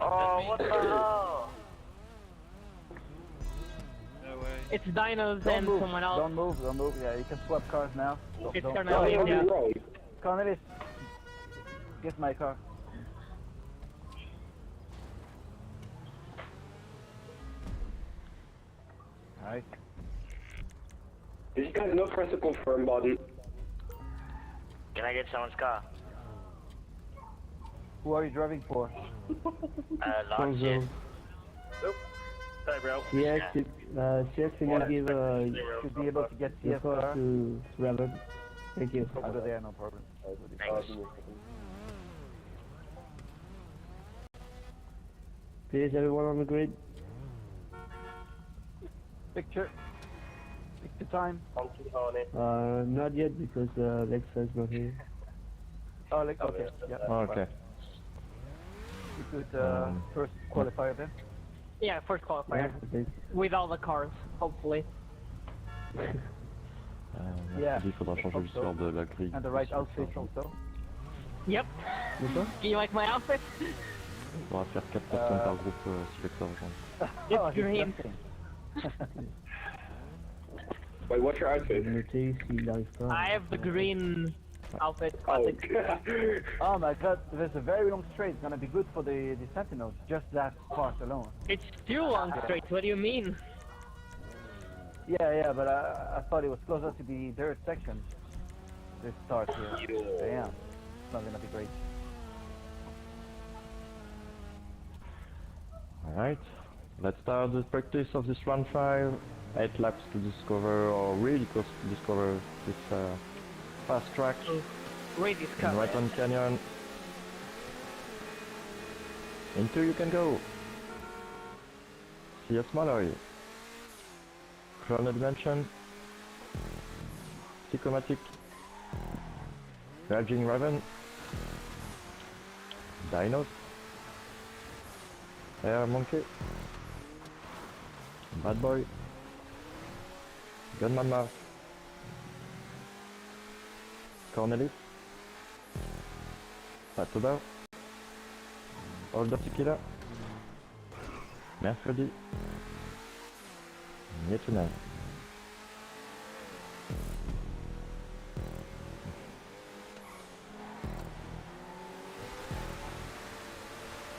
Oh, what the hell? No way. It's Dinos Don't and move, someone else. don't move, don't move. Yeah, you can swap cars now. It's Don't- Cornelius, What yeah. is wrong? Cornelis, get my car. Alright. Did you guys not press the confirm button? Can I get someone's car? Who are you driving for? Launch it. Nope. Sorry, bro. CX, CX, you can give Should be able to get your CS car car. to Raton. Thank you. Over there, no problem. Thanks. Please, everyone on the grid. Picture. Picture time. Not yet because Lexa is not here. Oh, like, okay. Yeah. Okay. You could first qualifier then. Yeah, first qualifier. Okay. With all the cars, hopefully. Yeah, Il faudra changer l'histoire de la grille. and the right outfit also. Yep. Do you like my outfit? On va faire 4 personnes par groupe si Vector rejoint. It's Oh, he's green. dancing. Wait, what's your outfit? I have the green outfit, Oh, classic. Oh my god, there's a very long straight. It's gonna be good for the Sentinels, just that part alone. It's too long straight, what do you mean? Yeah, but I thought it was closer to the dirt section. This start here. Damn, it's not gonna be great. Alright, let's start the practice of this run 5. 8 laps to discover, or really close to discover this fast track Radius in car. Raton Canyon. Into you can go. See a smaller. Chrono Dimension. Psychomatic. Raging Raven. Dinos. Air Monkey. Bad Boy. Gunman Mars. Cornelis. Patoba. Hold of Tequila. Mercredi. Netuna.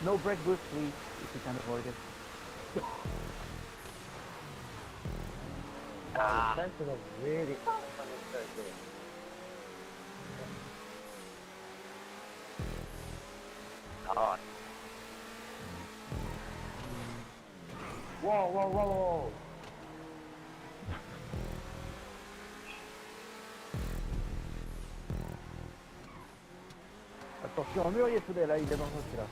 No brake boost, please, if you can avoid it. Sentinel really. Oh, Whoa. Attention, un mur il est soudé là, il est dangereux celui-là.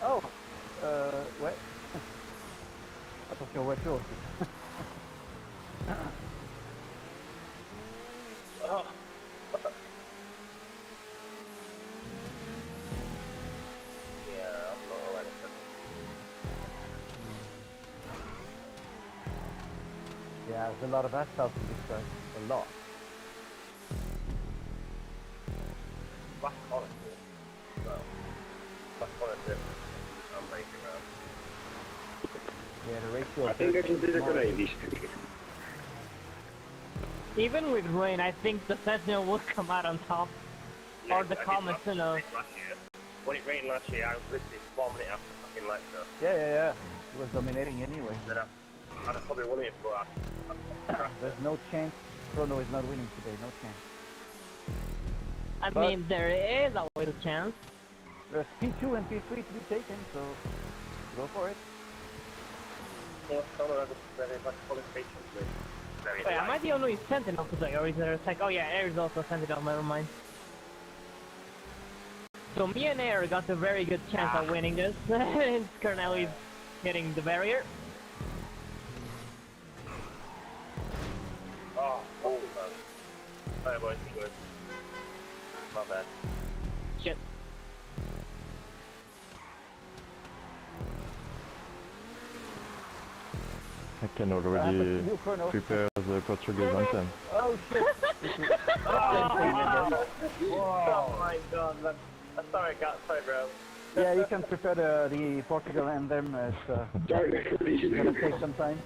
Oh, ouais. Attention, voiture aussi. yeah, I'm not already. Yeah, there's a lot of asphalt in this track. A lot. Back on it. So, back on it. I'm making around. Yeah, the ratio. I think I can do the grenade. Even with rain, I think the Sentinel would come out on top. Or the Comet, you know. When it rained last year, I was literally bombing it after fucking Lexa. Yeah. He was dominating anyway. Then I'd have probably won it for that. There's no chance. Chrono is not winning today, no chance. I But- mean, there is always a chance. There's P2 and P3 to be taken, so go for it. Well, Connor has a very much qualification with. Very Wait, am I the only Sentinel today, or is there a sec? Oh yeah, Air is also a Sentinel, never mind. So me and Air got a very good chance of winning this. It's Cornelius hitting the barrier. Oh, man. Alright, boys, be good. My bad. Shit. I can already You, Chrono. prepare the Portuguese anthem. Oh shit! Oh, Oh my god, Sorry, sorry, bro. Yeah, you can prepare the Portugal and them. It's gonna take some time.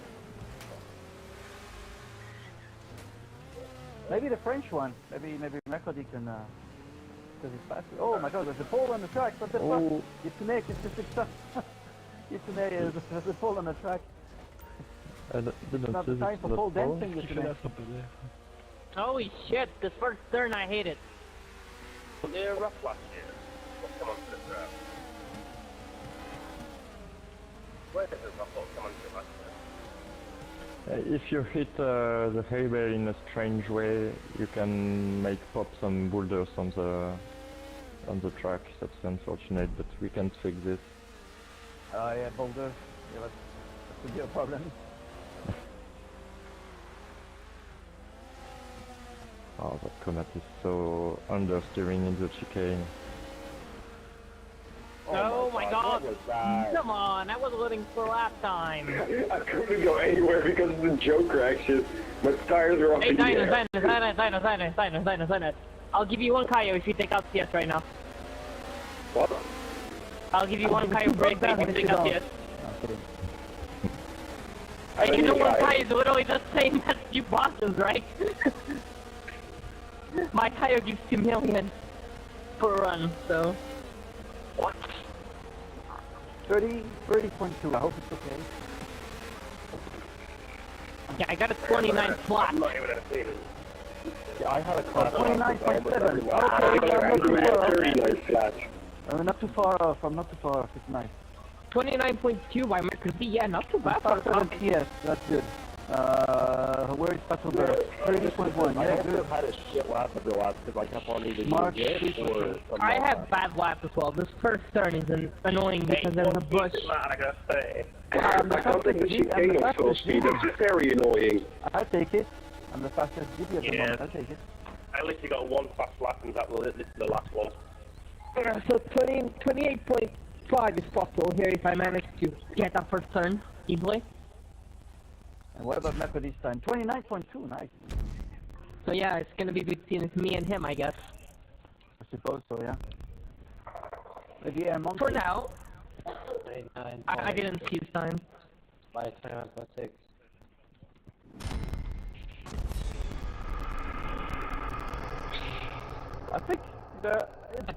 Maybe the French one. Maybe Mercredi can. Because it's faster. Oh my God! There's a pole on the track. What the fuck? Ytune, qu'est-ce que c'est que ça? Ytune, there's a pole on the track. It's not time for pole dancing, Ytune. Holy shit, this first turn I hate it. They're rough last year. Come on to the track. Where did the rough come on to last year? If you hit the highway in a strange way, you can make pop some boulders on the track. That's unfortunate, but we can fix this. Oh yeah, boulder. Yeah, that could be a problem. Oh, that Comet is so understeering in the chicane. Oh my God! Come on, I was looking for lap time. I couldn't go anywhere because of the Joker action. My tires are up Hey, in the air. Dinus. I'll give you one Kaio if you take out CS right now. What? I'll give you one Kaio break if you take out CS. I'm kidding. Hey, you know one Kaio is literally the same as you bosses, right? My Kaio gives 2 million per run, so... What? 30.2. I hope it's okay. Yeah, I got a 29 flat. I'm not even at a clean. Yeah, I had a car. 29.7. Not too far off. I'm not too far off. It's nice. 29.2 by Mercury. Yeah, not too bad for a car. Yes, that's good. Where is Pasolberg? 30.1. I Yeah, could good. have had a shit lap of the lap because I kept on either Mark, using it or some I have bad laps as well. This first turn is annoying because there's a bush. I gotta say. I don't think the chicane is full speed. It's very annoying. I'll take it. I'm the fastest GP at the Yeah. moment. I'll take it. I literally got one fast lap and this is the last one. So 28.5 is possible here if I manage to get that first turn easily. And what about Mecca this time? 29.2. Nice. So yeah, it's gonna be between me and him, I guess. I suppose so, yeah. Maybe a month. For now, I didn't see his time. By 29.6. I think the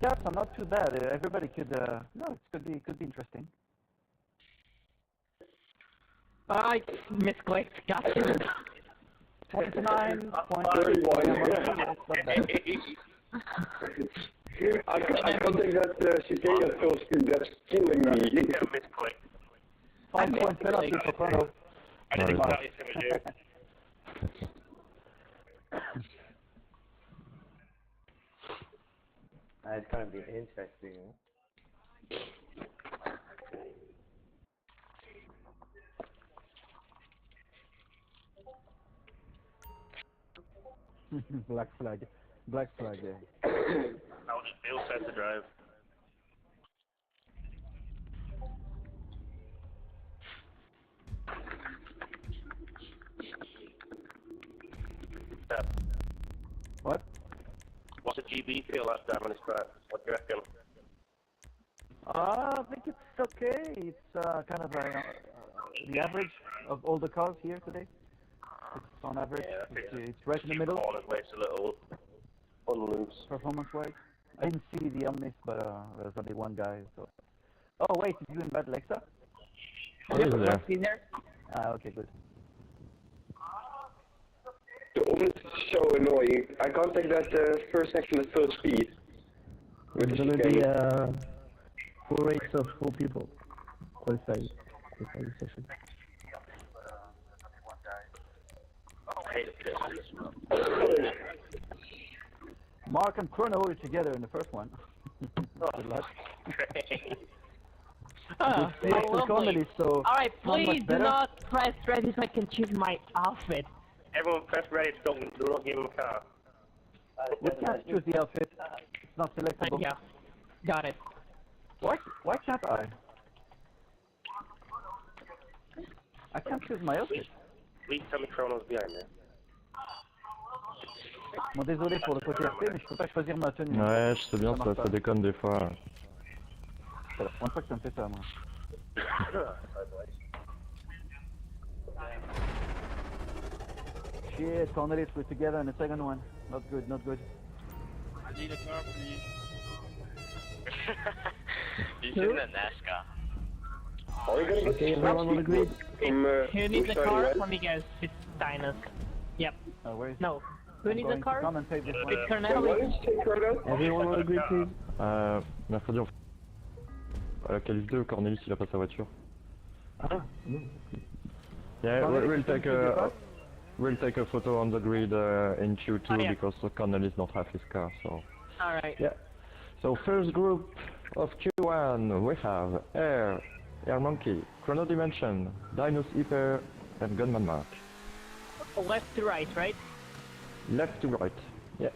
gaps are not too bad. Everybody could. No, it could be interesting. I misclicked. Gotcha. 29.3. I don't think that the chicane is full speed. That's killing me. Yeah, misclick. 5 point penalty for Chrono. I didn't Nice. know it's him and you. It's gonna be interesting. Black flag. Black flag, yeah. I'll just feel set to drive. Yeah. What? What's a GB feel last time on this track? What do you reckon? I think it's okay. It's kind of the average of all the cars here today. It's on average. Yeah, I think It's right in the middle. Corners where it's a little unloose. Performance-wise, I didn't see the Omnis, but there's only one guy. So. Oh wait, is you in bad Lexa? What is there? See there? Okay, good. The Omnis is so annoying. I can't take that first section at full speed. With It's the gonna be chicane. 4 races of 4 people qualifying session. I hate it. Mark and Chrono are together in the first one. Good luck. Oh, It's how the lovely. comedy, so Alright, not much please do better. not press ready so I can choose my outfit. Everyone press ready, do not give him a car. You can't choose the outfit. It's not selectable. Yeah, got it. Why can't I? I can't choose my outfit. Please tell me Chrono's behind me. Bon, désolé pour le côté RP, mais je peux pas choisir ma tenue. Ouais, je sais bien, marche ça pas. déconne des fois. C'est la première fois que ça me fait ça, moi. Shit, Cornelis, we're together in the second one. Not good, not good. I need a car, please. He's in the NASCAR. Are we gonna get Okay, everyone on the grid. from Who needs a Bushari, car? right? Let me guess. It's Dinus. Yep. Where is No. Who I'm needs a going to car? come and take this one. It's Why Cornelis. don't you take Cornelis? Everyone on the grid, please. Mercredi, Calif 2, Cornelis il a pas sa voiture. Ah, no. Yeah, Cornelis, we'll you take can take it a back? we'll take a photo on the grid in Q2 Oh, yeah. because Cornelis don't have his car. So Alright. yeah. So first group of Q1 we have Air Monkey, Chrono Dimension, Dinos Hyper, and Gunman Mark. Left to right, right? Left to right. Yeah.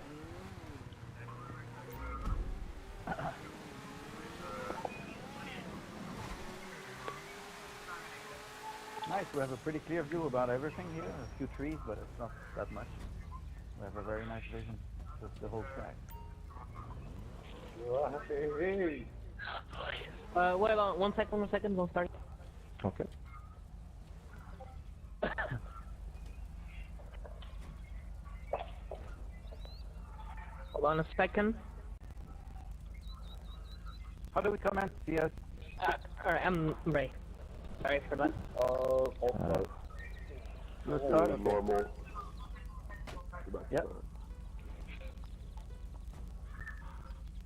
Nice, we have a pretty clear view about everything here. A few trees, but it's not that much. We have a very nice vision of the whole track. Wait on 1 second, don't start. Okay. Hold on a second. How do we comment? CS? Alright, I'm ready. Sorry for that. I'll start. Let's start. Okay. Normal. Yep.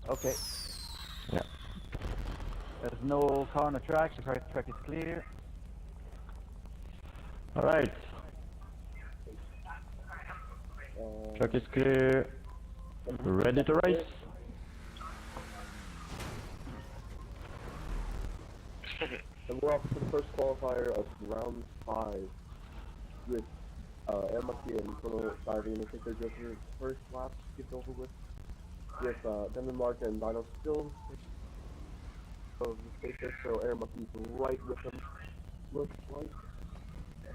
Okay. Yeah. There's no car on the track. The track is clear. All right. Track is clear. Ready to race. And we're off to the first qualifier of round 5 with Emaki and Kono diving in. I think they're just their first lap skipped over with Denmark and Dino still of the spacer, so Emaki right with them. Looks like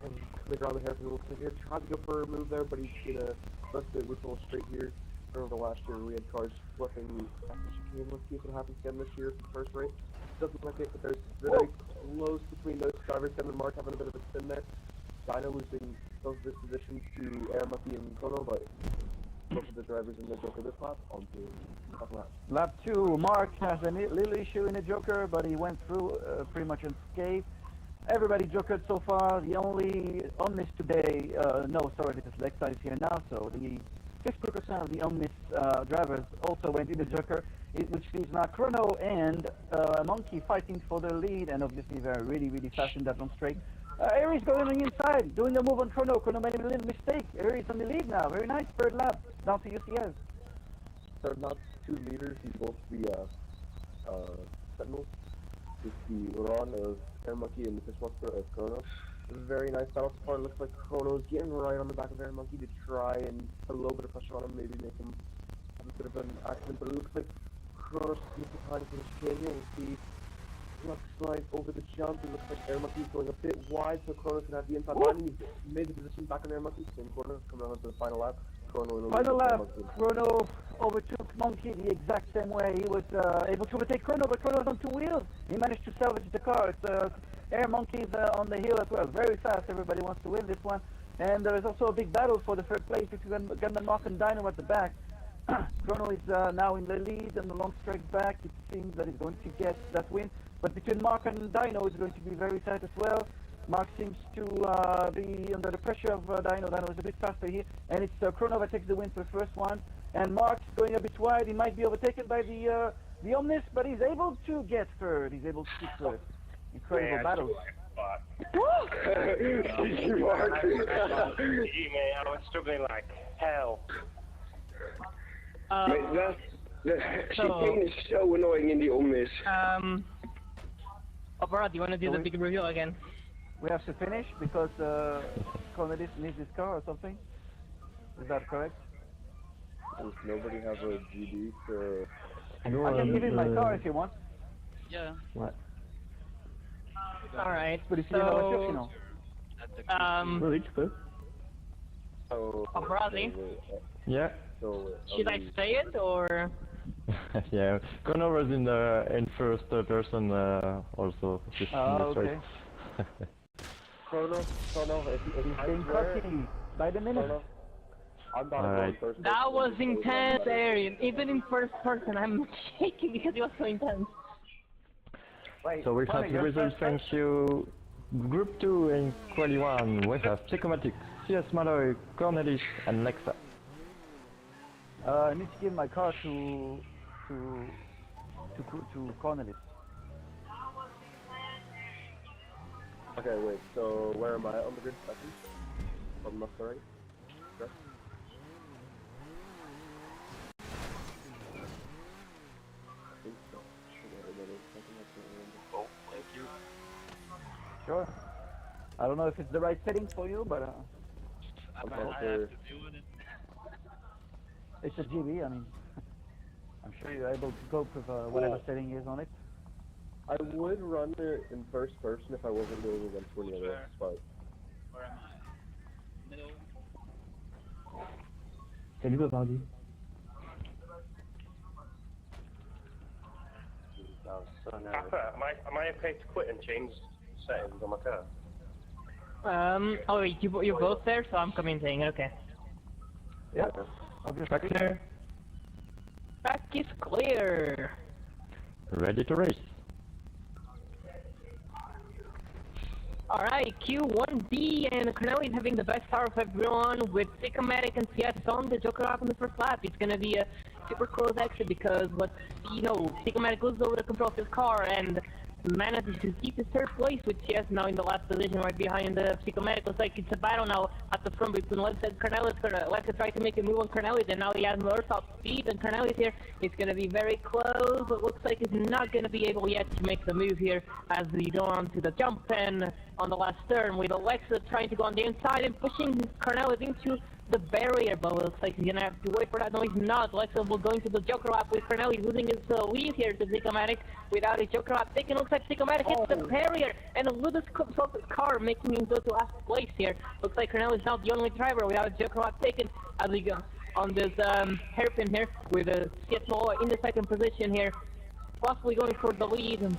and coming around the hairpin looks like here. Tried to go for a move there, but he's gonna rest it with a straight here. Remember last year we had cars flipping after chicane. Let's see if it happens again this year for the first race. Doesn't look like it, but there's very close between those drivers. Kevin and Mark having a bit of a spin there. Dino losing both of his positions to Aramaki and Kono, but both of the drivers in the Joker this lap on to the second lap. Lap 2, Mark has a little issue in the Joker, but he went through pretty much unscathed. Everybody jokered so far. The only Omnis today, no, sorry, because Lexa is here now, so the 50% of the Omnis drivers also went in the Joker, which leaves now Chrono and Monkey fighting for the lead, and obviously they're really, really fast in that long straight. Aries going on the inside, doing the move on Chrono. Chrono made a little mistake. Aries on the lead now. Very nice, third lap, down to UCS. So not 2 leaders in both the Sentinels. It's the Raton of Aramaki and the Fishmonster of Chrono. It's a very nice battle so far. It looks like Chrono's getting right on the back of Aramaki to try and put a little bit of pressure on him, maybe make him have a bit of an accident, but it looks like Chrono's sneaking behind for the chicane here. We'll see. Left slide over the jump. It looks like Aramaki is going a bit wide, so Chrono's going to have the inside line. He's made the position back on Aramaki. Same corner, coming on to the final lap. Chrono in the Final lead. lap, Chrono overtook Monkey the exact same way. He was able to overtake Chrono, but Chrono was on 2 wheels. He managed to salvage the car. It's Air Monkey's on the hill as well. Very fast. Everybody wants to win this one. And there is also a big battle for the third place between Gunman Mark and Dino at the back. Chrono is now in the lead and the long straight back. It seems that he's going to get that win. But between Mark and Dino, it's going to be very tight as well. Mark seems to be under the pressure of Dino. Dino is a bit faster here. And it's Chrono that takes the win for the first one. And Mark's going a bit wide. He might be overtaken by the Omnis, but he's able to get third. He's able to keep third. Incredible battle. You Mark. Man, I was struggling like hell. Mate, the chicane is so annoying in the Omnis. Opera, do you want to do the big reveal again? We have to finish because Cornelis needs his car or something. Is that correct? Does nobody have a GD to... No, I can give him my car if you want. Yeah. What? Alright, But if you have a so... you know. Well, each first. Oh, Operazi? Yeah. so... Should I say it, or...? Yeah, Connor was in first person also. Just in this okay. race. Chrono, if He's I being swear, cocky by the minute. Chrono, I'm about to go in first That person. was intense, Arian. Even in first person, I'm shaking because it was so intense. Wait, So we Connor, have the you're results, first, thank you. Group 2 in Quali 1, we have Psychomatic, CS Malloy, Cornelis and Lexa. I need to give my car to Cornelis. Okay, wait, so where am I on the grid second? From left to right? Correct? I think so. Oh, thank you. Sure. I don't know if it's the right setting for you, but I Okay, have sure. to deal with it. it's a GB. I mean, I'm sure you're able to cope with whatever setting is on it. I would run it in first person if I wasn't doing against one of the others, but... Where am I? Middle. Salut Babardi. Am I okay to quit and change settings on my car? Oh wait, you're both there, so I'm commenting, okay. Yeah. Obviously. Track clear. Track is clear. Ready to race. Alright, Q1B and Cornell is having the best start of everyone with Sycomatic and CS on the Joker up in the first lap. It's gonna be a super close exit because Sycomatic loses over the control of his car and manages to keep his third place with CS now in the last position right behind the Sycomatic. Looks like it's a battle now at the front between Lexa and Cornelis. Lexa tried to make a move on Cornelis and now he has more top speed and Cornelis here. It's going to be very close, but looks like he's not going to be able yet to make the move here as we go on to the jump and on the last turn with Lexa trying to go on the inside and pushing Cornelis into the barrier, but it looks like he's gonna have to wait for that. No, he's not. Lexa will go into the Joker lap with Cornelis losing his lead here to Sycomatic without his Joker lap taken. Looks like Sycomatic hits the barrier and Ludus comes off his car, making him go to last place here. Looks like Cornelis is now the only driver without his Joker lap taken as we go on this hairpin here with CS Malloy in the second position here, possibly going for the lead.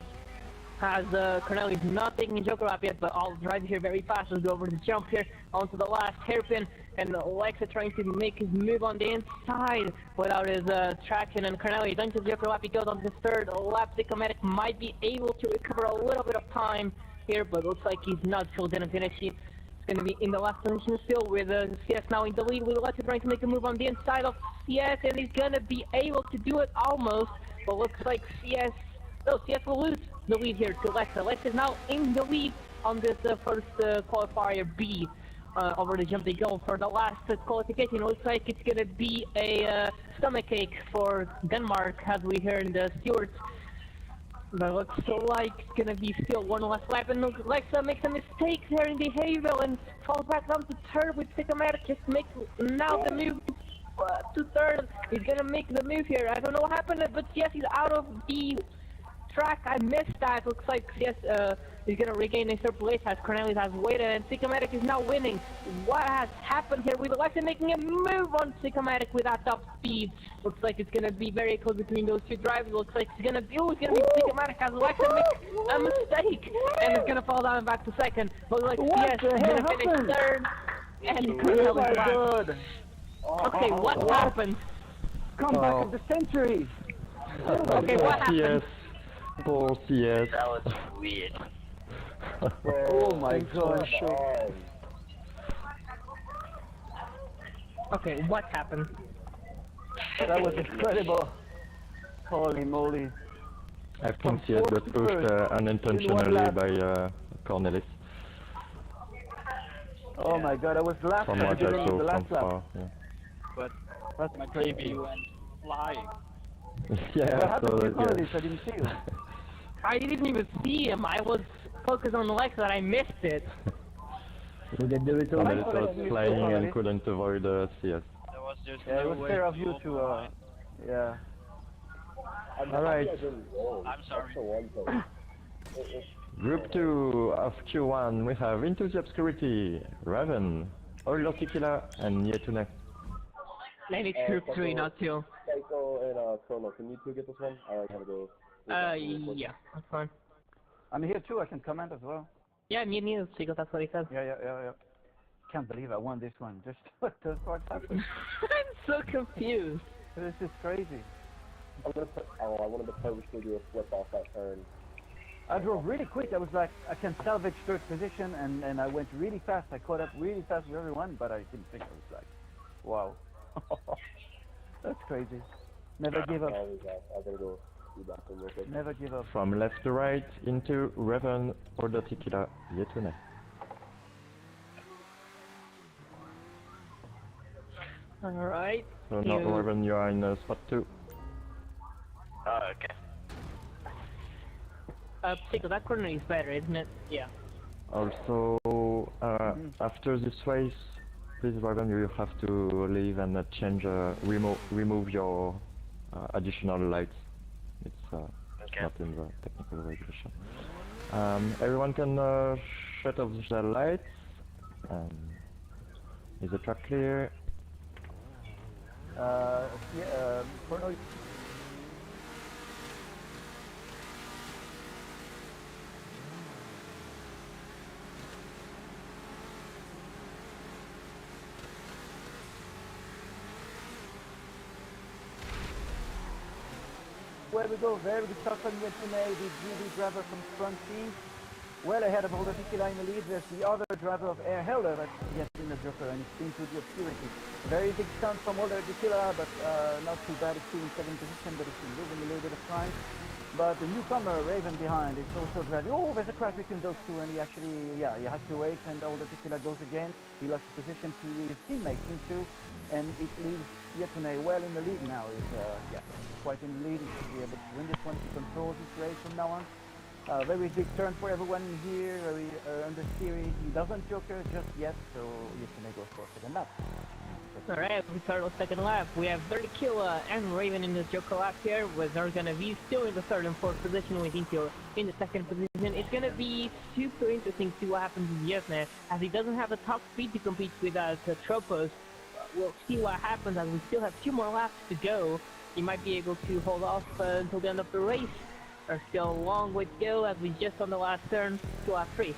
As Cornelis not taking a Joker lap yet, but I'll drive here very fast. Let's go over the jump here onto the last hairpin, and Lexa trying to make his move on the inside without his traction, and Cornelis doesn't take the Joker lap. He goes on his third lap. Sycomatic might be able to recover a little bit of time here, but looks like he's not still gonna finish. He's gonna be in the last position still with CS now in the lead with Lexa trying to make a move on the inside of CS, and he's gonna be able to do it almost, but looks like CS will lose the lead here to Lexa. Lexa is now in the lead on this first qualifier B. Over the jump they go for the last qualification. It looks like it's gonna be a stomachache for Denmark as we hear in the stewards. But looks like it's gonna be still one last lap, and Lexa makes a mistake there in the Havel and falls back down to third with Sycomatic. Just makes now the move to third. He's gonna make the move here. I don't know what happened, but yes, he's out of the track. I missed that. Looks like yes, he's gonna regain his third place as Cornelis has waited, and Sycomatic is now winning. What has happened here with Lexa making a move on Sycomatic with that top speed? Looks like it's gonna be very close between those two drivers. Looks like it's gonna be Sycomatic as Lexa makes a mistake and it's gonna fall down back to second. But like yes, he's gonna finish third, and Cornelis last. Okay, what happened? Comeback of the century. Okay, what happened? Poor CS. That was weird. Oh my gosh. Okay, what happened? That was incredible. Holy moly. I think CS got pushed unintentionally by Cornelis. Oh my god, I was laughing From at what the I beginning of the saw last from lap. far. Yeah. But That's my crazy. TV went flying. Yeah, What I happened saw to that, Cornelis? yeah. I didn't see you. I didn't even see him. I was focused on Lexa and I missed it. Vous êtes de retour. Cornelis was flying and couldn't avoid CS. There was just Yeah, it no was way fair of to you go to, by. yeah. Alright. I'm sorry. Group 2 of Q1, we have Into the Obscurity, Raton, Oiler Tequila, and Yetune. Maybe Troop 3, not 2. Psycho and Chrono, can you two get this one? I gotta go. Yeah, that's fine. I'm here too, I can comment as well. Yeah, me neither, because that's what he said. Yeah. Can't believe I won this one. Just what the fuck happened? I'm so confused. This is crazy. I'm gonna put, I wanted to purposely do a flip off that turn. I drove really quick. I was like, I can salvage third position, and I went really fast. I caught up really fast with everyone, but I didn't think. I was like, wow. That's crazy. Never give up. I gotta go do that real quick. Never give up. From left to right into Raton, Order Tequila, Yetune. Alright. So now Raven, you are in spot 2. Okay. Pickle, that corner is better, isn't it? Yeah. Also, after this race, please Raven, you have to leave and change, remove your additional lights. It's not in the technical regulation. Everyone can shut off the lights. Is the track clear? Chrono. Where we go, very good start from Yetune, the GD driver from front seat. Well ahead of Older Tequila in the lead, there's the other driver of Air Helder that's getting the Joker and it's into the obscurity. Very big stunt from Older Tequila, but not too bad. It's still in 7th position, but it's losing a little bit of time. But the newcomer, Raven behind, is also driving. Oh, there's a crash between those two, and he actually, yeah, he has to wait, and Older Tequila goes again. He lost his position to his teammate, into, and it leaves Yetune well in the lead now. He's, quite in the lead. He should be able to win this one, to control this race from now on. Very big turn for everyone here, very under steering. He doesn't Joker just yet, so Yetune goes for second lap. Alright, we start with second lap. We have 30 Killa and Raven in the Joker lap here, with they're gonna be still in the third and fourth position, with Intio in the second position. It's gonna be super interesting to see what happens in Yetune, as he doesn't have the top speed to compete with Tropos. We'll see what happens, as we still have 2 more laps to go. He might be able to hold off until the end of the race. There's still a long way to go, as we just on the last turn to lap 3.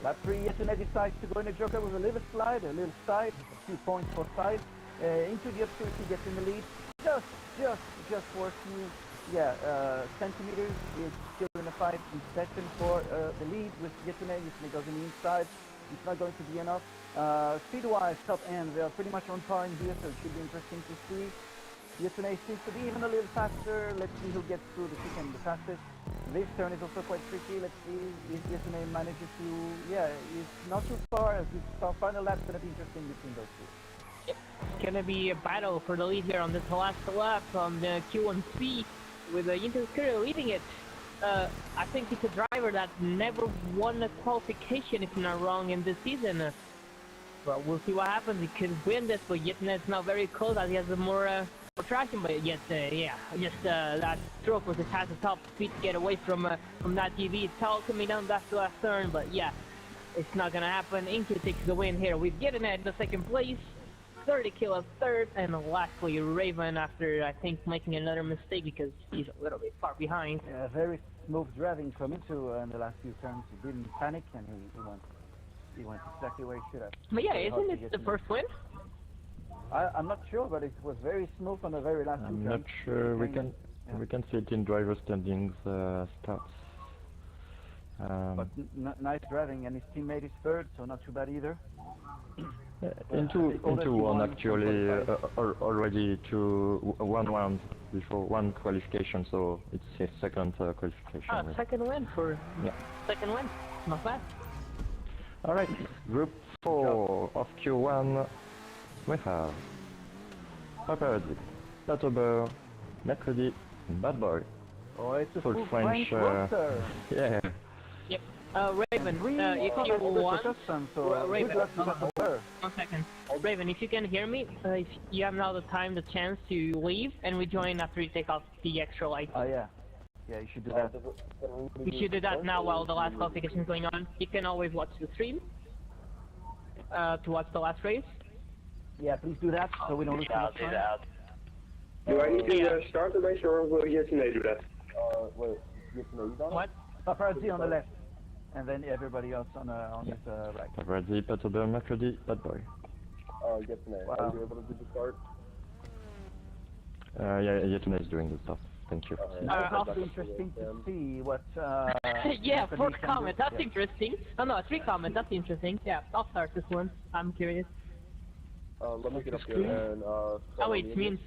Lap 3, Yetune decides to go in the Joker with a little slide, a little side, a few points for side. Into the obscurity, gets in the lead. Just for a few, centimeters. He's still in a fight in second for the lead with Yetune. Yetune goes in the inside. It's not going to be enough. Speed-wise, top end, they are pretty much on par in here, so it should be interesting to see. Yetune seems to be even a little faster. Let's see who gets through the second the fastest. This turn is also quite tricky. Let's see if Yetune manages to, he's not too far. As this final lap's going to be interesting between those two. It's gonna be a battle for the lead here on this last lap on the Q1C, with Intercurry leading it. I think it's a driver that never won a qualification, if I'm not wrong, in this season. Well, we'll see what happens. He could win this, but Yetune is now very close, as he has more traction, but yet, that Tropos just has the top speed to get away from that TV. It's all coming down that last turn, but yeah, it's not gonna happen. Inky takes the win here with Yetune in the second place, 30 Killa third, and lastly Raven after, I think, making another mistake because he's a little bit far behind. Yeah, very smooth driving from into in the last few turns. He didn't panic, and he went exactly where he should have. But yeah, isn't it the first win? I'm not sure, but it was very smooth on the very last two turns. I'm not sure. We can see it in driver standings starts. But nice driving, and his teammate is third, so not too bad either. Into one actually already to one round before one qualification, so it's his second qualification. Ah, second win for second win. Not bad. All right, Group 4 of Q1. We have Paparazzi, Latober, Mercredi, and Bad Boy. Oh, it's a full French roster. Yeah. Yep. Raven, if you want, Raven, 1 second. Raven, if you can hear me, if you have now the time, the chance to leave and rejoin after you take off the extra light. Oh yeah. Yeah, you should do that. You should do that now while the last qualification is going on. You can always watch the stream to watch the last race. Yeah, please do that so we don't lose too much time. Do I need to start the race or will Yetunay do that? Wait, Yetunay, you done? What? Paparazzi on the left, and then everybody else on his right. Paparazzi, Peterborough, mercredi, bad boy. Yetunay, are you able to do the start? Yeah, Yetunay is doing the stuff. Thank you. It's also interesting to see what. Yeah, Anthony fourth can comment, do. that's Yeah. interesting. Oh no, 3 comments, that's interesting. Yeah, I'll start this one. I'm curious. Let me get up here and Oh wait, it means...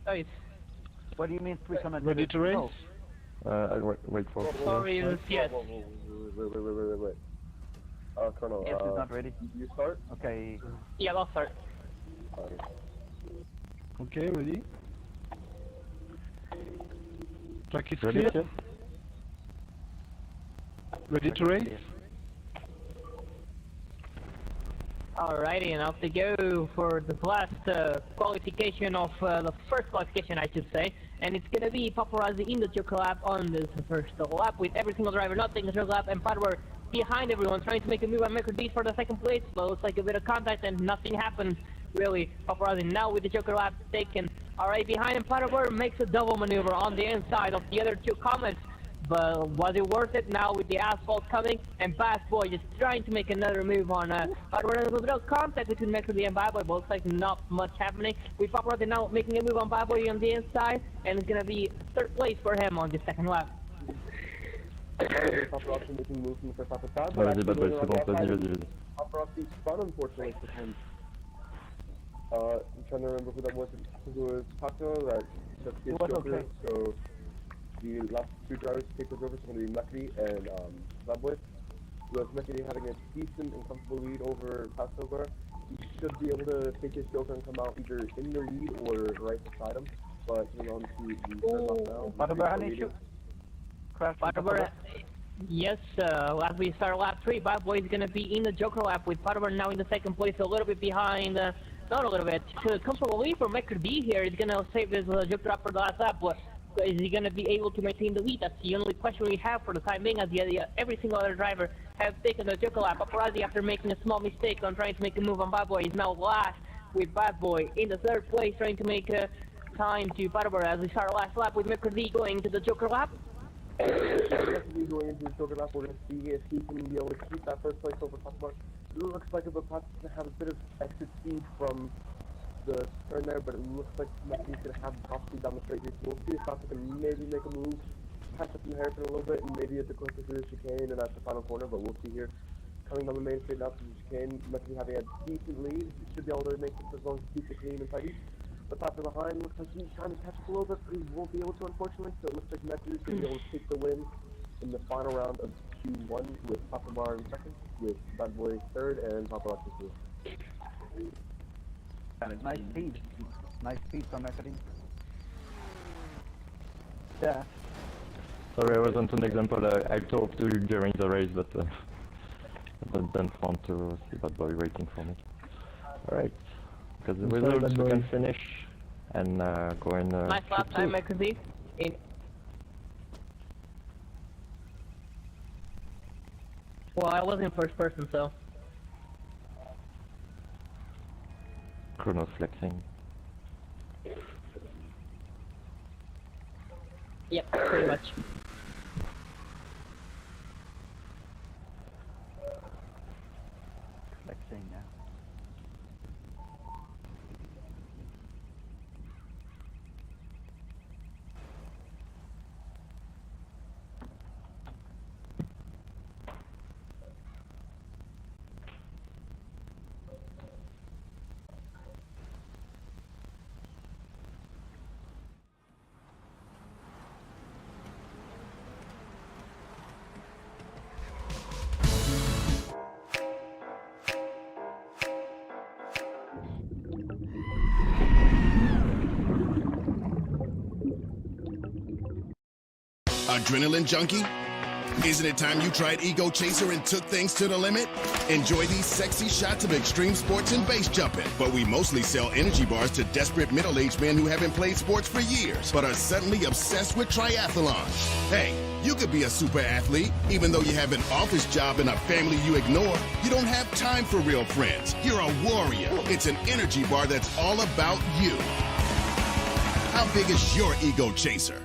Oh, it's... What do you mean 3 comments? Ready to race? No. Wait for it. Sorry, yes. Wait. Colonel, Yes, it's not ready. you start? Okay. Yeah, I'll start. Okay, ready? Track is Ready? clear? Ready to race? Alrighty, and off they go for the last qualification of the first qualification, I should say. And it's gonna be Paparazzi in the Joker lap on this first lap with every single driver not taking the Joker lap, and Padwar behind everyone trying to make a move on McRD for the second place. But it looks like a bit of contact and nothing happened really. Paparazzi now with the Joker lap taken. Alright, behind him, Padwar makes a double maneuver on the inside of the other 2 comments. But was it worth it now with the asphalt coming? And Bad Boy just trying to make another move on Padwar. There's a little contact between McRD and Bad Boy, but looks like not much happening. With Paparazzi now making a move on Bad Boy on the inside, and it's gonna be 3rd place for him on the second lap. Paparazzi making moves in the first lap of that, but Vas-y, bad boy, c'est bon, vas-y. Paparazzi spun, unfortunately, for him. I'm trying to remember who that was. Who was Paco, that his Joker, okay. so the last 2 drivers to take those over is going to be Mekri and Bad Boy. With Mekri having a decent and comfortable lead over Passover, he should be able to take his Joker and come out either in the lead or right beside him. But you know, the third lap now. Paparazzi, any issue? Crash. Padwar, yes, as we start lap 3, Bad Boy is going to be in the Joker lap with Padwar now in the 2nd place, a little bit behind, not a little bit, comfortable lead for McRD here. He's going to save his Joker lap for the last lap, but is he going to be able to maintain the lead? That's the only question we have for the time being, as every single other driver has taken the Joker lap. Paparazzi, after making a small mistake on trying to make a move on Bad Boy, is now last with Bad Boy in the 3rd place, trying to make time to Padwar as we start last lap with McRD going to the Joker lap. Going into the Joker lap, we're going to see if he can be able to keep that 1st place over Paparazzi. It looks like the Paparazzi is going to have a bit of exit speed from the turn there, but it looks like Mekri's going to have top speed down the straight here. So we'll see if Paparazzi can maybe make a move, catch up in the hairpin a little bit, and maybe at the closer to the chicane and at the final corner, but we'll see here. Coming down the main straight now to the chicane, Mekri having a decent lead, he should be able to make it as long as he keeps it clean and tidy. But Pastor behind looks like he's trying to catch up a little bit, but he won't be able to, unfortunately. So it looks like Mekri's going to be able to take the win in the final round of Q1 with Paparazzi in 2nd, with Bad Boy 3rd, and Paparazzi 4th. Nice speed. Nice speed from McRD. Yeah. Sorry, I wasn't an example. I talked to you during the race, but I didn't want to see Bad Boy waiting for me. Alright, because the results we can finish and go in. Nice lap time, McRD. Well, I was in 1st person, so. Chrono flexing. Yep, pretty much. Flexing now. Adrenaline junkie? Isn't it time you tried Ego Chaser and took things to the limit? Enjoy these sexy shots of extreme sports and base jumping. But we mostly sell energy bars to desperate middle-aged men who haven't played sports for years, but are suddenly obsessed with triathlon. Hey, You could be a super athlete, even though you have an office job and a family you ignore. You don't have time for real friends. You're a warrior. It's an energy bar that's all about you. How big is your ego chaser?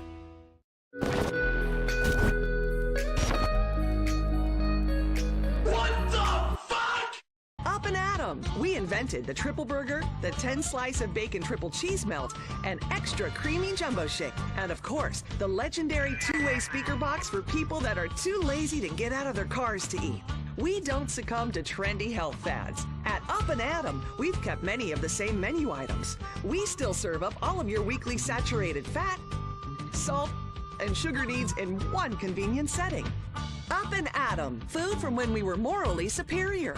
Up and Atom. We invented the triple burger, the 10-slice of bacon triple cheese melt, and extra creamy jumbo shake. And of course, the legendary two-way speaker box for people that are too lazy to get out of their cars to eat. We don't succumb to trendy health fads. At Up and Atom, we've kept many of the same menu items. We still serve up all of your weekly saturated fat, salt, and sugar needs in one convenient setting. Up and Atom, food from when we were morally superior.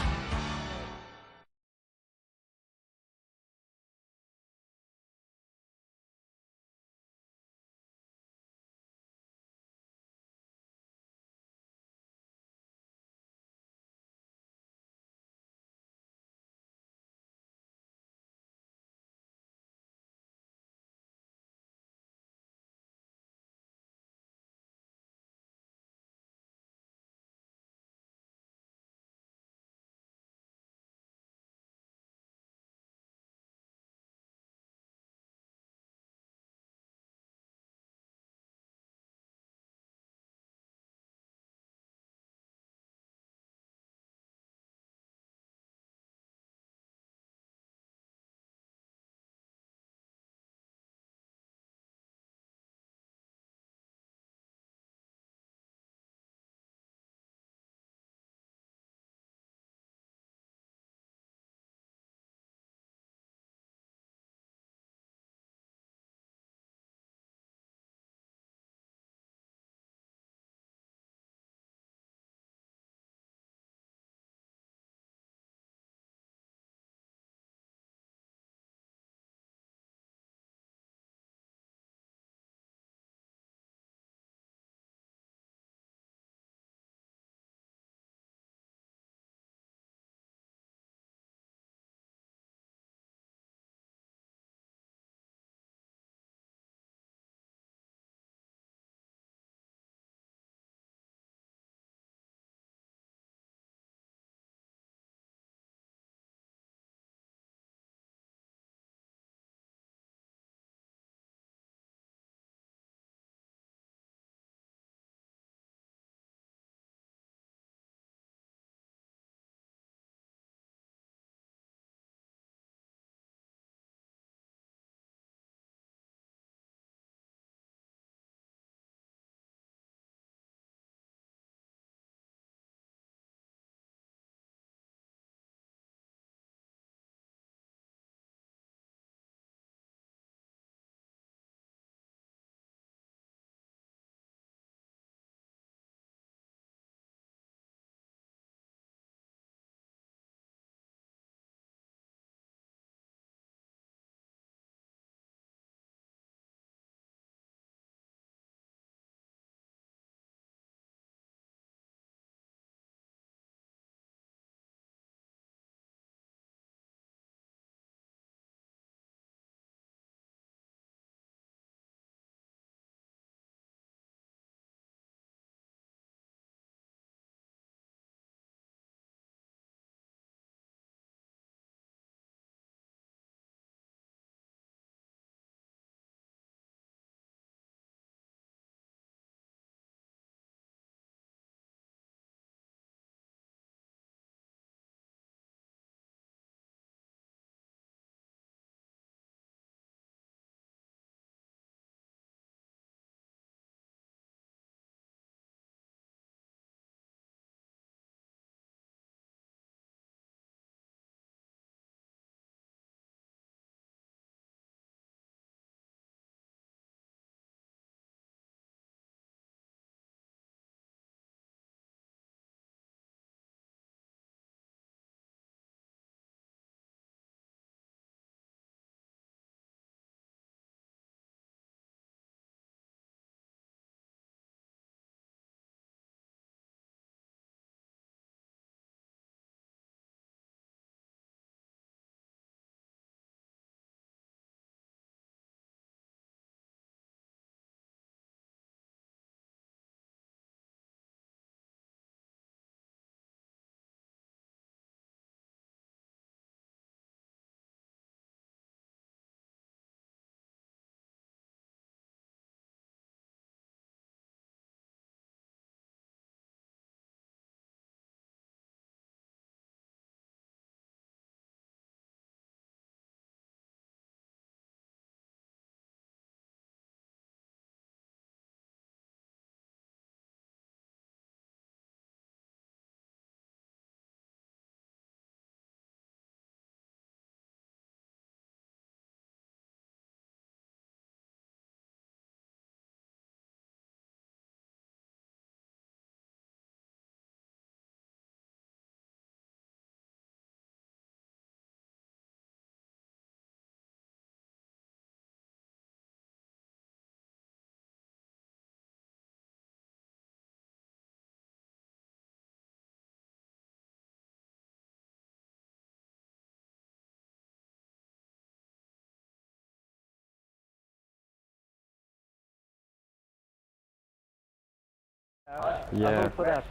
I Yeah. vote for that.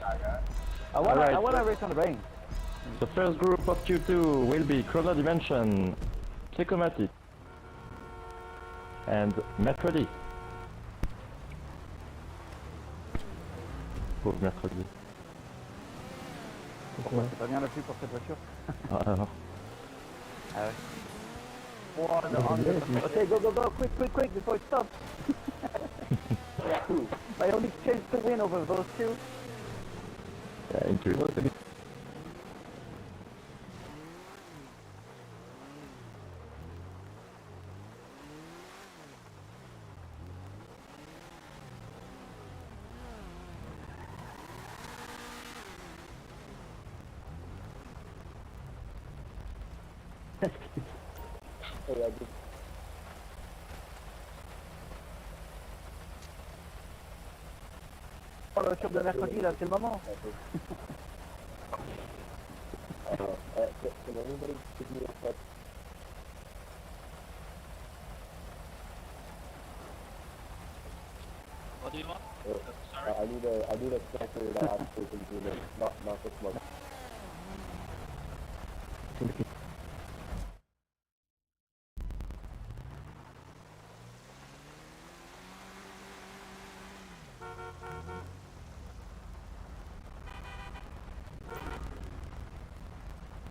I want to race on the rain. The first group of Q2 will be Chrono Dimension, Psychomatic, and Mercredi. Pauvre Mercredi. Pourquoi? C'est pas bien le plus pour cette voiture. Ah, alors. Ah ouais. Okay, go, quick, before it stops. I only changed the win over those two. Yeah, interesting. Hey, I just... Oh, le voiture de mercredi, là, c'est le moment. Can anybody give me a sec? What do you want? I need a sensor that actually can zoom in, not the smoke.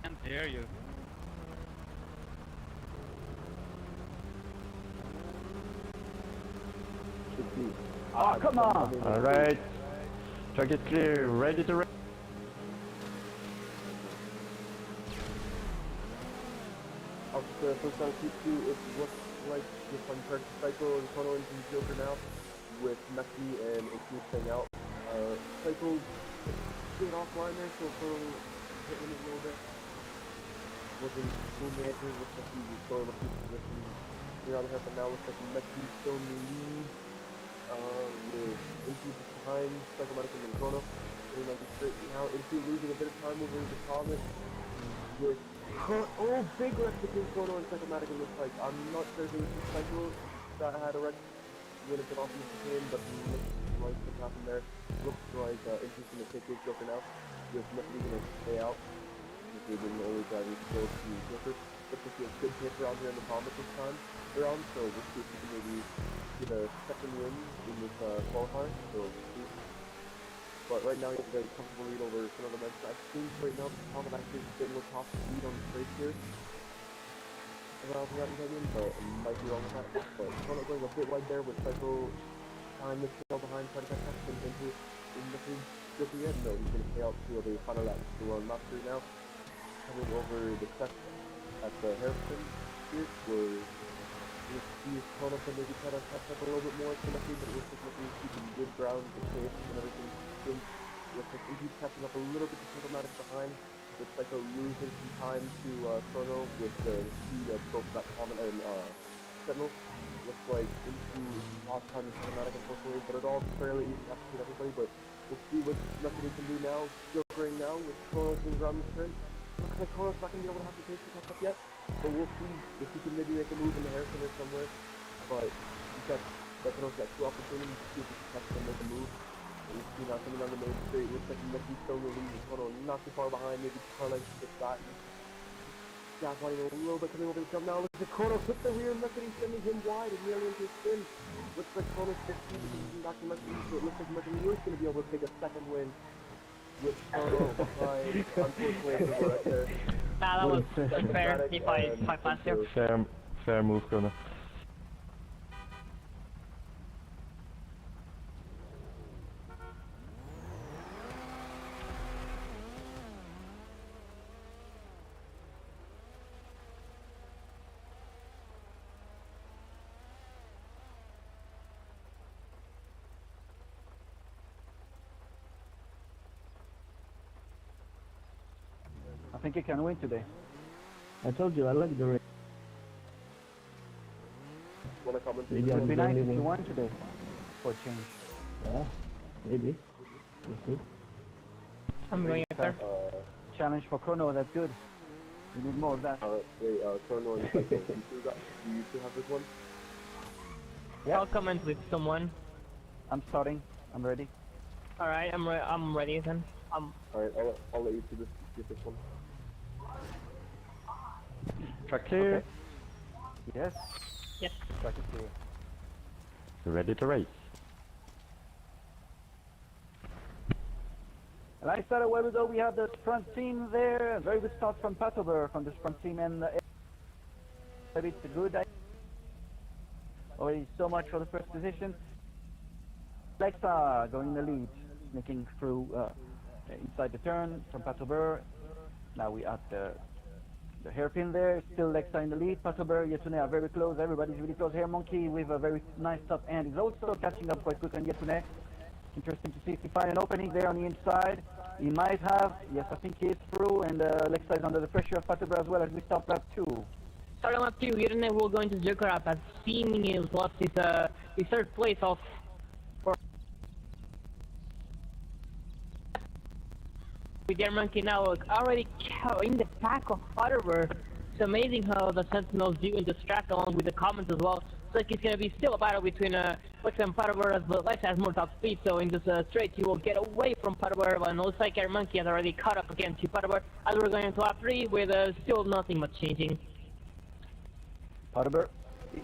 Can't hear you. Oh, come on! Alright. Track is clear, ready to race. After first time Q2, it looks like the fun part Cycle and Chrono into Joker now, with Messi and Icky staying out. Cycle's getting offline there, so Chrono hit him a little bit. Wasn't full manager, looks like he was going up his position. You're on the half, but now looks like Messi still in the lead. With Icky behind Psychomatic and Chrono. Getting on the straight now. Icky losing a bit of time over the Thomas. With big wreck between Chrono and Psychomatic, it looks like. I'm not sure if it was the Cycle that had a wreck would have been off in the game, but it looks like what happened there. Looks like interesting to take his Joker now. With Messi going to stay out. He's been only driving close to Joker. Looks like he has good pace around here in the Thomas this time around, so we'll see if we can maybe get a second win in this qualifier. So we'll see. But right now he has a very comfortable lead over some other men. I think right now the Thomas actually is a bit more top speed on the straight here. Around the opinion, but I might be wrong with that. But Chrono going a bit wide there with Cycle time this trail behind, trying to catch up and into the Joker yet. No, he's going to stay out to the final lap. So we're on lap 3 now. Coming over the set at the hairpin here, where you see Chrono can maybe try to catch up a little bit more to Messi, but it looks like Messi is keeping good ground, good pace, and everything. Looks like he's catching up a little bit to Psychomatic behind. Looks like they're losing some time to Chrono with the speed of both that Common and Sentinel. Looks like into lost time to Psychomatic, unfortunately, but it's all fairly easy to execute everybody. But we'll see what Messi can do now. Jokering now with Chrono being ground this turn. Looks like Chrono's not going to be able to have the pace to catch up yet, but we'll see if he can maybe make a move in the hairpin or somewhere. But he's got Chrono's got 2 opportunities to see if he can catch them and make a move. You see now coming down the main straight, looks like Messi's still in the lead, Chrono not too far behind, maybe 2 car lengths to get that. Gaslighting a little bit coming over the jump now. Looks like Chrono hit the rear, Messi sending him wide and nearly into a spin. Looks like Chrono's 15, back to Messi, so it looks like Messi is going to be able to take a second win. With Chrono behind, unfortunately, right there. Nah, that was unfair. He five laps here. Fair move, Chrono. I think he can win today. I told you I like the race. Want to comment? Maybe It I'm would be the nice only if you one. won today, for a change. Yeah, maybe. We'll see. I'm going up there. Challenge for Chrono, that's good. We need more of that. Wait, Chrono and Cycle, do you two have this one? Yeah. I'll comment with someone. I'm starting. I'm ready. Alright, I'm ready then. Alright, I'll let you do this, get this one. Track clear. Okay. Yes. Yes. Track is clear. Ready to race. Like I said a while ago, we have the front team there. A very good start from Patober from this front team, and maybe it's a good idea. Already so much for the first position. Lexa going in the lead, making through inside the turn from Patober. Now we at the hairpin there. Still Lexa in the lead. Patober, Yetune are very close. Everybody's really close. Hair Monkey with a very nice top end is also catching up quite quick on Yetune. Interesting to see if he finds an opening there on the inside. He might have. Yes, I think he is through, and Lexa is under the pressure of Patober as well as we start lap 2. Starting lap 2, Yetune will go into Joker up as seeming he lost his third place off for with their monkey now already in the back of Patober. It's amazing how the Sentinels do in this track along with the comments as well. It's like it's gonna be still a battle between Lexa and Patober, as Lexa has more top speed, so in this straight he will get away from Patober, but it looks like Air Monkey has already caught up again to Patober as we're going into lap 3 with still nothing much changing. Patober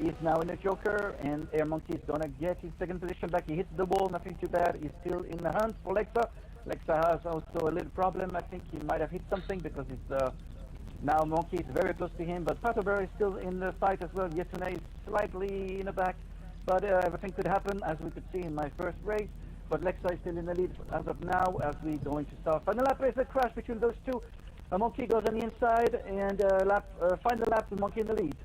is now in the Joker, and Air Monkey is gonna get his second position back. He hits the wall, nothing too bad. He's still in the hunt for Lexa. Lexa has also a little problem. I think he might have hit something because it's now Monkey is very close to him, but Patober is still in the fight as well. Yetune is slightly in the back, but everything could happen as we could see in my first race. But Lexa is still in the lead as of now as we go into start. Final lap race, a crash between those two. Monkey goes on the inside, and final lap with Monkey in the lead.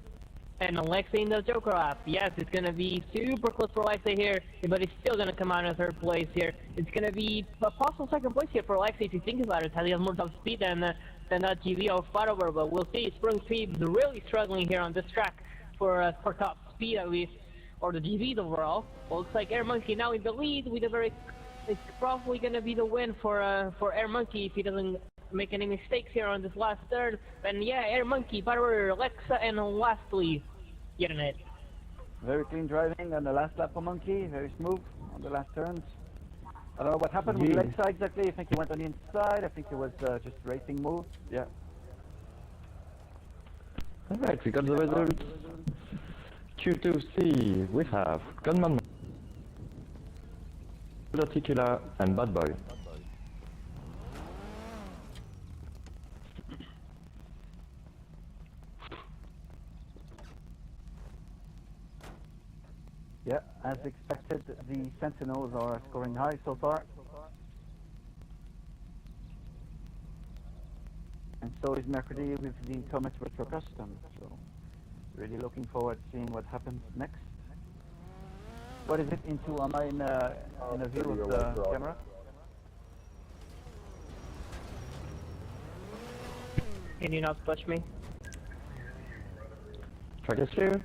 And Lexa in the Joker lap. Yes, it's gonna be super close for Lexa here, but it's still gonna come out in third place here. It's gonna be a possible second place here for Lexa if you think about it, as he has more top speed than that GV of Patober, but we'll see. Sprung Speed is really struggling here on this track for top speed at least, or the GVs overall. Well, looks like Air Monkey now in the lead with a very, it's probably gonna be the win for Air Monkey if he doesn't make any mistakes here on this last turn. And yeah, Air Monkey, Patober, Lexa, and lastly, Yetune. Very clean driving on the last lap for Monkey, very smooth on the last turns. I don't know what happened with Lexa exactly. I think he went on the inside. I think it was just racing move. Yeah. Alright, we got the results. Q2C, we have Gunman, Tequila, and Bad Boy. Yeah, as expected, the Sentinels are scoring high so far. And so is Mercury with the Comet Retro Custom. So, really looking forward to seeing what happens next. What is it into? Am I in a view of the camera? Can you not push me? Track is clear.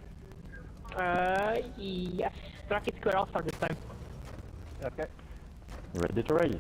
Yes. Track is clear. I'll start this time. Okay. Ready to race.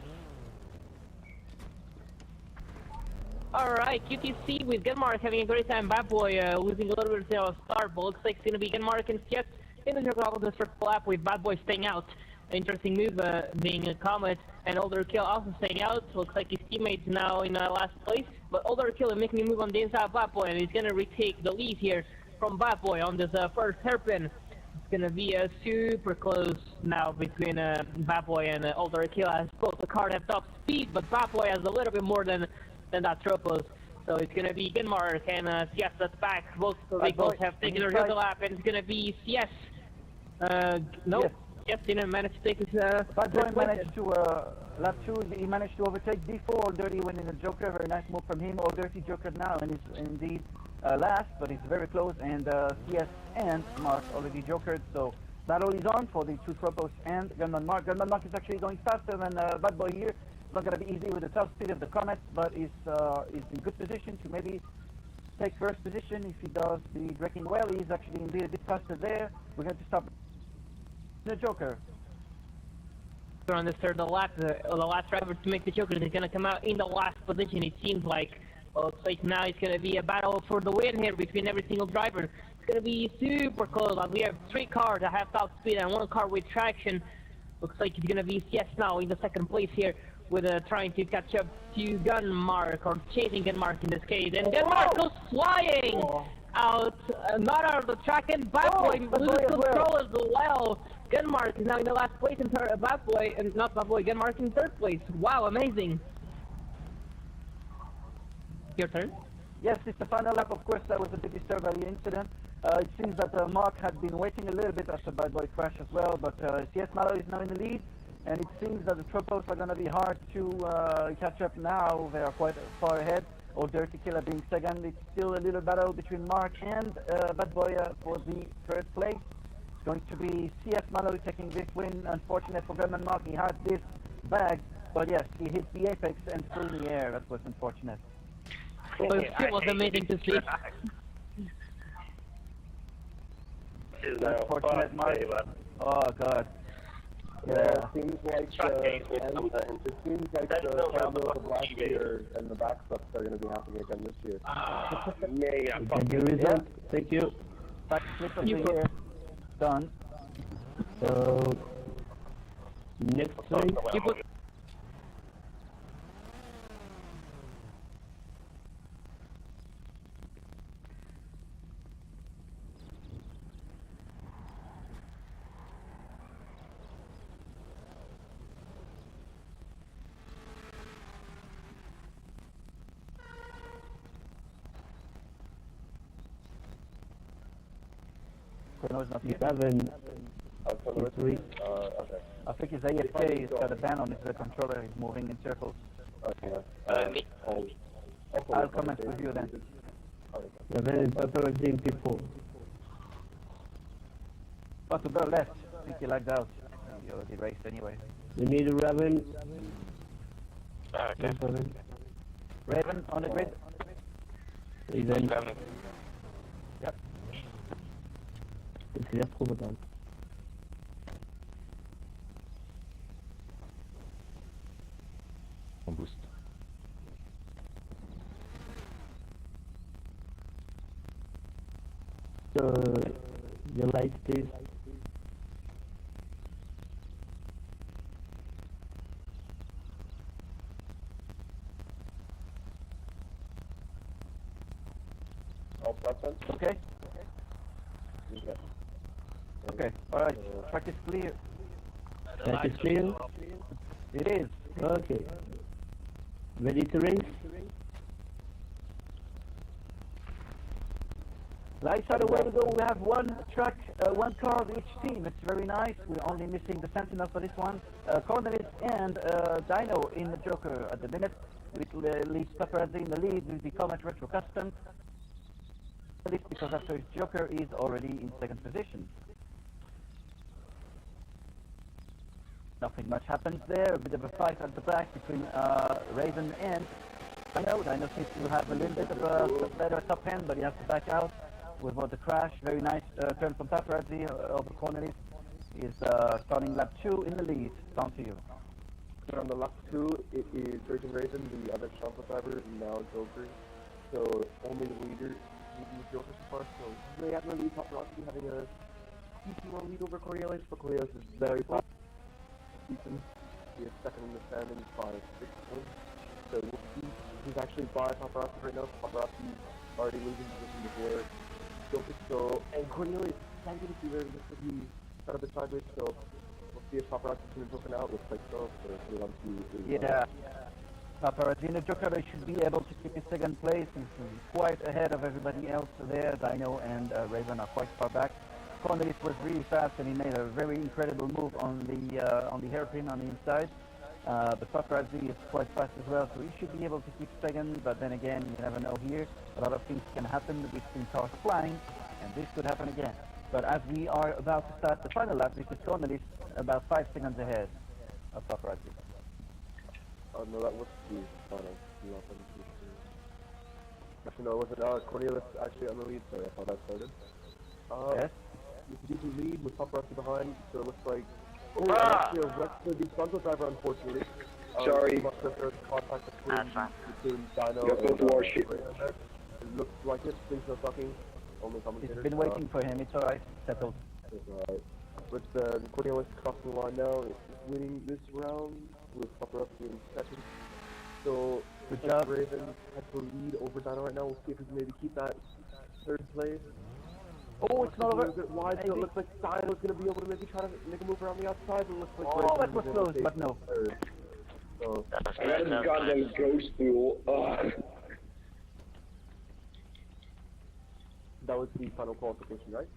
Alright, QTC with Gunmark having a great time. Bad Boy losing a little bit of start, but looks like it's going to be Gunmark and Jet in the circle of the first lap with Bad Boy staying out. Interesting move being a Comet and Older Kill also staying out. Looks like his teammates now in last place, but Older Kill is making a move on the inside of Bad Boy, and he's going to retake the lead here from Bad Boy on this first hairpin. It's going to be super close now between Bad Boy and Older Kill, as both the cars have top speed, but Bad Boy has a little bit more than that Tropos. So it's going to be Gunmark and CS at the back. Both vehicles have taken their joker lap, and it's going to be CS. No, CS didn't manage to take his Bad Boy managed to, lap 2, he managed to overtake D4. Old Dirty went in the Joker, very nice move from him. Old Dirty Joker now, and is indeed last, but he's very close, and CS and Mark already jokered, so battle is on for the two Tropos and Gunman Mark. Gunman Mark is actually going faster than Bad Boy here. It's not going to be easy with the top speed of the Comet, but is in good position to maybe take first position if he does the braking well. He's actually indeed a bit faster there. We're going to stop the Joker. On this third lap, the last driver to make the Joker is going to come out in the last position, it seems like. Well, looks like now it's going to be a battle for the win here between every single driver. It's going to be super close. We have 3 cars that have top speed and 1 car with traction. Looks like it's gonna be CS now in the second place here, with trying to catch up to Gunmark, or chasing Gunmark in this case. And Gunmark goes flying out, not out of the track, and Batboy loses control as well. Gunmark is now in the last place, and Batboy, and not Batboy, Gunmark in third place. Wow, amazing. Your turn? Yes, it's the final lap. Of course, that was a bit disturbed by the incident. It seems that Mark had been waiting a little bit after Bad Boy crash as well, but CS Mallow is now in the lead, and it seems that the triples are going to be hard to catch up now. They are quite far ahead. Or Dirty Killer being second. It's still a little battle between Mark and Bad Boy for the third place. It's going to be CS Mallow taking this win. Unfortunate for Grumman Mark, he had this bag, but yes, he hit the apex and flew in the air. That was unfortunate. But it was amazing to see. Unfortunate Mark. Oh god. Yeah, it seems like the final of last year and the back stuff are going to be happening again this year. Thank you, result. Thank you. Back flip of the year. Done. So, next race. Chrono's not here. 7. Okay. I think his AFK has got a ban on his controller. He's moving in circles. Okay. I'll comment with you then. Yeah, then it's approaching people. Possible left. I think he lagged out. He already raced anyway. We need a Raven. Okay. Raven on the grid. Raven. Yep. C'est la probable. On boost. So, your light please. All present? Okay. Okay, alright. Track is clear. Track is clear? It is. Okay. Ready to race? Lights are the way to go. We have one track, one car of each team. It's very nice. We're only missing the Sentinel for this one. Cornelis and Dino in the Joker at the minute. With leads Paparazzi in the lead with the Comet Retro Custom. Because after his Joker is already in second position. Nothing much happens there. A bit of a fight at the back between Raven and Dino. Dino seems to have a little bit of a better top end, but he has to back out with the crash. Very nice turn from Paparazzi over Cornelis. Is starting lap 2 in the lead. Down to you. On the lap 2, it is Virgin Raven, the other Champa driver, now Joker. So only the leader is Joker so far. So they have no lead. Paparazzi having a decent lead over Cornelius, but Cornelius is very fast. He is second in the standings by 6 points. So he's actually by Paparazzi right now. Paparazzi already losing position before Joker. So, and Cornelius can't get it through there because he's kind of a sideways. So we'll see if Paparazzi can broken out. Looks like so. Yeah. Paparazzi in the Joker, they should be able to keep his second place. He's quite ahead of everybody else there. Dino and Raven are quite far back. Cornelis was really fast and he made a very incredible move on the hairpin on the inside. But Paparazzi is quite fast as well, so he should be able to keep second. But then again, you never know here. A lot of things can happen between cars flying, and this could happen again. But as we are about to start the final lap, this is Cornelis about 5 seconds ahead of Paparazzi. Oh no, that was the final lap. Actually, no, it wasn't. Cornelius actually on the lead, sorry, I thought that started. Yes? You can do the lead with Paparazzi behind, so it looks like... Oh, actually a wreck for the frontal driver, unfortunately. Sorry. Must have there's contact between Dino You're going to warship. It looks like it, please no sucking. Only commentators. It's been waiting for him, it's alright, settled. It's alright. With Cornelius crossing the line now, winning this round with Pupper up in second. So, Good job. Raven has the lead over Dino right now. We'll see if we can maybe keep that third place. Oh, it's not A over. little bit wide, so it looks like Dino's going to be able to maybe try to make a move around the outside, but it looks like Oh, that Raven was is able to close, take but no. third. So, I got this goddamn ghost wheel. Ugh. that was the final qualification, right?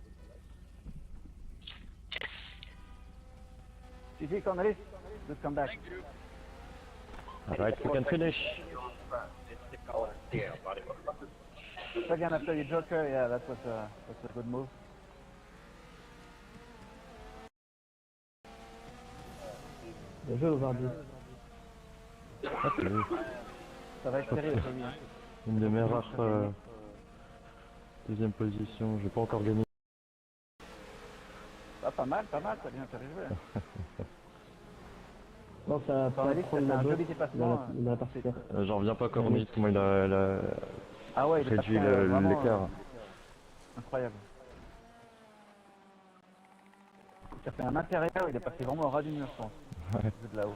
GG, Cornelis. Good comeback. Thank you. Alright, we can finish. Second after your Joker, yeah, that was a good move. Bien joué aujourd'hui. Ah, c'est lui. Ça va être serré aujourd'hui. Hein. Une de mes rares deuxième position, j'ai pas encore gagné. Ah, pas mal, t'as bien joué. Hein. Non, ça va pas Cornelis, prendre c'est la un botte joli dépassement. dans la partie. J'en reviens pas Cornelis, comment il a Ah ouais, il est réduit passé, vraiment, l'écart. Incroyable. Il a fait un intérieur, il est passé vraiment au ras du mur, je pense. Ouais. Vu de là-haut.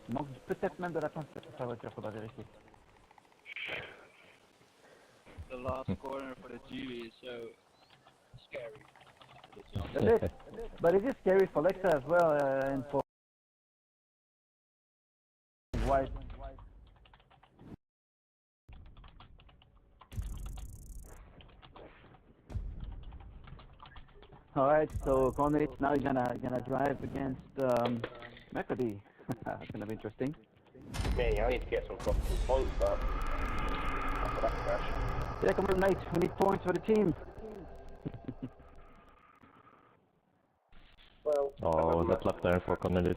Il manque peut-être même de la peinture sur sa voiture, faudra vérifier. The last corner for the GV is so scary. A bit, but it is scary for Lexa as well, and for White. Alright, so Cornelis now gonna drive against McAdee. That's gonna be interesting. Me, I need to get some fucking points back. After that crash. Yeah, come on, mate. We need points for the team. Well, Oh, that lap time for Cornelis.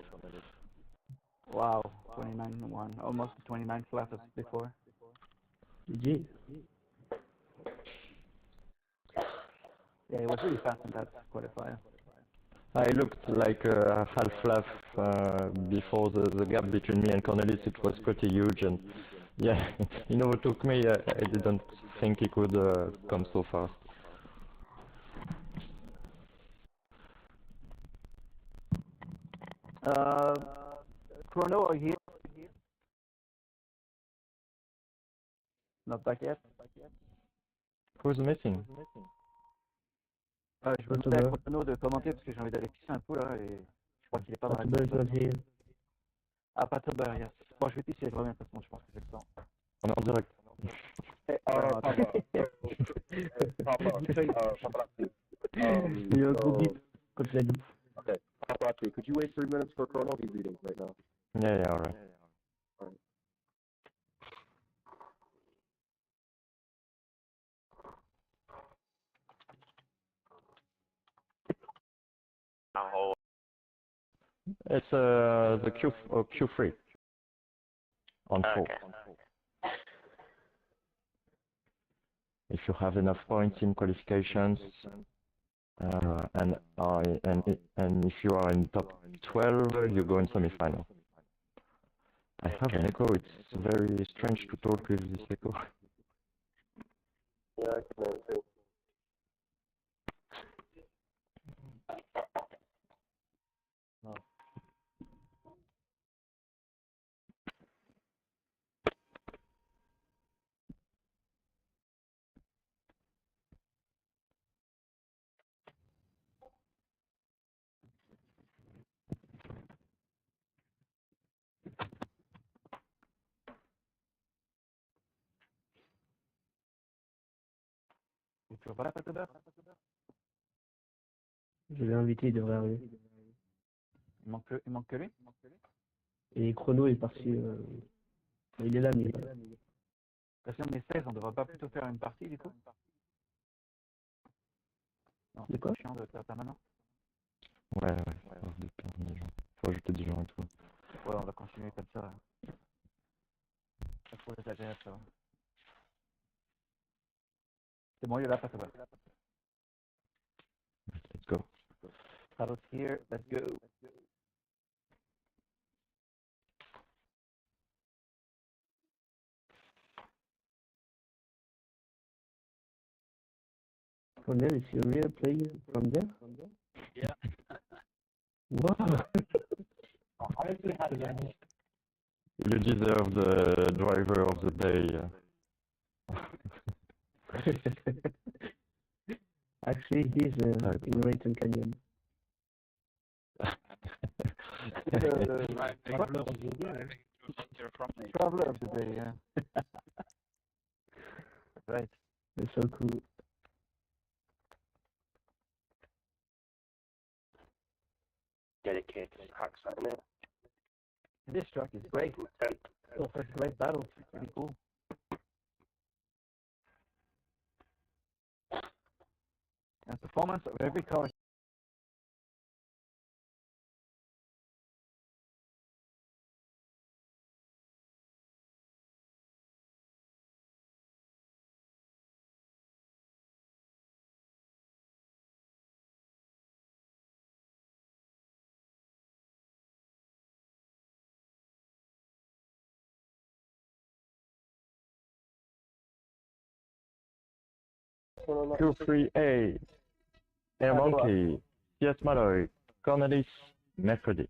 Wow, 29-1, almost 29 flat as before. GG. Yeah, it was really fast in that qualifier. I looked like a half lap before the gap between me and Cornelis, it was pretty huge, and yeah, he overtook me. I didn't think he could come so fast. Chrono, are you here? Not back yet? Who's missing? Je veux demander à Chrono de commenter parce que j'ai envie d'aller pisser un coup là et je crois qu'il est pas dans la course. Ah, pas Tober, yes. Bon, je vais pisser, je reviens de toute façon, je pense que j'ai le temps. On est en direct. Il y a un gros bip quand tu l'as dit. Okay, Paparazzi, could you wait 3 minutes for Chrono? He's leading right now. Yeah, alright. Alright. It's the Q3 on 4. okay. If you have enough points in qualifications, and if you are in top 12, you go in semi-final. I have an echo. It's very strange to talk with this echo. Yeah, I can too. Tu toujours pas là, Tober? Je l'ai invité, il devrait arriver. Il manque que lui? Et Chrono est parti. Il est là, mais il est pas là. Parce qu'on est 16, on devrait pas plutôt faire une partie du coup? Non, De quoi? c'est chiant de faire ça maintenant. Ouais, faut perdre des gens. Faut ajouter des gens et tout. Ouais, on va continuer comme ça. Ça pourrait être agréable, ça va. C'est bon, il est là, pas Tober. Let's go. Carlos here, let's go. Cornelis, you really play from there? Yeah. Wow. You deserve the driver of the day. Actually, he's in Raton Canyon. Traveler of the day, yeah. Right. It's so cool. Dedicated hacks like that. This truck is great. Oh, for great battles, it's pretty cool. And performance of every car. Q3A, Air Monkey, CS Malloy, Cornelis, mercredi.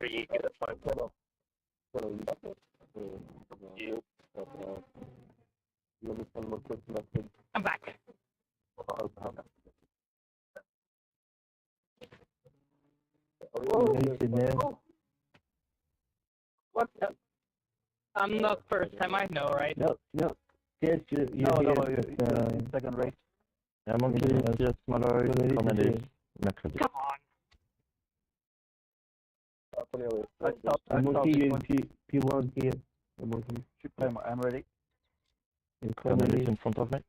You get a point. You. I'm back. What? I'm not first time, I know, right? No. Yes, you you're second race. Air Monkey, CS Malloy, Cornelis, mercredi. Come on. Monkey, P1 here. Monkey. I'm ready. Cornelis in front of me.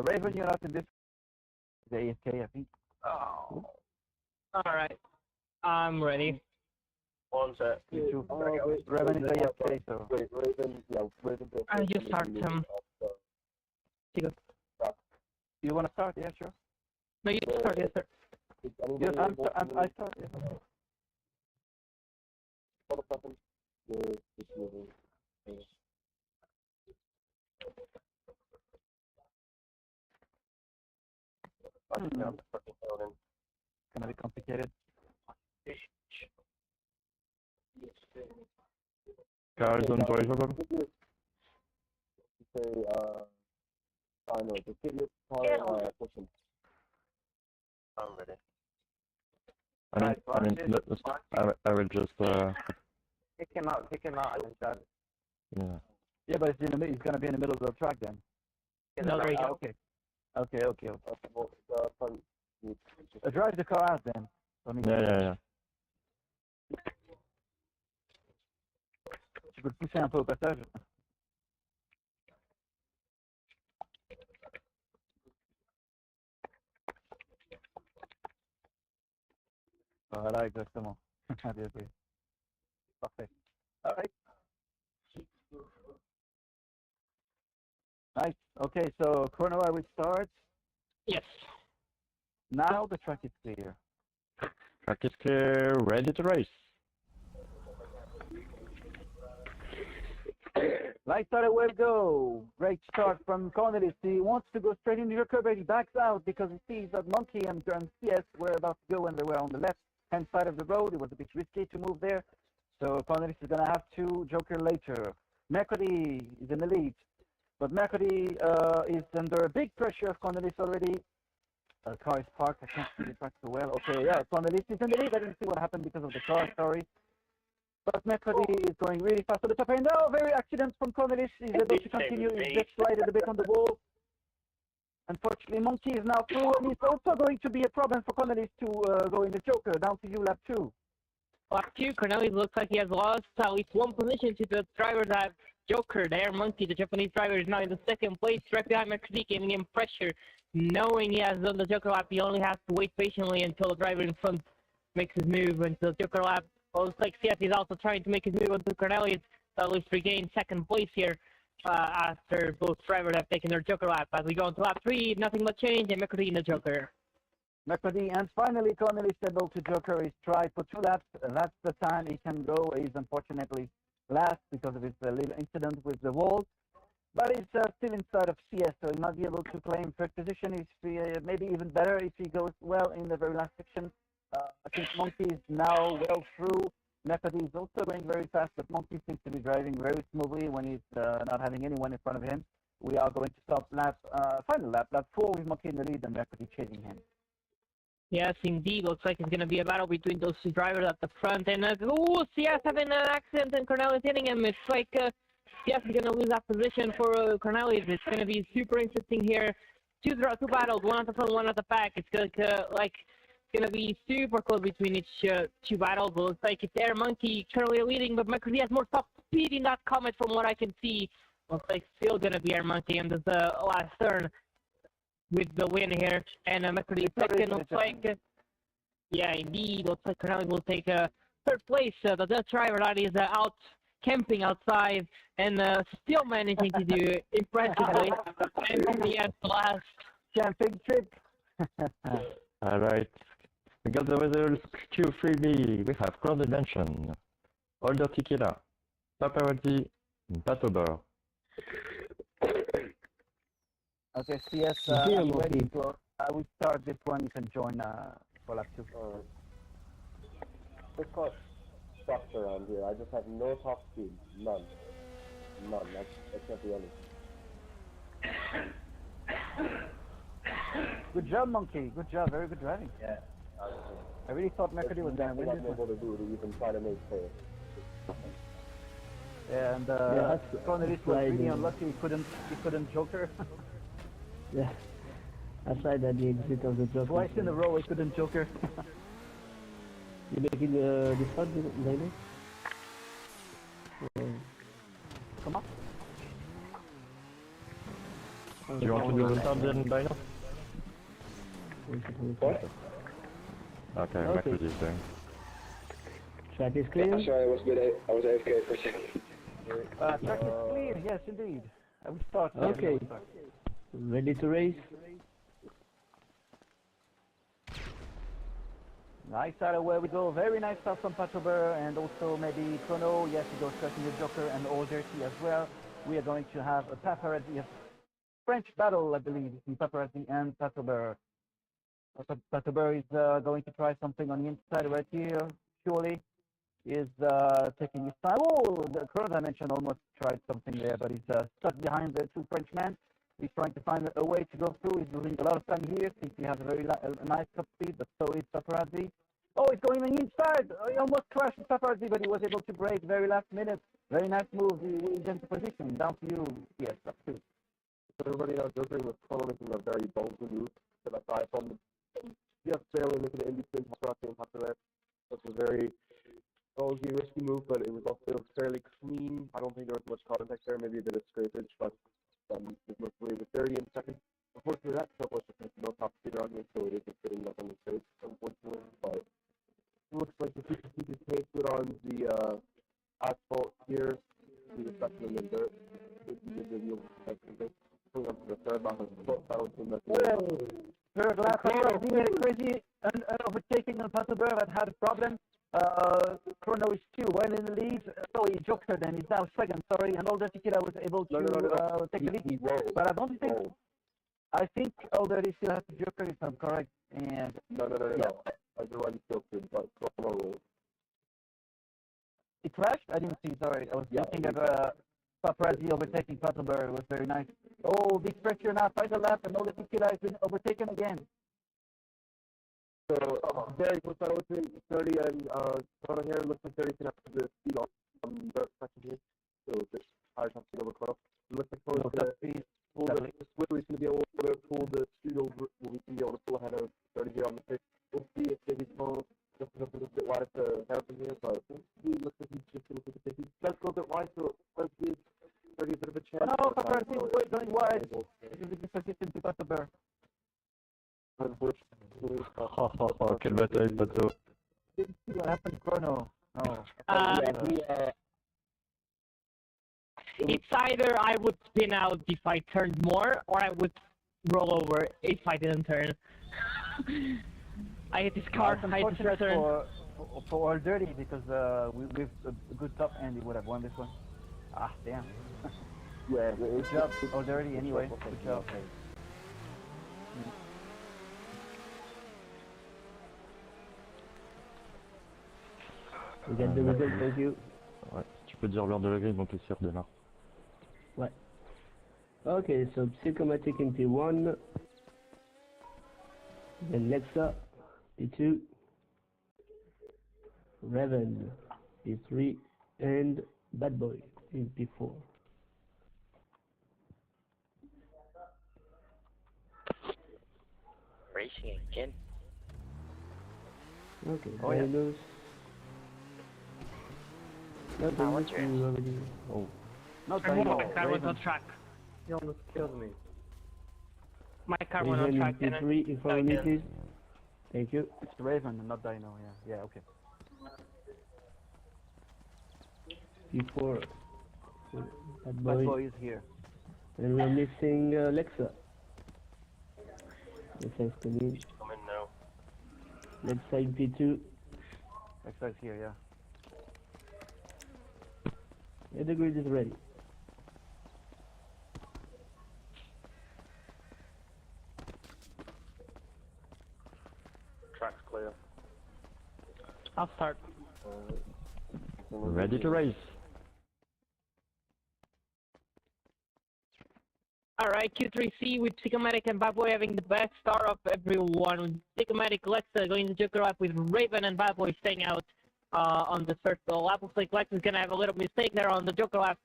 Raven, you're not in this. The AFK, I think. Oh. Alright. I'm ready. One set. Raven is AFK, so. I just start him. You want to start? Yeah, sure. No, you start, yes, sir. Yes, I start, yeah. Gonna be complicated. Car is undrivable. I'm ready. I will just. Kick him out and then start. Yeah. Yeah, but it's gonna be in the middle of the track then. No, there you go. Okay. Drive the car out then. Yeah. Tu peux le pousser un peu au passage. Voilà, exactement. Bien joué. Parfait. All right. Nice. Okay, so corner I will start. Yes. Now the track is clear. Track is clear, ready to race. Light started, will go. Great start from Cornelis. He wants to go straight into your curve, but he backs out because he sees that Monkey and CS were about to go when they were on the left-hand side of the road. It was a bit risky to move there. So Cornelis is going to have to joker later. Mercredi is in the lead. But Mercredi is under a big pressure of Cornelis already. The car is parked. I can't see the track so well. Okay, yeah, Cornelis is in the lead. I didn't see what happened because of the car, sorry. But Mercredi is going really fast to the top end. Oh, very accident from Cornelis. He's able to continue. He just slided a bit on the wall. Unfortunately, Monkey is now through, and it's also going to be a problem for Cornelis to go in the Joker. Down to you, lap 2. Lap 2, Cornelis looks like he has lost at least one position to the driver that Joker. The Air Monkey, the Japanese driver, is now in the second place, right behind Mercredi, giving him pressure. Knowing he has done the Joker lap, he only has to wait patiently until the driver in front makes his move until the Joker lap. Well, looks like CS is also trying to make his move onto Cornelis to at least regain second place here after both drivers have taken their Joker lap. As we go into lap 3, nothing but change, and Mercredi in the Joker. Mercredi, and finally Cornelis able to joker his try for 2 laps. That's the time he can go. He's unfortunately last because of his little incident with the wall. But he's still inside of CS, so he might be able to claim first position. If maybe even better if he goes well in the very last section. I think Monkey is now well through. Mercredi is also going very fast, but Monkey seems to be driving very smoothly when he's not having anyone in front of him. We are going to stop final lap 4 with Monkey in the lead and Mercredi chasing him. Yes, indeed. Looks like it's going to be a battle between those two drivers at the front. And, CS having an accident and Cornelis hitting him. It's like CS is going to lose that position for Cornelis. It's going to be super interesting here. Two battles, one at the front, one at the back. It's going to be super close between each two battles. It looks like it's Air Monkey currently leading, but Mercredi has more top speed in that Comet from what I can see. Looks like still going to be Air Monkey in this last turn with the win here. And Mercredi second. Looks like, yeah, indeed. Looks like Cornelis will take third place. The Dutch driver that is out camping outside and still managing to do impressively. And he has the last camping trip. Alright. We got the results Q3B. We have Crown Invention, Older Tequila, Paparazzi, and Patober. Okay, CS, ready for, we start this one. You can join for lap 2. This car sucks around here. I just have no top speed. None. That's not the only. Good job, Monkey. Good job. Very good driving. Yeah. I really thought Mercredi was going to win this one. Able to do to even try to make pay. Yeah, and Cornelis was really unlucky. He couldn't joker. Yeah. Aside at the exit of the joker. Twice in a row he couldn't joker. You making the start, Lily? Come on. Do you want to do the start then, Dino? What? Okay, Mercredi is doing. Track is clear? Yeah, sorry, I was AFK for a second. Track is clear, yes indeed. I will start. Okay. Ready to race? Nice out of where we go. Very nice stuff from Patober and also maybe Chrono. Yes, he goes straight in the Joker and All Dirty as well. We are going to have a Paparazzi, a French battle, I believe, between Paparazzi and Patober. Patober is going to try something on the inside right here. Surely is taking his time. Oh, the Chrono Dimension almost tried something there, but he's stuck behind the two Frenchmen. He's trying to find a way to go through. He's losing a lot of time here since he has a very nice top speed, but so is Paparazzi. Oh, he's going on the inside. He almost crashed with Paparazzi, but he was able to brake very last minute. Very nice move. He's into position. Down to you. Yes, that's true. Everybody else Joker was making a very bold move to the side from the failing into the in-between Paparazzi and Patober. That's a very risky move, but it was also fairly clean. I don't think there was much contact there. Maybe a bit of scrapage, but it was with 30 in second. Unfortunately, that truck was just no top speed around here, so it isn't getting up on the straight, unfortunately. But it looks like if we can keep his pace good on the asphalt here, we just got them in dirt. You'll pulling up to the third lap of the foot. That was third lap, he made a crazy overtaking on Patober that had a problem. Chrono is still well in the lead, so he joked and he's now second, sorry, and Older Tequila was able to take the lead. But I don't think, I think Older still has to joker if I'm correct, and... No. Everyone still good, but Chrono rolled. It crashed? I didn't see, sorry. I was looking at Paparazzi overtaking Patober. It was very nice. Oh, big pressure now, final lap, and Older Tequila has been overtaken again. So, very close battle between 30 and Chrono here. Looks like 30 can have the speed on the section here. So, just higher top speed over Chrono. Looks like Chrono is going to pull the Swiftly is going to be able to pull the speed over. We can be able to pull ahead of 30 here on the pitch. We'll see if Davey's phone just a little bit wide to help him here, but he looks like he's just going to take it. Let's go a bit wide, so let's give 30 a bit of a chance. No, Paparazzi is going wide. This is a position to Patober. Unfortunately. Quelle bataille, Pato. Didn't see what happened, Chrono. Oh. It's either I would spin out if I turned more, or I would roll over if I didn't turn. I hit this car, I hit this turn. For for all dirty because with a good top end, he would have won this one. Ah, damn. Yeah, Good job, all dirty anyway. Good job. We get the result, thank you. Ouais, tu peux dire l'heure de la grille, donc les redémarre. Ouais. Okay, so Psychomatic in P1, then Lexa P2, Raven P3, and Bad Boy in P4. Racing again. Okay, Oh, yeah. Dinos. No, Dinos you already. Oh. Not My Dino, car was Raven. on track. You almost killed me. My car went on Raven track. in P3 in front of me, please. Thank you. It's Raven and not Dino, yeah. Yeah, okay. P4. Bad Bad Boy. Boy is here. And we're missing Lexa. Lexa is coming. Come in now. Lexa in P2. Lexa is here, yeah. Yeah, the grid is ready. Track's clear. I'll start. Ready to race. Alright, Q3C with Psychomatic and Bad Boy having the best start of everyone. Psychomatic, Lexa going to Joker up with Raven and Bad Boy staying out on the first lap. Looks like Lex is going to have a little mistake there on the Joker lap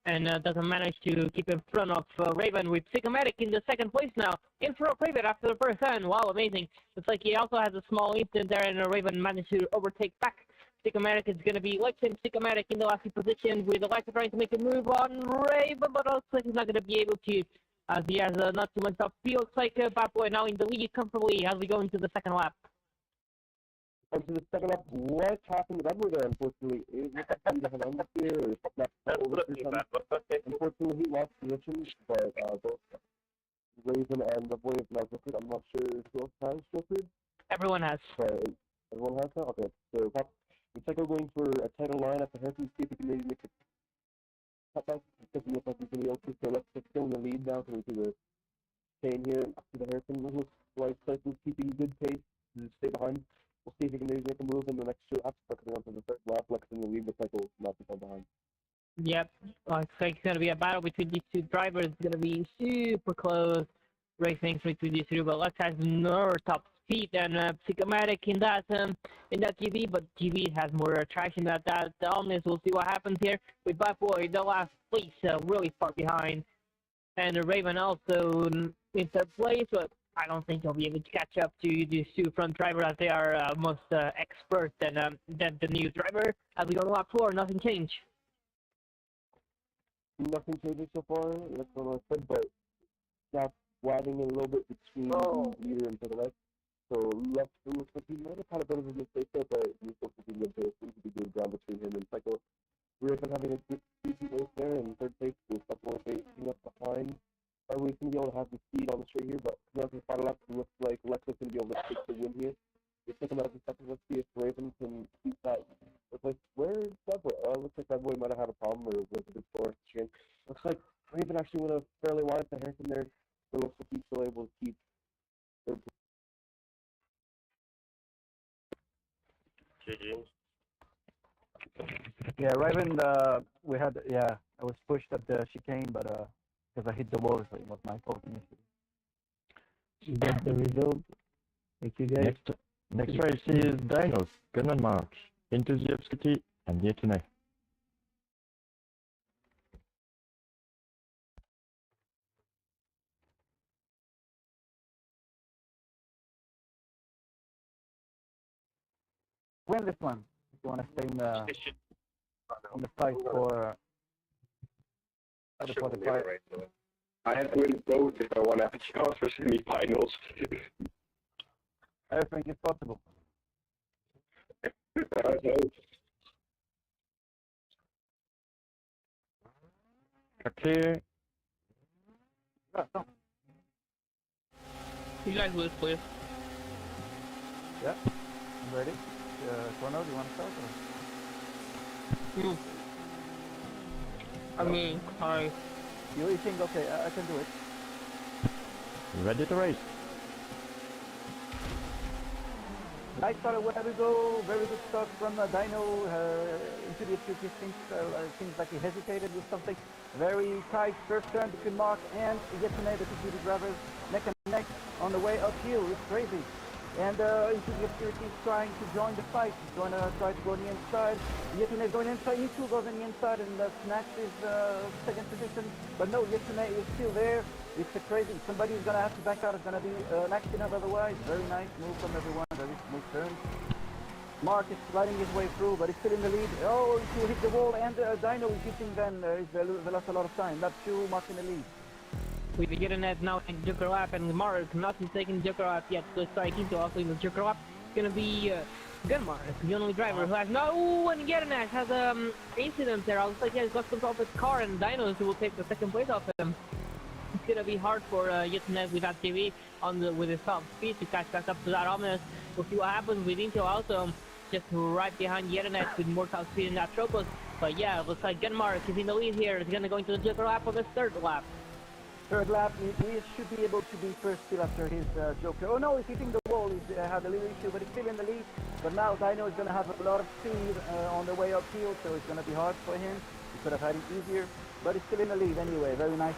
and doesn't manage to keep in front of Raven with Psychomatic in the second place now. In front of Raven after the first turn. Wow, amazing. Looks like he also has a small incident there and Raven managed to overtake back. Psychomatic is going to be Lex and Psychomatic in the last position with Lex trying to make a move on Raven, but looks like he's not going to be able to as he has not too much upfield. Looks like Bad Boy now in the lead comfortably as we go into the second lap. Onto the second lap, what happened to that boy there, unfortunately? It looks like he doesn't understeer or not over or something. Unfortunately, he lost position, but both Raven and the boy have now broken. I'm not sure who else has broken. Everyone has. But everyone has that? Okay, so Psycho going for a tighter line at the hairpin, see if he can maybe make it cutback. It doesn't look like he's going to be able to, so let's still in the lead now, so we see the chain here up to the hairpin. It looks like Psycho's keeping good pace to stay behind. We'll see if he can maybe make a move in the next two laps, but coming on to the third lap, Lex in the lead with Psycho not too far behind. Yep, looks like it's going to be a battle between these two drivers. It's going to be super close racing between these two, but Lex has more top speed than Psychomatic in that GV, but GV has more traction than that on this. We'll see what happens here with Bad Boy, the last place, really far behind, and Raven also in third place, but I don't think he'll be able to catch up to these two front drivers as they are most expert than the new driver. As we go to lap 4, nothing changed. Nothing changes so far, that's what I said, but that's wagging a little bit between leader and to the right. So left looks like he might have had a bit of a mistake there, but he's still keeping good pace. Seems to be good ground between him and Psycho. Raven having a good decent race there in third place with Psycho racing up behind. Probably going to be able to have the speed on the straight here, but coming out to the final lap, it looks like Lexa's going to be able to take the win here. We'll take him out to second. Let's see if Raven can keep that replace. Where's Bad Boy? Looks like Bad Boy might have had a problem or was a good score. Looks like Raven actually went a fairly wide to hairpin there, but looks like he's still able to keep third place. Yeah, Raven, we had, I was pushed up the chicane, but because I hit the wall, so it was my fault initially. You get the result. Thank you guys. Next race is Dinos, Gunman March, into the City, and here tonight. Win this one. If you want to stay in the fight for the qualifier. I have to win both if I want to have a chance for semi-finals. Everything is possible. Clear. You guys lose, please. Yeah, I'm ready. Corno, do you want to start? Or? I mean, sorry. You think, okay, I can do it. Ready to race. Nice start where we go. Very good start from Dino into the activity. Seems like he hesitated with something. Very tight first turn between Mark and Yetune, the two drivers, neck and neck on the way uphill. It's crazy. And into the obscurity is trying to join the fight. He's going to try to go on the inside. Yetune is going inside. He too goes on the inside and snatches his second position. But no, Yetune is still there. It's crazy. Somebody's going to have to back out. It's going to be an accident otherwise. Very nice move from everyone. Very smooth turn. Mark is sliding his way through, but he's still in the lead. Oh, he hit the wall, and Dino is hitting then. They lost a lot of time. Lap 2, Mark in the lead. We've been getting that now in Joker lap, and Mark not taking Joker lap yet. So starting to also in the Joker lap. It's going to be Gunmar, the only driver who has no, and Andreas has incident there. Looks like he has lost control of his car, and Dino will take the second place off him. It's gonna be hard for Yetune with that TV with his top speed to catch back up to that ominous. We'll see what happens with Intel also just right behind Yetune with more top speed in that Tropos. But yeah, it looks like Gunmark is in the lead here. He's gonna go into the Joker lap on his third lap. Third lap, he should be able to be first still after his Joker. Oh no, he's hitting the wall. He's had a little issue, but he's still in the lead. But now Dino is gonna have a lot of speed on the way uphill, so it's gonna be hard for him. He could have had it easier. But he's still in the lead anyway. Very nice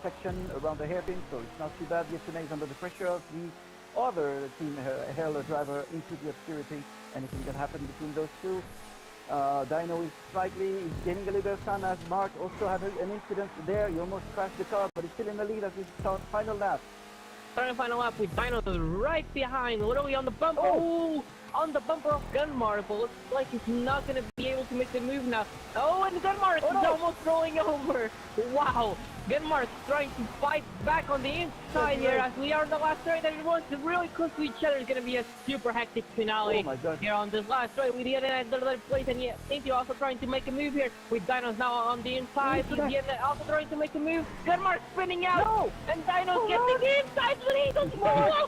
section around the hairpin, so it's not too bad. Yetune is under the pressure of the other team hurler driver into the obscurity. Anything can happen between those two. Dino is slightly gaining a little bit of time as Mark also had an incident there. He almost crashed the car, but he's still in the lead as we start final lap. Starting final lap with Dino right behind, literally on the bumper. Oh! On the bumper of Gunmark, but looks like he's not going to be able to make the move now. Oh, and Gunmark is almost rolling over. Wow, Gunmark trying to fight back on the inside here as we are in the last straight, and everyone's really close to each other. It's going to be a super hectic finale here on this last straight with Yetune at the third place, and yeah, Inti also trying to make a move here with Dinos now on the inside. Yetune also trying to make a move. Gunmark spinning out, and Dinos getting the inside lead. Gunmark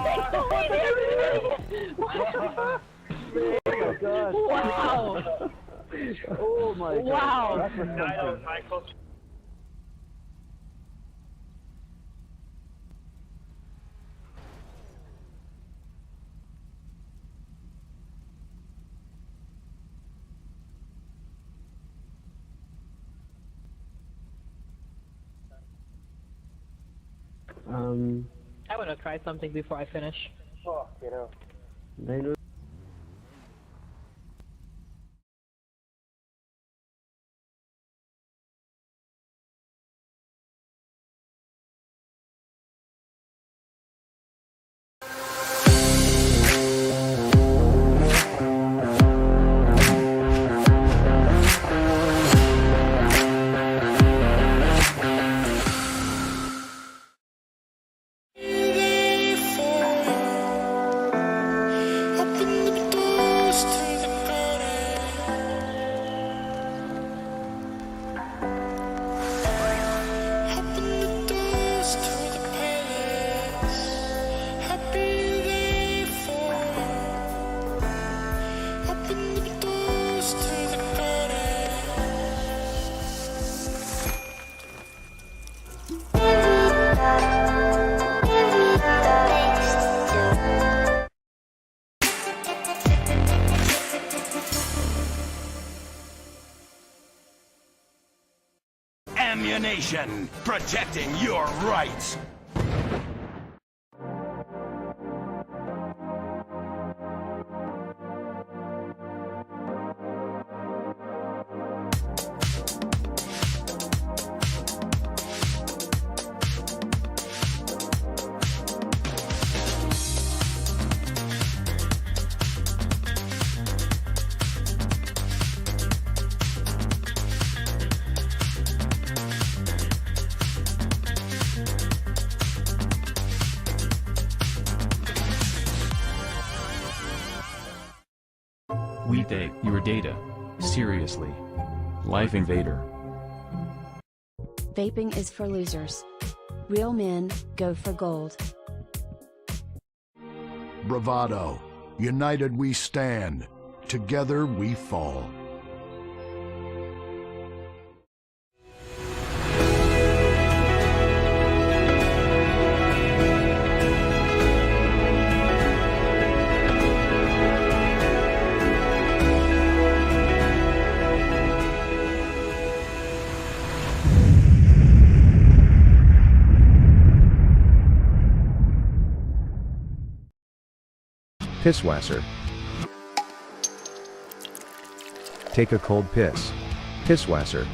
takes the lead here. Oh my god! Wow! Oh my god! Wow! That was something. I want to try something before I finish. Oh, you know. Dino. Ammunition, protecting your rights. We take your data. Seriously. Life Invader. Vaping is for losers. Real men go for gold. Bravado. United we stand, together we fall. Pisswasser. Take a cold piss. Pisswasser.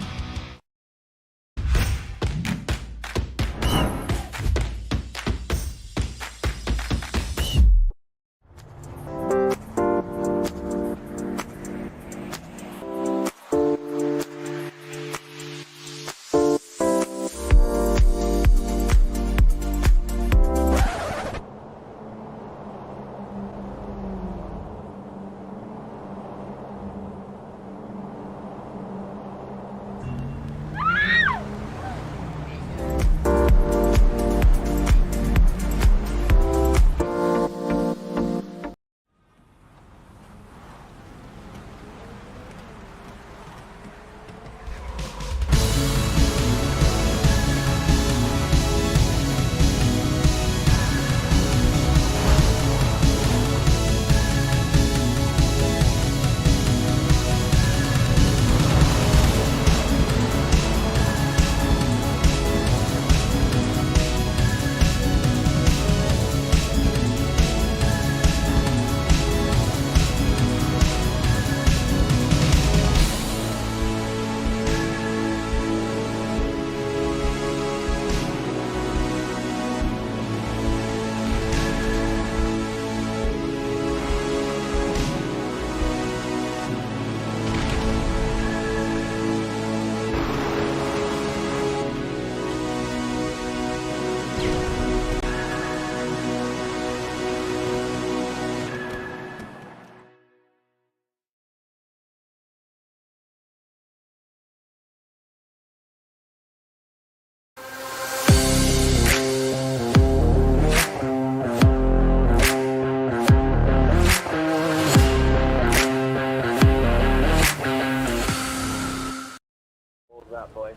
That boy.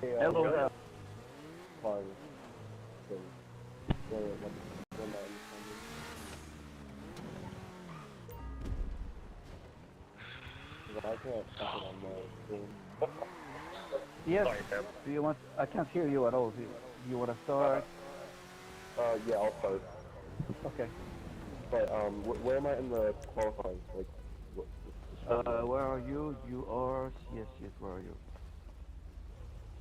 Hello there. Fine. Yes. Do you want? I can't hear you at all. Do you want to start? Yeah, I'll start. Okay. But where am I in the qualifying? Like, Where are you? You are. Yes. Where are you?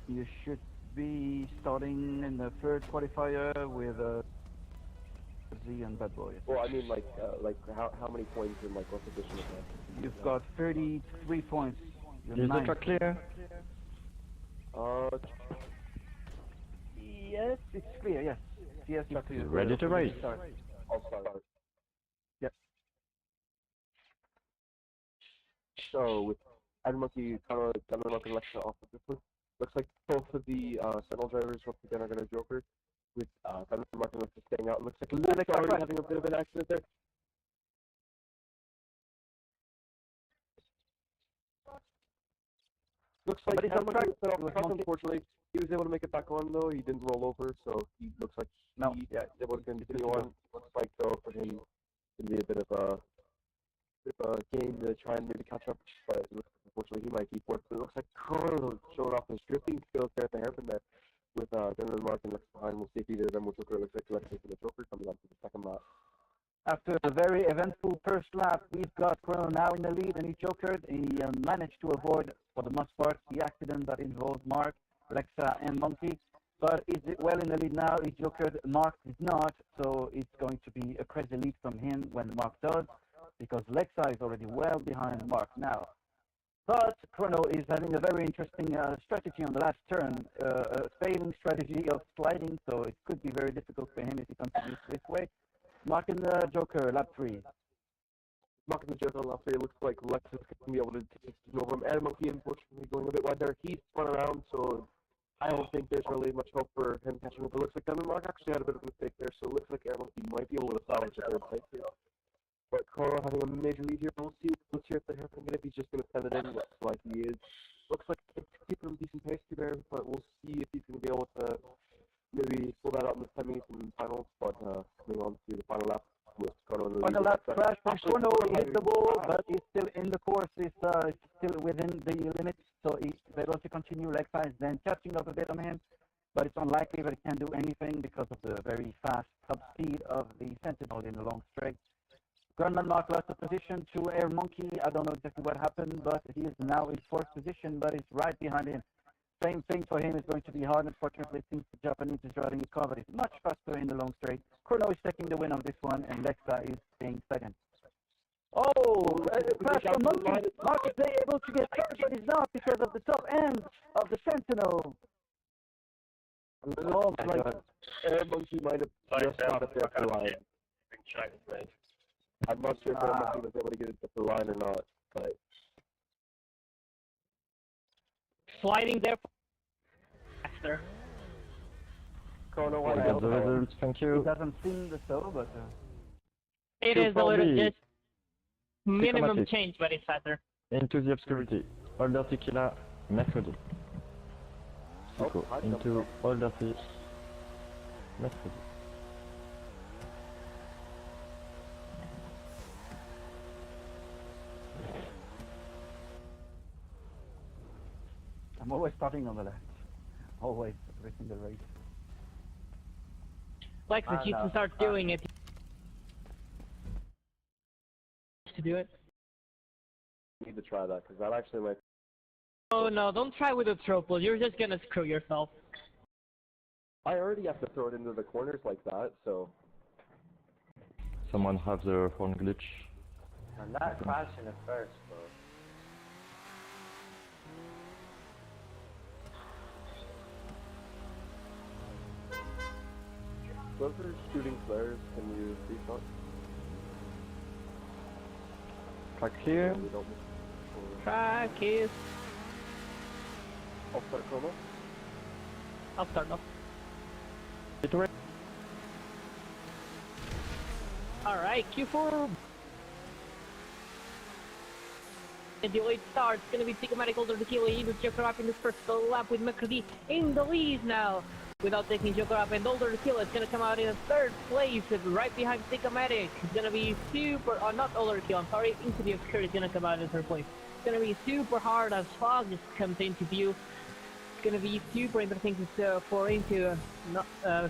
You should be starting in the third qualifier with Z and Bad Boy. well, I mean, like how many points in like what position is that? You've got 33 points. You're Is the ninth. track clear? Yes, it's clear. Yes. Yes, it's clear. Ready to race? I'll start. Yep. So with Adam Monkey, Conor and Alexa off of this one, looks like both of the Sentinel drivers once again are going to joker. With Conor and Alexa staying out. Looks like Alexa already having a bit of an accident there. Looks like he's Adam on track. Monkey was off, unfortunately. He was able to make it back on though. He didn't roll over, so he looks like he is able to continue on. Looks like though for him it's gonna be a bit of a game to try and maybe catch up, but it looks, unfortunately he might keep working. It looks like Carl showing off his drifting skills there at the hairpin there with General Martin looks behind. We'll see if either of them will joker. Looks like directly for the joker coming on to the second lap. After a very eventful first lap, we've got Chrono now in the lead, and he jokered. He managed to avoid, for the most part, the accident that involved Mark, Lexa, and Monkey. But is it well in the lead now? He jokered. Mark did not, so it's going to be a crazy lead from him when Mark does, because Lexa is already well behind Mark now. But Chrono is having a very interesting strategy on the last turn, a failing strategy of sliding, so it could be very difficult for him if he continues this way. Mark in the Joker, lap 3. Mark in the Joker, lap 3. It looks like Lex is going to be able to take over him. And Monkey, unfortunately, going a bit wide there. He spun around, so I don't think there's really much hope for him catching up. It looks like Denmark actually had a bit of a mistake there, so it looks like Air Monkey might be able to salvage the third place here. But Carl having a major lead here. We'll see if the hairpin if he's just going to send it in like he is. Looks like it's keeping him decent pace to there, but we'll see if he's going to be able to maybe pull that out in the semis and finals. But coming on to the final lap with Carl in the lead. Final lap crash from Corno, he hit the wall, but he's still in the course, he's still within the limits, so he's able to continue leg fast, then catching up a bit on him, but it's unlikely that he can do anything because of the very fast top speed of the Sentinel in the long straight. Grandman Mark lost the position to Air Monkey. I don't know exactly what happened, but he is now in fourth position, but he's right behind him. Same thing for him is going to be hard. Unfortunately, it seems the Japanese is driving his car, but he's much faster in the long straight. Chrono is taking the win of this one, and Lexa is staying second. Oh, crash from Monkey. Mark is able to get third, but he's not because of the top end of the Sentinel. Oh my god. Air Monkey might have just got it there for line. I'm not sure if Air Monkey was able to get it to the line or not, but... Sliding there faster. Chrono, I got the results, thank you. It doesn't seem so, but... It is a little just minimum change, but it's faster. Into the obscurity. Older Tequila, mercredi. Psycho, into Older Tequila, mercredi. I'm always starting on the left. Always, every single race. Lexus, you can start doing it. To do it. Need to try that, because that actually might... Oh no, don't try with the tropos, you're just gonna screw yourself. I already have to throw it into the corners like that, so... Someone have the horn glitch. I'm not crashing at first, bro. Those are shooting flares, can you see that? Track here. Track is... I'll start Chrono. I'll start now. Alright, Q4. The delayed start. It's gonna be Sigmatic Older Tequila. He was Joker up in his first lap with McCready in the lead now. Without taking Joker up, and Older Tequila is gonna come out in third place, right behind Sigmatic. It's gonna be super, not Older Tequila, I'm sorry, Into the Obscurity is gonna come out in third place. It's gonna be super hard as fog just comes into view. It's gonna be super interesting to for Into,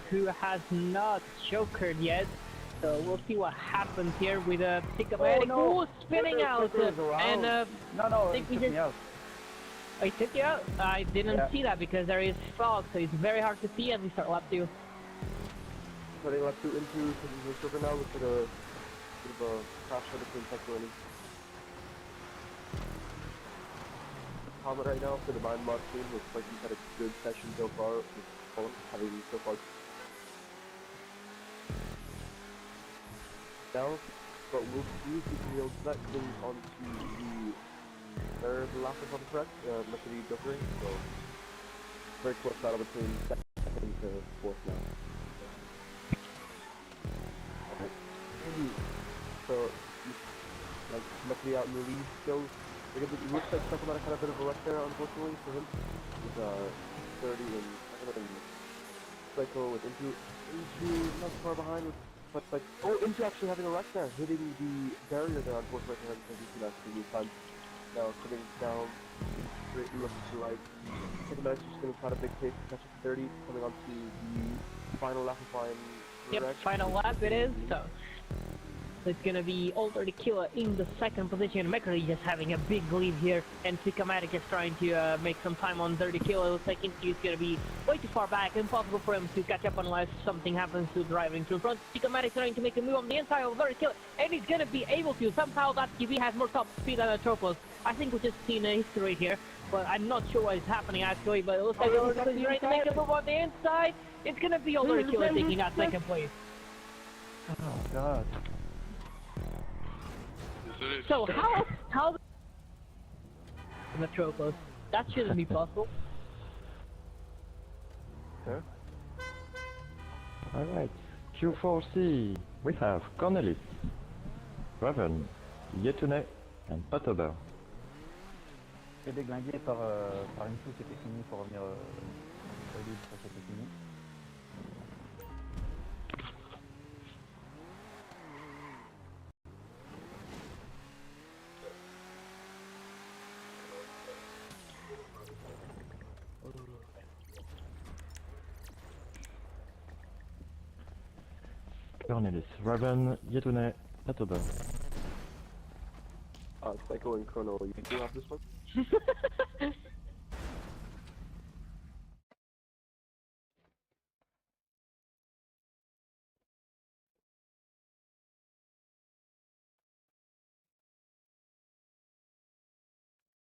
who has not Jokered yet. So we'll see what happens here with Sigmatic. Oh, spinning out, and no, it took me out. I took you out? I didn't see that because there is fog, so it's very hard to see as we start lap 2. Starting lap 2 into, because he's a server now, looks like a bit of a crash between Techno and comment right now for the Mind Mod team. Looks like he's had a good session so far, with having so far now, but we'll see if he can be able to get things onto the third lap if I'm correct, Mercedes Joker, so very close battle between second to fourth now. Okay. So, like, Mercedes out in the lead still. It looks like Psychomatic had a bit of a wreck there, unfortunately, for him. With 30 and second and Psycho with Into not so far behind, but like, oh, Into actually having a wreck there, hitting the barrier there, unfortunately for him, because you see that for the time. Now coming down, straight looks like Psychomatic's just going to try a big pace to catch up to 30, coming on to the final lap of fine. Yep, final lap it is, so it's gonna be Older Tequila in the second position. Mercury just having a big lead here, and Psychomatic is trying to make some time on 30 Tequila. Looks like he's gonna be way too far back, impossible for him to catch up unless something happens to driving through front. Psychomatic trying to make a move on the inside of 30 Tequila, and he's gonna be able to. Somehow that TV has more top speed than the Tropos. I think we just seen a history here, but I'm not sure what is happening actually, but it looks like he's trying to make a move on the inside. It's gonna be Older Tequila taking that second place. Oh god. So how the Tropos? That shouldn't be possible. sir. Alright, Q4C, we have Cornelis, Raton, Yetune, and Patober. J'ai déglingué par une touche, c'était fini pour revenir au libre, ça c'était fini. Cornelis, Raven, Yetune, Patober. Psycho and Chrono, you do have this one?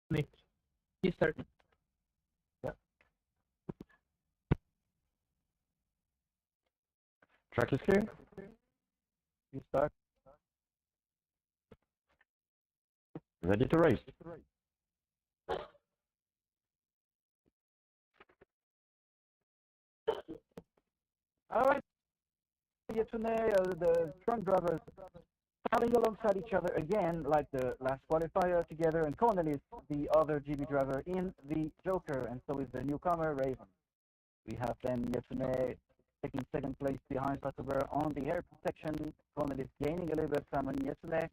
Nick, you start. Yeah. Track is clear? You start. Ready to race. Alright. Yetune, the trunk drivers traveling alongside each other again, like the last qualifier together, and Cornelis, the other GB driver, in the Joker, and so is the newcomer, Raven. We have then Yetune taking second place behind Patober on the air protection, Cornelis gaining a little bit of time on Yetune,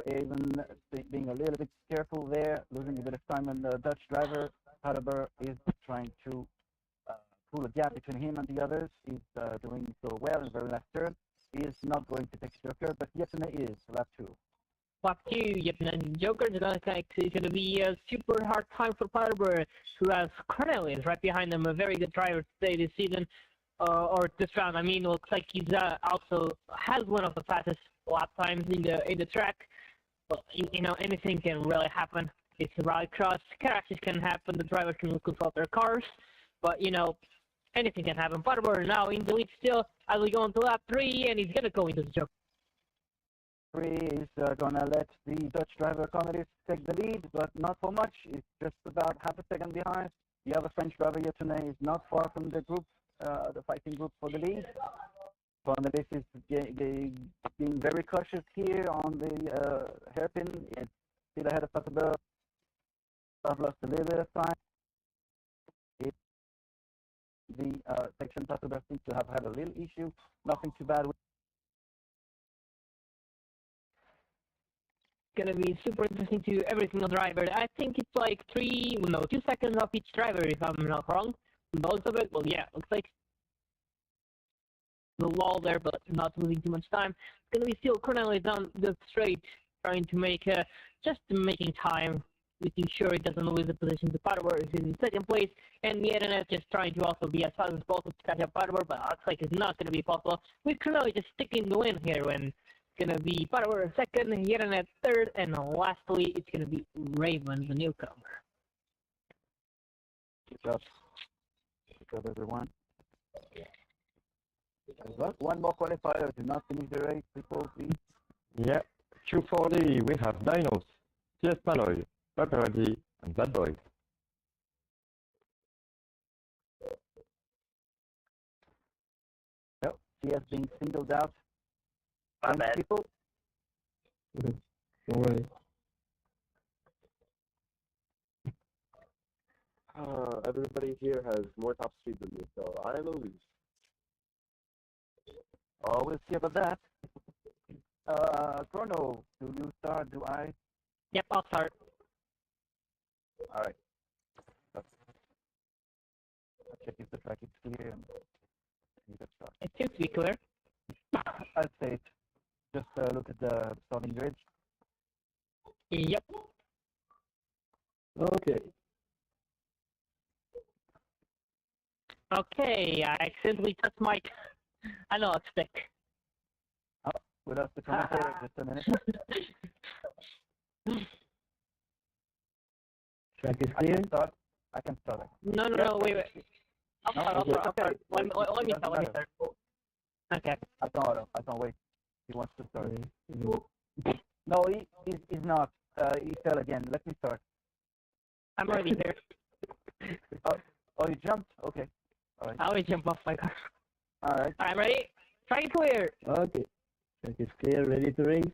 Raven being a little bit careful there, losing a bit of time on the Dutch driver. Patober is trying to pull a gap between him and the others. He's doing so well in the very last turn. He is not going to take Joker, but Yetune is, lap 2. Lap 2, Yetune. Joker is going to be a super hard time for Patober, who has Cornelis right behind him, a very good driver today this season, or this round. I mean, looks like he's also has one of the fastest lap times in the track. But, you know, anything can really happen. It's a rallycross. Crashes can happen. The drivers can consult their cars. But, you know, anything can happen. Patober now in the lead still as we go into lap 3, and he's going to go into the Joker. 3 is going to let the Dutch driver Cornelis take the lead, but not for much. It's just about half a second behind. The other French driver, Yetune, is not far from the group, the fighting group for the lead. Cornelis is being very cautious here on the hairpin. It's still ahead of Patober. I've lost a little bit of time. The section Patober seems to have had a little issue. Nothing too bad. Gonna be super interesting to every single driver. I think it's like 2 seconds off each driver, if I'm not wrong. Most of it, well, yeah, looks like the wall there, but not losing too much time. It's gonna be still Cornelis down the straight, trying to make just making time, making sure he doesn't lose the position to Patober. He's in second place, and Yetune just trying to also be as fast as possible to catch up Patober, but looks like it's not gonna be possible. With Cornelis just sticking the win here when it's gonna be Patober second, Yetune third, and lastly it's gonna be Raven, the newcomer. Good job. Good job, everyone. One more qualifier to not finish the race, people, please. Yeah, Q40, we have Dinos, CS Maloy, Paparazzi, and Bad Boy. Yep, CS being singled out. People. Don't worry. Everybody here has more top speed than me, so I am a loose. Oh, we'll see about that. Chrono, do you start? Do I? Yep, I'll start. Alright. I'll check if the track is clear. It seems to be clear. I'd say it. Just look at the starting grid. Yep. Okay. Okay, I accidentally touched my analog stick. Oh, we lost the commentator. Just a minute. Track is clear? I can start. No, wait. I'll start. Okay. Let me start. Okay. Attends, wait. He wants to start. No, he's not. He fell again. Let me start. I'm already here. Oh, you jumped? Okay. Alright. I always jump off my car. Alright. I'm ready. Try and clear. Okay. Track is clear, ready to race.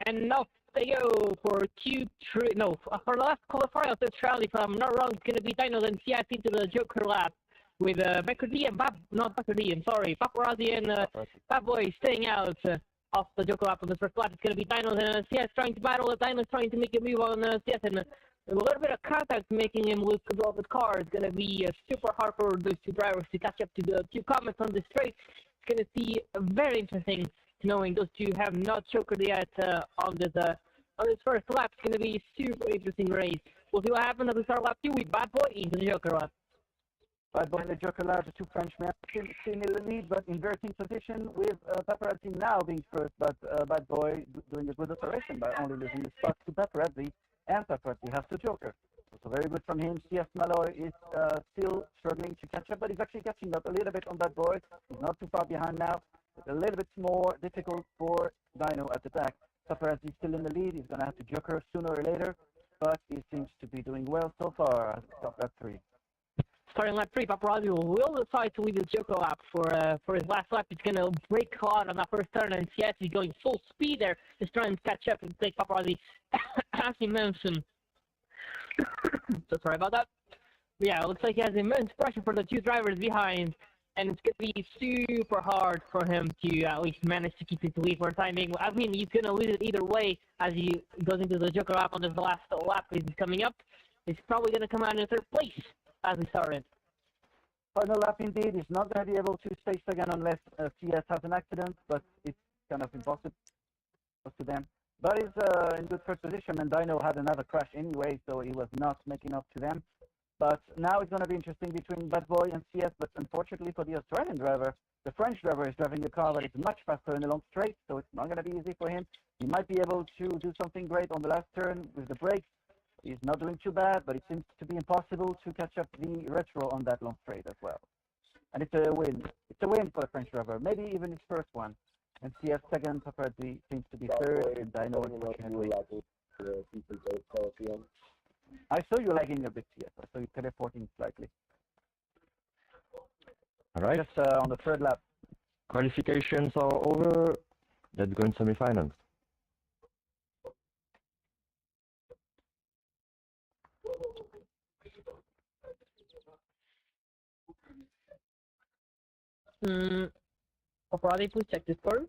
And off they go for Q3. No, for the last qualifier of this rally, if I'm not wrong, it's going to be Dino and CS into the Joker lap with McCurdy and Paparazzi and Bad Boy staying out off the Joker lap on the first lap. It's going to be Dino and CS trying to battle. Dino's trying to make a move on CS, and a little bit of contact making him lose control of his car. It's going to be super hard for those two drivers to catch up to the two comments on the straight. It's going to be very interesting knowing those two have not chokered yet on this first lap. It's going to be a super interesting race. We'll see what happens as we start lap 2 with Bad Boy into the Joker lap. Bad Boy in the Joker lap, the two Frenchmen still in the lead, but inverting position with Paparazzi now being first, but Bad Boy doing a good operation by only losing the spot to Paparazzi, and Paparazzi has the Joker. So very good from him. CS Malloy is still struggling to catch up, but he's actually catching up a little bit on Bad Boy. He's not too far behind now. It's a little bit more difficult for Dino at the back. Paparazzi is still in the lead. He's going to have to Joker sooner or later, but he seems to be doing well so far at top lap 3. Starting lap 3, Paparazzi will decide to lead the Joker lap for his last lap. He's going to brake hard on that first turn, and CS is going full speed there, just trying to catch up and take Paparazzi, as he mentioned. So sorry about that. But yeah, it looks like he has immense pressure for the two drivers behind, and it's going to be super hard for him to at least manage to keep his lead for the time being. I mean, he's going to lose it either way as he goes into the Joker lap on this last lap he's coming up. He's probably going to come out in third place as we started. Final lap indeed. He's not going to be able to stay second unless CS has an accident, but it's kind of impossible to them. But he's in good first position, and Dino had another crash anyway, so he was not making up to them. But now it's going to be interesting between Bad Boy and CS, but unfortunately for the Australian driver, the French driver is driving a car that is much faster in the long straight, so it's not going to be easy for him. He might be able to do something great on the last turn with the brakes. He's not doing too bad, but it seems to be impossible to catch up the retro on that long straight as well. And it's a win. It's a win for the French driver, maybe even his first one. And CS second, Paparazzi seems to be third, and Dino unfortunately. I saw you lagging a bit, CS. I saw you teleporting slightly. Alright. Just on the third lap. Qualifications are over. Let's go in semifinals. Paparazzi, please check this card.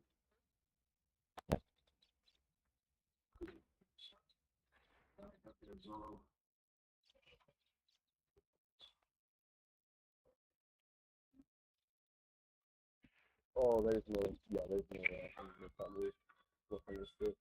Oh, there's no probably misunderstood.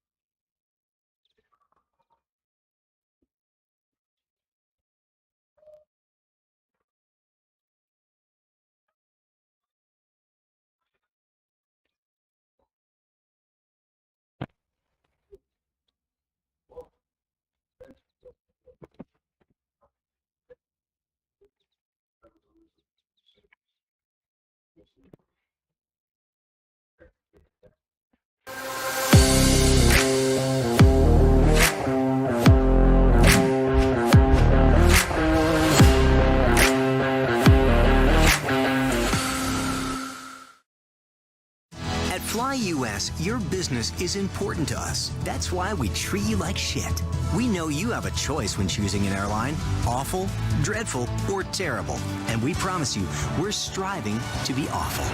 At Fly US, your business is important to us. That's why we treat you like shit. We know you have a choice when choosing an airline: awful, dreadful, or terrible. And we promise you, we're striving to be awful.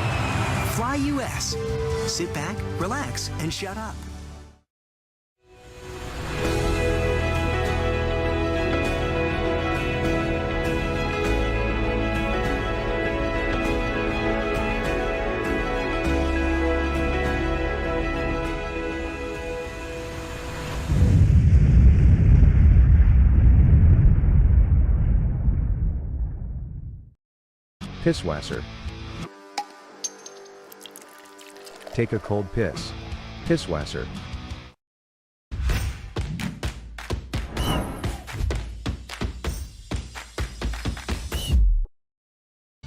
Fly US. Sit back, relax, and shut up. Pisswasser. Take a cold piss. Pisswasser.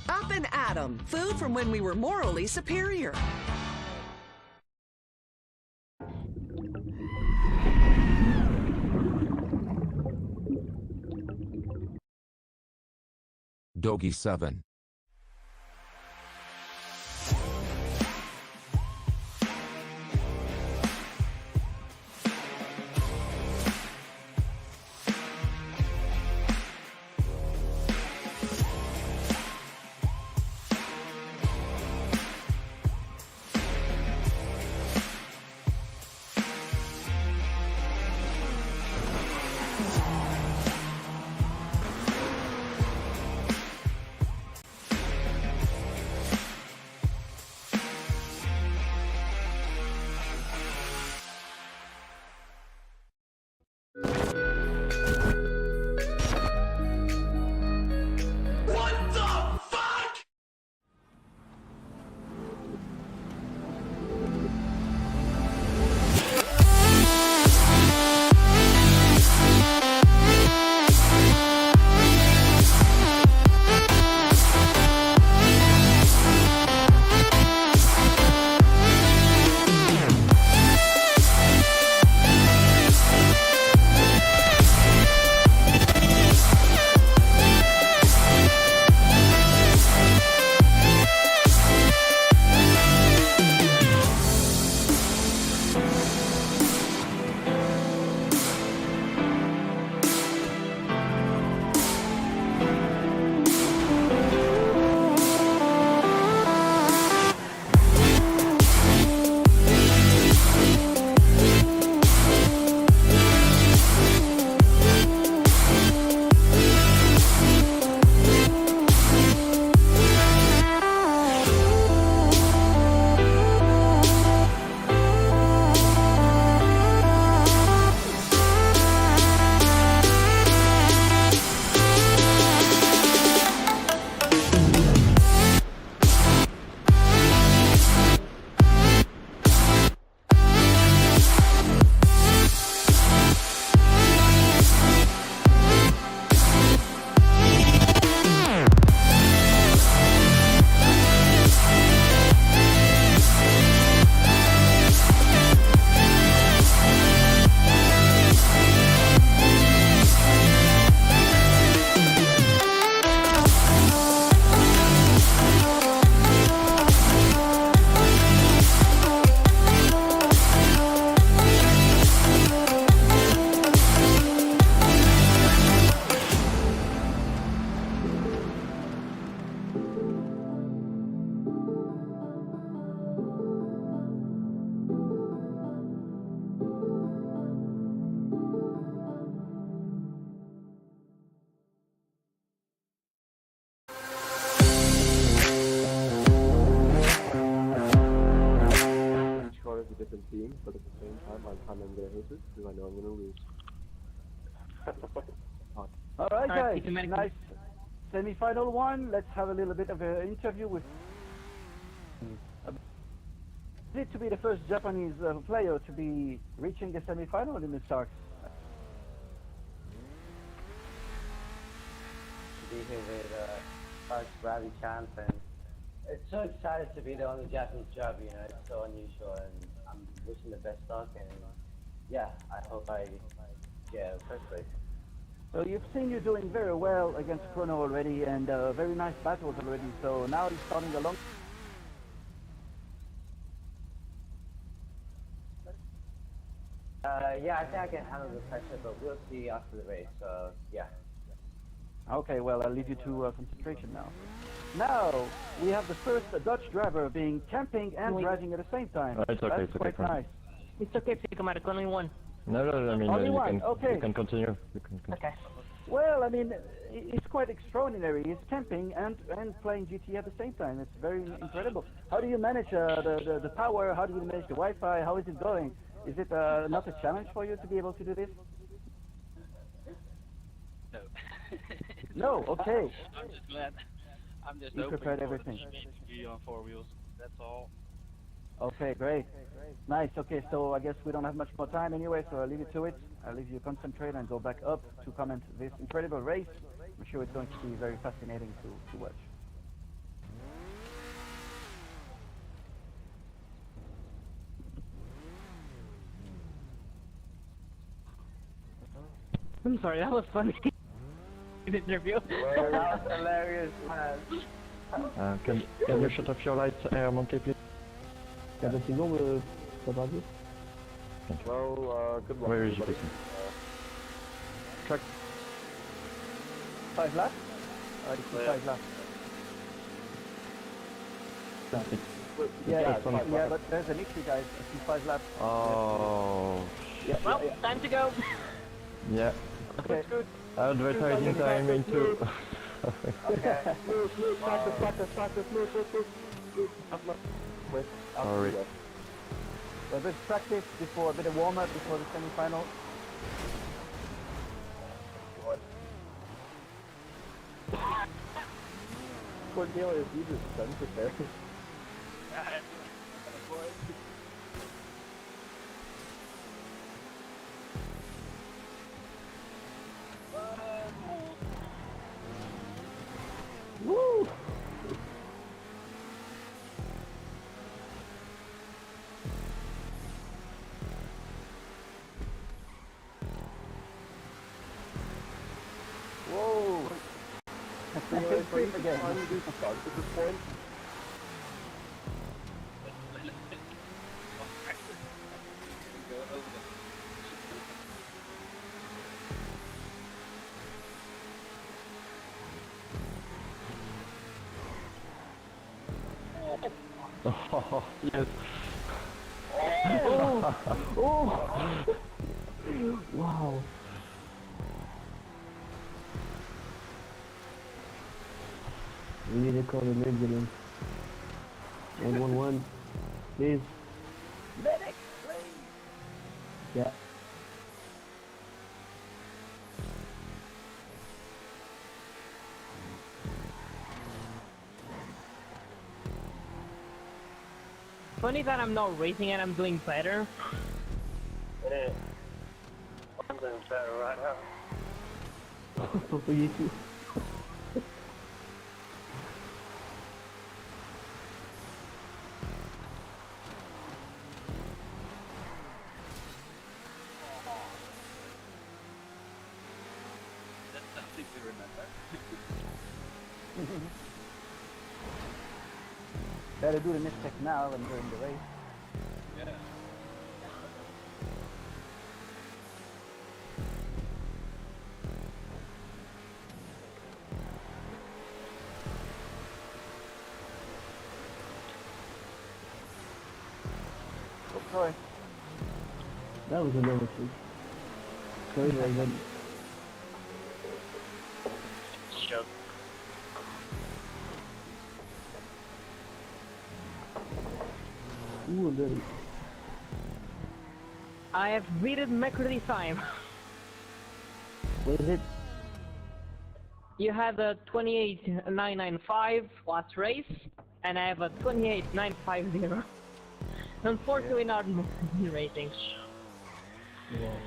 Up and Atom, food from when we were morally superior. Dogi 7. A different team, but at the same time, I'm gonna hate this because I know I'm gonna lose. Alright guys, nice semi-final one. Let's have a little bit of an interview with... It to be the first Japanese player to be reaching the semi-final in the SARX. To be here with SARX Rally Champ, and it's so excited to be the only Japanese driver, you know, it's so unusual, and I'm wishing the best luck, and yeah, I hope I get first place. So you've seen you doing very well against Chrono already, and very nice battles already, so now you're starting a long... Yeah, I think I can handle the pressure, but we'll see after the race, so yeah. Okay, well, I'll leave you to concentration now. Now, we have the first Dutch driver being camping and driving at the same time. It's okay, That's quite nice. It's okay, Psychomatic, only one. No, I mean, Only you one, okay. You can continue. You can continue. Okay. Well, I mean, it's quite extraordinary. He's camping and playing GT at the same time. It's very incredible. How do you manage the power? How do you manage the Wi-Fi? How is it going? Is it not a challenge for you to be able to do this? No. No, okay. I'm just glad. I'm just You hoping prepared for everything. the speed to be on four wheels. That's all. Okay, great. Nice. Okay, so I guess we don't have much more time anyway, so I'll leave you to it. I'll leave you concentrate and go back up to comment this incredible race. I'm sure it's going to be very fascinating to watch. I'm sorry, that was funny. interview. Well, that was hilarious, man. Can you shut off your lights, Monkey, please? 15 secondes, ça va vite. Well, good luck. Where is everybody. your Truck. 5 laps? I see 5 laps. Yeah, but there's an issue, guys. I see 5 laps. Oh. Yeah, Well, time to go. Yeah. Okay. Advertising time into. Okay. Move, practice, move. Sorry. So a bit of practice before, a bit of warm-up before the semi-final. Cordelia, you just done prepared. Woo! Whoa! Again. Trying to do stunts at this point? Oh, yes. Oh! Oh! Wow. We need to call an ambulance. 111. Please. Medic, please. Yeah. Funny that I'm not racing and I'm doing better. Yeah. I'm doing better right now. For you too. That's something to remember. Better do the mistake now than during the race. Yeah. Oh, sorry. That was another thing. Sorry, I went. Sure. Ooh, dirty. I have beaten Macro this time. What is it? You had a 28.995 last race, and I have a 28.950. Unfortunately, not in racing. Wow.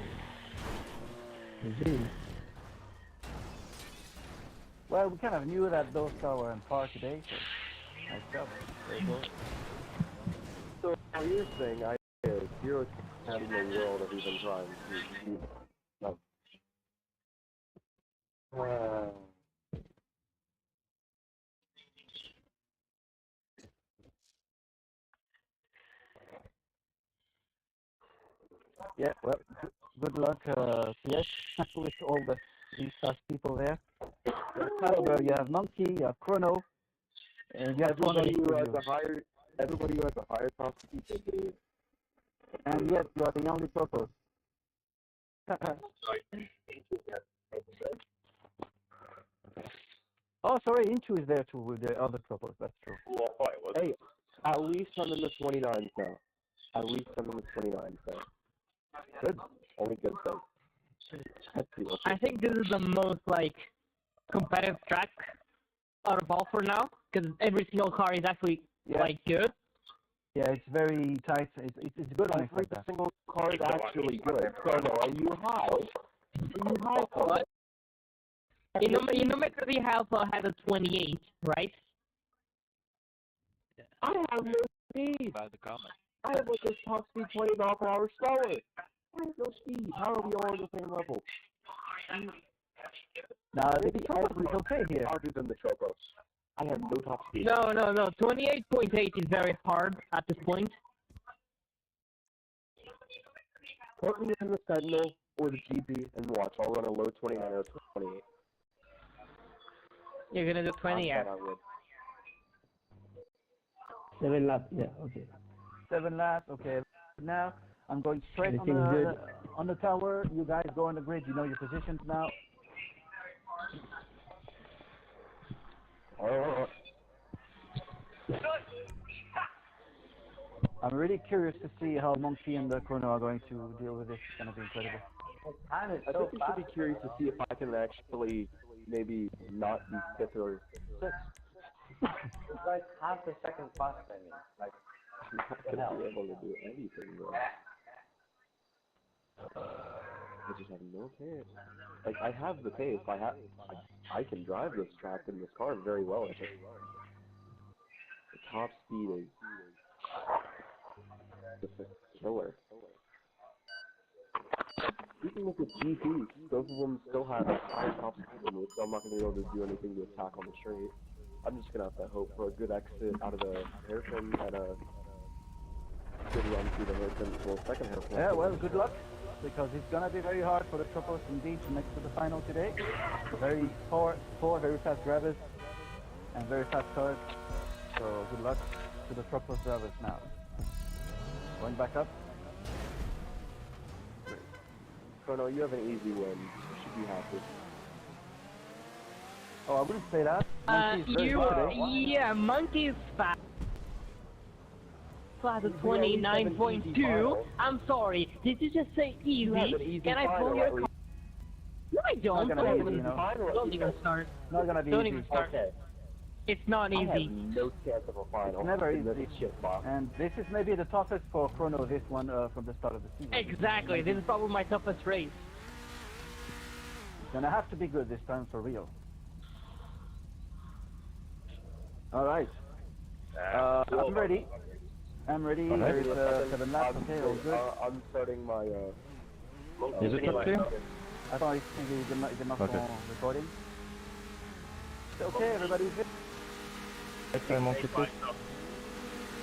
Is it? Well, we kind of knew that those cars were in par today, so nice job. Very good. So here's the thing, I zero chance in the world of even trying to use no. Yeah, well, good luck, CS, with all the restart people there. Caliber, you have Monkey, you have Chrono, and you have everybody who has a higher top speed than me. and yet you are the only purple. Oh, sorry, Inchu is there too with the other purples, that's true. Hey, at least I'm in the 29s now. At least I'm in the 29s now. Good. Only good thing. I think this is the most like competitive track out of all for now, because every single car is actually like good. Yeah, it's very tight. It's good on Every single car is actually good. So are you high? Are you high for What? You know Macro also has a 28, right? I have no speed. By the comment. I have like this top speed 20 miles per hour slower. I have no speed. How are we all on the same level? Now, the Tropos is okay here. Harder than the Tropos. I have no top speed. No. 28.8 is very hard at this point. Put me in the Sentinel or the GP and watch. I'll run a low 29 or 28. You're gonna do 20, yeah. 7 laps, yeah, okay. 7 laps, okay. Now, I'm going straight Everything's on the tower. You guys go on the grid. You know your positions now. I'm really curious to see how Monkey and the Chrono are going to deal with this. It's going to be incredible. I think you should be curious to see if I can actually maybe not be 5th or 6th. It's like half a second faster than me. Like, I'm not going to be able to do anything, bro. I just have no pace. Like, I have the pace. I can drive this track in this car very well, I think. The top speed is just a killer. Even with the GP, both of them still have a higher top speed than me, so I'm not going to be able to do anything to attack on the straight. I'm just going to have to hope for a good exit out of the hairpin and a good run through the hairpin for the second hairpin. Yeah, well, good luck, because it's going to be very hard for the Tropos indeed to make to the final today. Four very fast drivers and very fast cars. So good luck to the Tropos drivers now. Going back up. Chrono, you have an easy win. You should be happy. Oh, I wouldn't say that. Monkey is very fast today. Yeah, Monkey is fast. Fast at 29.2. I'm sorry, did you just say easy? Can I pull your car? No, I don't. Don't even start. Not gonna be Don't easy. even start. Okay. It's not easy. I have no chance of a final. It's never in this easy. shit box. And this is maybe the toughest for Chrono, this one from the start of the season. Exactly, this is probably my toughest race. It's gonna have to be good this time for real. Alright. I'm ready. I'm ready. There's 7 laps, okay, all good. I'm starting my Is it up here? Attends, il démarre son recording. Okay, everybody's good. I Monkey push.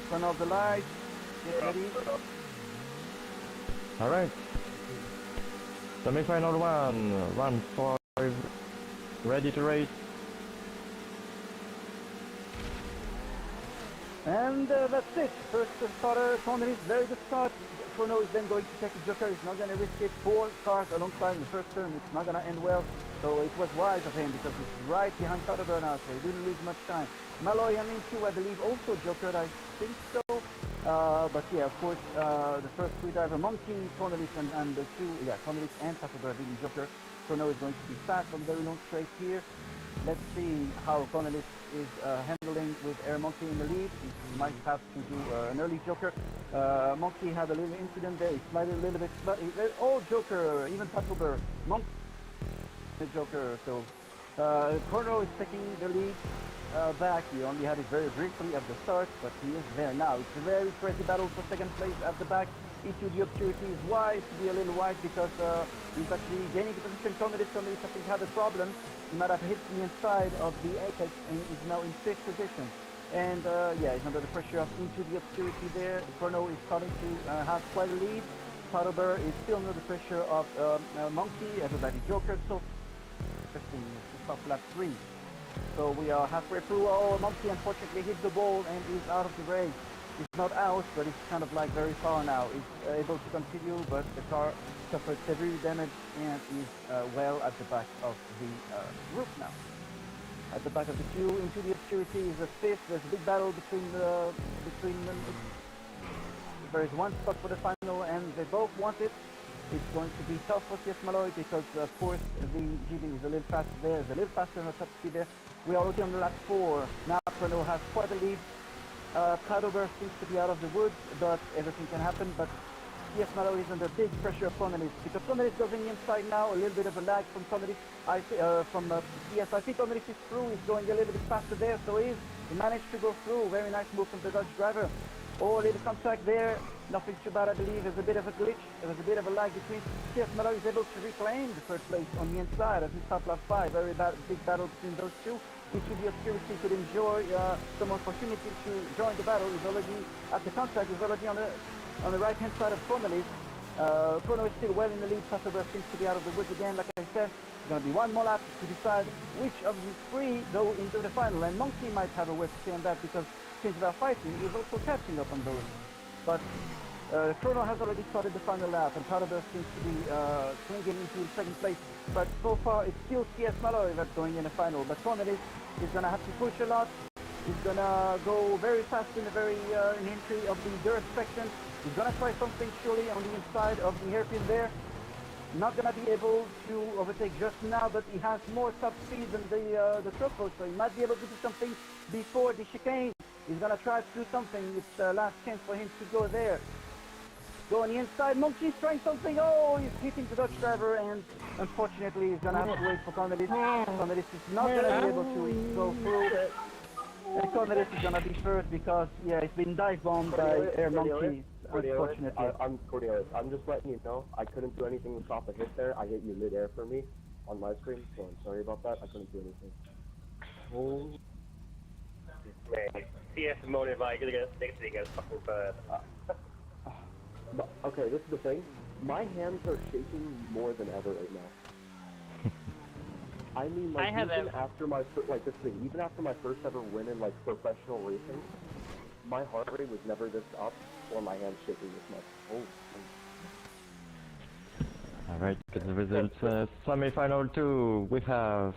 Turn off the lights. Get ready. Alright. Semi-final 1, 1-5, ready to race. And that's it. First starter, Connery, very good start. Chrono is then going to take a joker. He's not going to risk it. 4 cars alongside in the first turn. It's not going to end well. So it was wise of him because he's right behind Cutterburn now, so he didn't lose much time. Malloy and Minku, I believe, also jokered. I think so. But yeah, of course, the first 3 driver, Monkey, Cornelis, and the 2, Cornelis and Cutterburn didn't joker. Chrono is going to be fast on the very long straight here. Let's see how Cornelis is handling with Air Monkey in the lead. He might have to do an early joker. Monkey had a little incident there. He slided a little bit, but they're all joker, even Cutterburn. Monkey the joker, so Chrono is taking the lead back. He only had it very briefly at the start, but he is there now. It's a very crazy battle for second place at the back. Into the obscurity is wise to be a little wise because he's actually gaining the position. Connelis I think had a problem. He might have hit the inside of the apex and is now in 5th position. And yeah, he's under the pressure of Into the Obscurity there. Chrono is starting to have quite a lead. Paddleber is still under the pressure of Monkey. Everybody jokered. So interesting. It's off lap 3. So we are halfway through. Oh, Monkey unfortunately hit the ball and is out of the race. It's not out, but it's kind of like very far now. It's able to continue, but the car suffered severe damage and is well at the back of the group now. At the back of the queue, Into the Obscurity is a 5th. There's a big battle between them. There is 1 spot for the final, and they both want it. It's going to be tough for CS Malloy because, of course, the GB is a little faster there. It's a little faster on the top speed there. We are already on the lap 4. Now Chrono has quite a lead. Paddleber seems to be out of the woods, but everything can happen. But CS Malloy is under big pressure of Connelis because Connelis goes in the inside now. A little bit of a lag from Connelis. From CS. I think Connelis is through. He's going a little bit faster there, so he managed to go through. Very nice move from the Dutch driver. Oh, a little contact there. Nothing too bad, I believe. There's a bit of a glitch. There was a bit of a lag between. CS Miller is able to reclaim the first place on the inside as he stopped lap 5. Very big battle between those two. Each of the obscurity could enjoy some opportunity to join the battle. He's already at the contact. He's already on the right-hand side of Cornelis. Chrono is still well in the lead. Passover seems to be out of the woods again. Like I said, there's going to be one more lap to decide which of the three go into the final. And Monkey might have a word to say on that because since they're fighting, he's also catching up on those. But Chrono has already started the final lap, and Passover seems to be swinging into second place. But so far, it's still CS Malloy that's going in the final. But Cornelis is going to have to push a lot. He's going to go very fast in the entry of the dirt section. He's going to try something surely on the inside of the hairpin there. Not going to be able to overtake just now, but he has more top speed than the truckle, so he might be able to do something before the chicane. He's going to try to do something. It's the last chance for him to go there. Go on the inside. Monkey's trying something. Oh, he's hitting the Dutch driver, and unfortunately, he's going to have to wait for Cornelis. Cornelis is not going to be able to go through. And Cornelis is going to be first because, yeah, he's been dive bombed by Air Monkey. Unfortunately. I'm Cornelius. I'm just letting you know, I couldn't do anything to stop a hit there. I hit you mid-air for me on my screen, so I'm sorry about that. I couldn't do anything. Oh. Man, CS is motivated, gonna get stick to get fucking bird. Okay, this is the thing. My hands are shaking more than ever right now. I mean, like, even after my even after my first ever win in, like, professional racing, my heart rate was never this up, or my hands shaking this much. Oh. Alright, get the results. Semi-final 2, we have...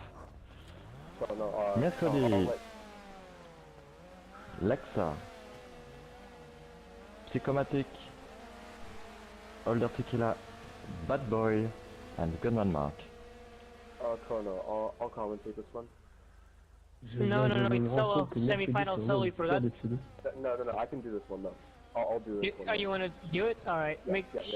Mercredi, Lexa, Psychomatic, Older Tequila, Bad Boy, and Gunman Mark. Chrono, I'll commentate this one. No, it's solo, semi-final solo, you forgot? No, I can do this one though. I'll do this one. Oh, you want to do it? Alright,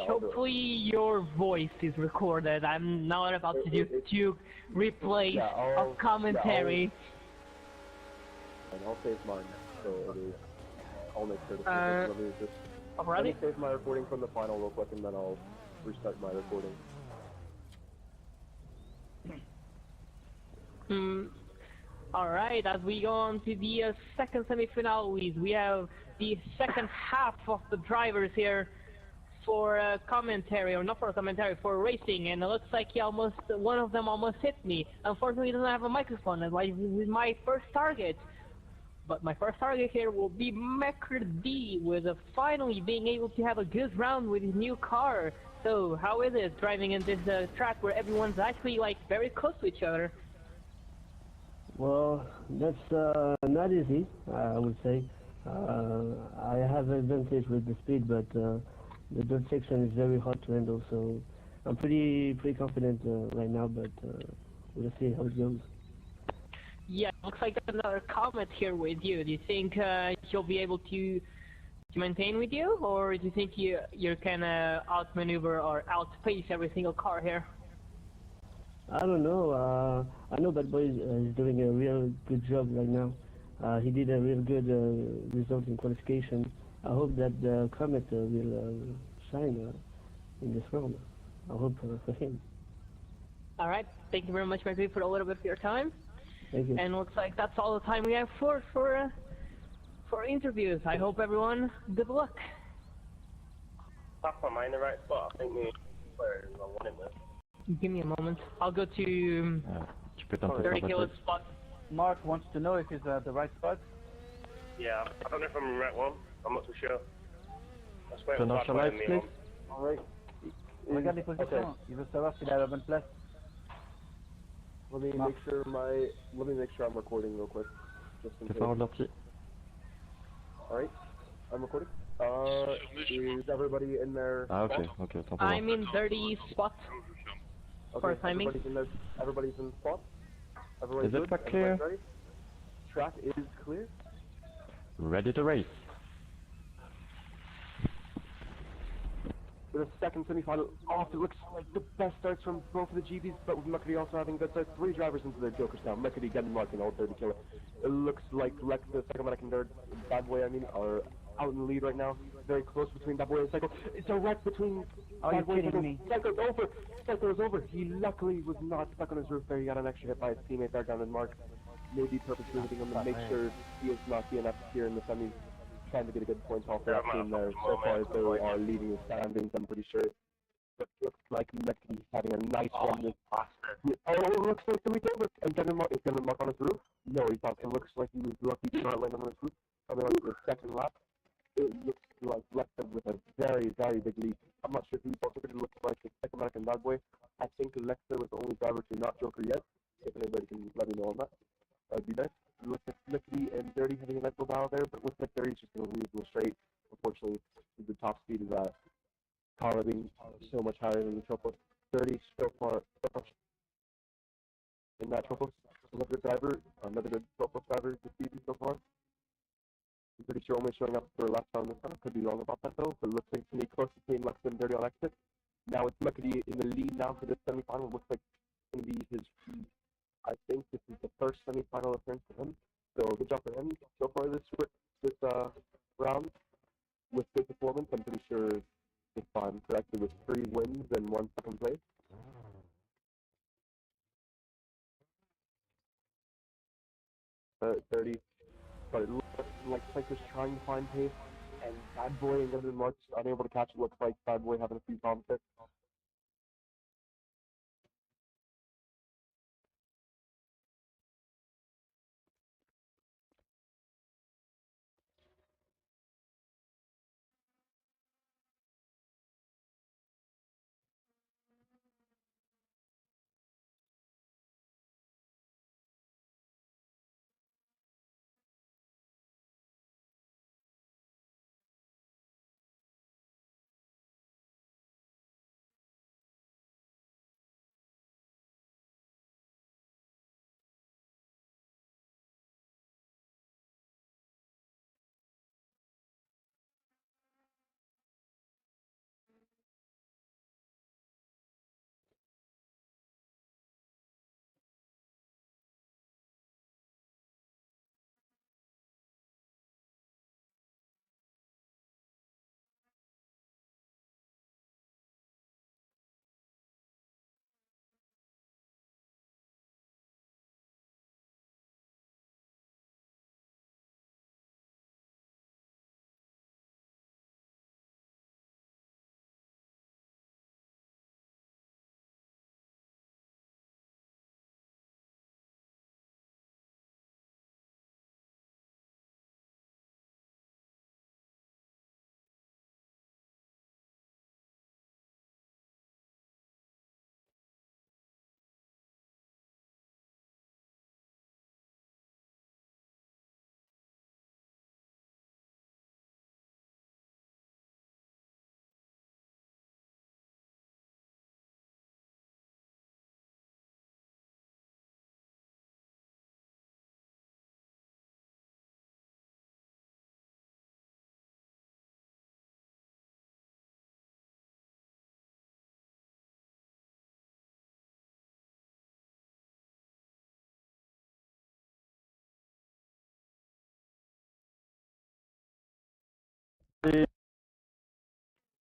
hopefully your voice is recorded. I'm not about to do two replays of commentary. And I'll save mine, so it is. I'll make sure to let me save my recording from the final real quick, and then I'll restart my recording. Alright, as we go on to the second semi-finale, we have the second half of the drivers here for commentary, or not for commentary, for racing, and it looks like one of them almost hit me. Unfortunately, he doesn't have a microphone, and with my first target. But my first target here will be Mercredi, with finally being able to have a good round with his new car. So, how is it driving in this track where everyone's actually like very close to each other? Well, that's not easy, I would say. I have an advantage with the speed, but the dirt section is very hard to handle, so I'm pretty confident right now, but we'll see how it goes. Yeah, looks like there's another Comet here with you. Do you think he'll be able to maintain with you, or do you think you can outmaneuver or outpace every single car here? I don't know. I know Bad Boy is doing a real good job right now. He did a real good result in qualification. I hope that the Comet will shine in this round. I hope for him. All right. Thank you very much, Mercury, for a little bit of your time. Thank you. And looks like that's all the time we have for interviews. I hope everyone good luck. Am I in the right spot? I think me players are one in this. Give me a moment. I'll go to 30 kilo spot. Mark wants to know if he's at the right spot. Yeah, I don't know if I'm in the right one. I'm not too sure. Let's wait Turn off your lights, please. Alright. Regarde les positions. Il veut savoir s'il est à la bonne place. Let me make sure I'm recording real quick. Just in case. Alright, I'm recording. Is everybody in there? Okay. I'm in 30 spot. Okay, everybody's in spot? Everybody's is it track clear? Ready? Track is clear. Ready to race. For the second semi-final off, it looks like the best starts from both of the GBs, but with Mercury also having good starts. 3 drivers into their Jokers now. Mercury getting marking all 30 killer. It looks like Lex, the second one I can Bad Boy, are out in the lead right now. Very close between Bad Boy and Psycho. It's a wreck between Bad Boy and Psycho. Psycho's over. Psycho's over. He luckily was not stuck on his roof there. He got an extra hit by his teammate there down in Mark. Maybe purposely hitting him to make sure he is not DNF here in the semis. Trying to get a good point off for that team there. So far as they are leading the standings, I'm pretty sure. But it looks like Mekke's having a nice one. It looks like the weekend. Is Gunnar Mark on his roof? No, he thought it looks like he was lucky to not land on his roof. Coming on to the second lap. It looks like Lexa with a very, very big lead. I'm not sure who's also going to look like the second American Bad Boy. I think Lexa was the only driver to not Joker yet. If anybody can let me know on that, that'd be nice. It looks like Lickety and Dirty having a nice little battle there, but it looks like Dirty's just going to lose the straight. Unfortunately, the top speed is Kara being so much higher than the triple. 30 so far in that triple. Another good driver, another good triple driver this season so far. I'm pretty sure only showing up for last time this time. Could be wrong about that though, but it looks like to me close between Lex and Dirty on exit. Now it's Lickety in the lead now for this semifinal. Looks like it's going to be his, I think this is the first semifinal appearance for him. So good job for him so far this round with good performance. I'm pretty sure if I'm correctly with 3 wins and 1 second place. 30, but it looks like Psycho's trying to find pace, and Bad Boy and Governor Mark's unable to catch it. Looks like Bad Boy having a few problems there.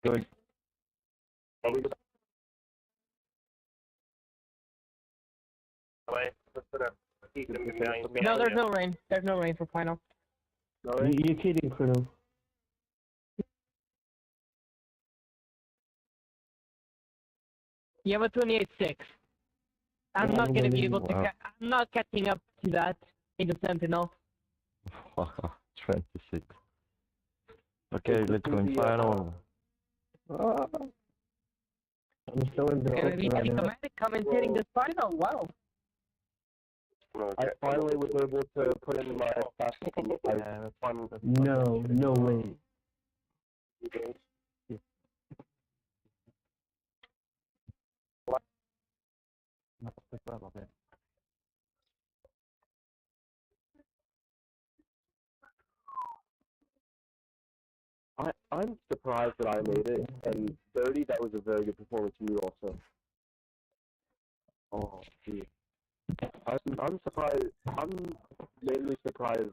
Going. No, there's no rain. There's no rain for final. You're kidding, Chrono. You have a 28.6. I'm not gonna be able to. I'm not catching up to that in the Sentinel. 26. Okay, let's go in final. I'm still in the Gonna be commentating this final. Wow. I finally was able to put in my fast No, no way. I'm surprised that I made it, and 30, that was a very good performance from you also. Oh, gee. I'm surprised. I'm mainly surprised.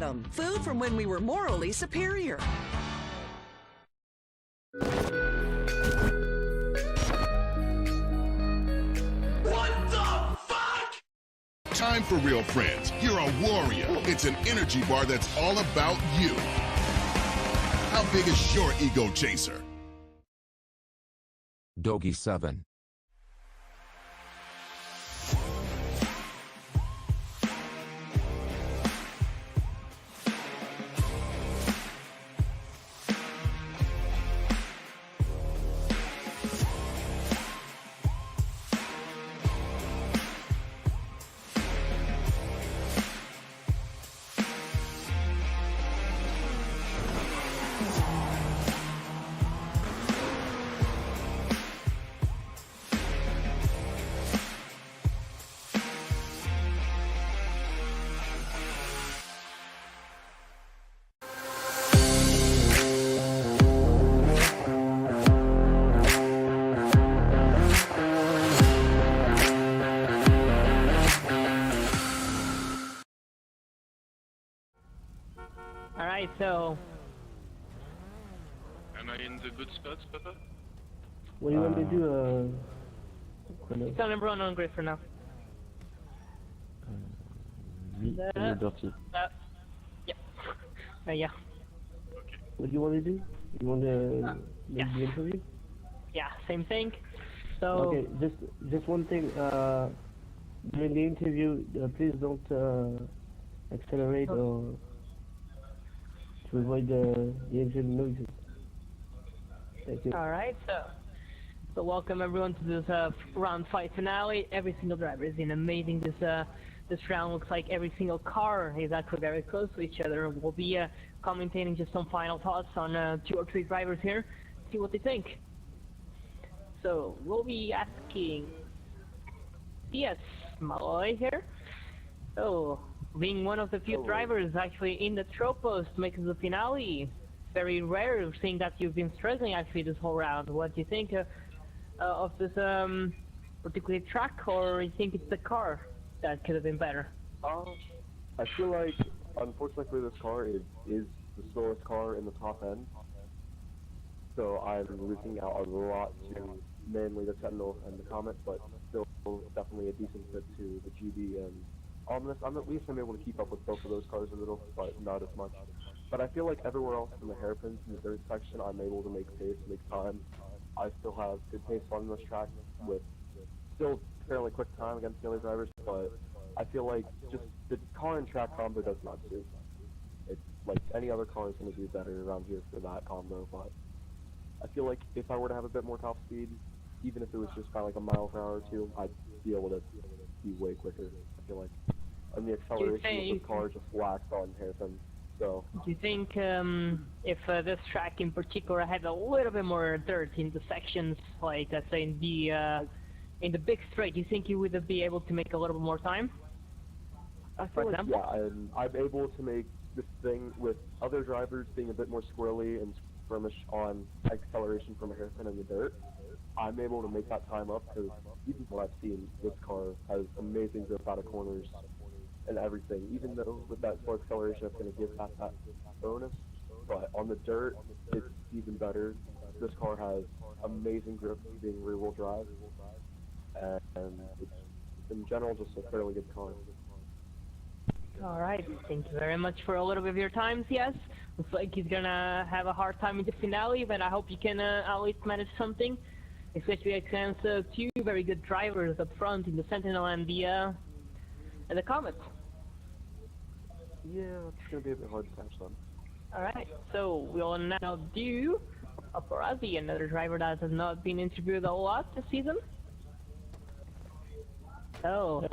Atom, food from when we were morally superior. Time for real friends. You're a warrior. It's an energy bar that's all about you. How big is your ego chaser? Doggy 7. Alright, so... Am I in the good spots, Papa? What do you want me to do, It's on everyone on grid for now. You're dirty. Yeah. Yeah. What do you want me to do? You want to make the interview? Yeah, same thing. So... Okay, just one thing, during the interview, please don't accelerate or to avoid the engine noises. Thank you. Alright, so welcome everyone to this round 5 finale. Every single driver is in amazing. This round looks like every single car is actually very close to each other. We'll be commentating just some final thoughts on 2 or 3 drivers here, see what they think. So we'll be asking yes, Malloy here. So being one of the few drivers actually in the tropos to make the finale. Very rare, seeing that you've been struggling actually this whole round. What do you think of this particular track, or you think it's the car that could have been better? I feel like, unfortunately, this car is the slowest car in the top end. So I'm losing out a lot to mainly the Sentinel and the Comet, but still definitely a decent fit to the GB and Omnis. At least I'm able to keep up with both of those cars a little, but not as much. But I feel like everywhere else in the hairpins, in the dirt section, I'm able to make pace, make time. I still have good pace on this track with still fairly quick time against the other drivers, but I feel like just the car and track combo does not suit. It's like any other car is going to do better around here for that combo, but I feel like if I were to have a bit more top speed, even if it was just by like a mile per hour or two, I'd be able to be way quicker, I feel like. And the acceleration of the car just lacks on hairpins. So. Do you think if this track in particular had a little bit more dirt in the sections, like let's say in the big straight, do you think you would be able to make a little bit more time? I feel like, yeah, I'm able to make this thing with other drivers being a bit more squirrely and skirmish on acceleration from a hairpin in the dirt. I'm able to make that time up because even what I've seen, this car has amazing grip out of corners and everything. Even though with that slow acceleration, it's going to give that bonus. But on the dirt, it's even better. This car has amazing grip being rear-wheel drive, and it's in general just a fairly good car. Alright, thank you very much for a little bit of your time, yes. Looks like he's gonna have a hard time in the finale, but I hope you can at least manage something. Especially against 2 very good drivers up front in the Sentinel and the Comet. Yeah, it's gonna be a bit hard to catch them. Alright, so we'll now do Paparazzi, another driver that has not been interviewed a lot this season. So,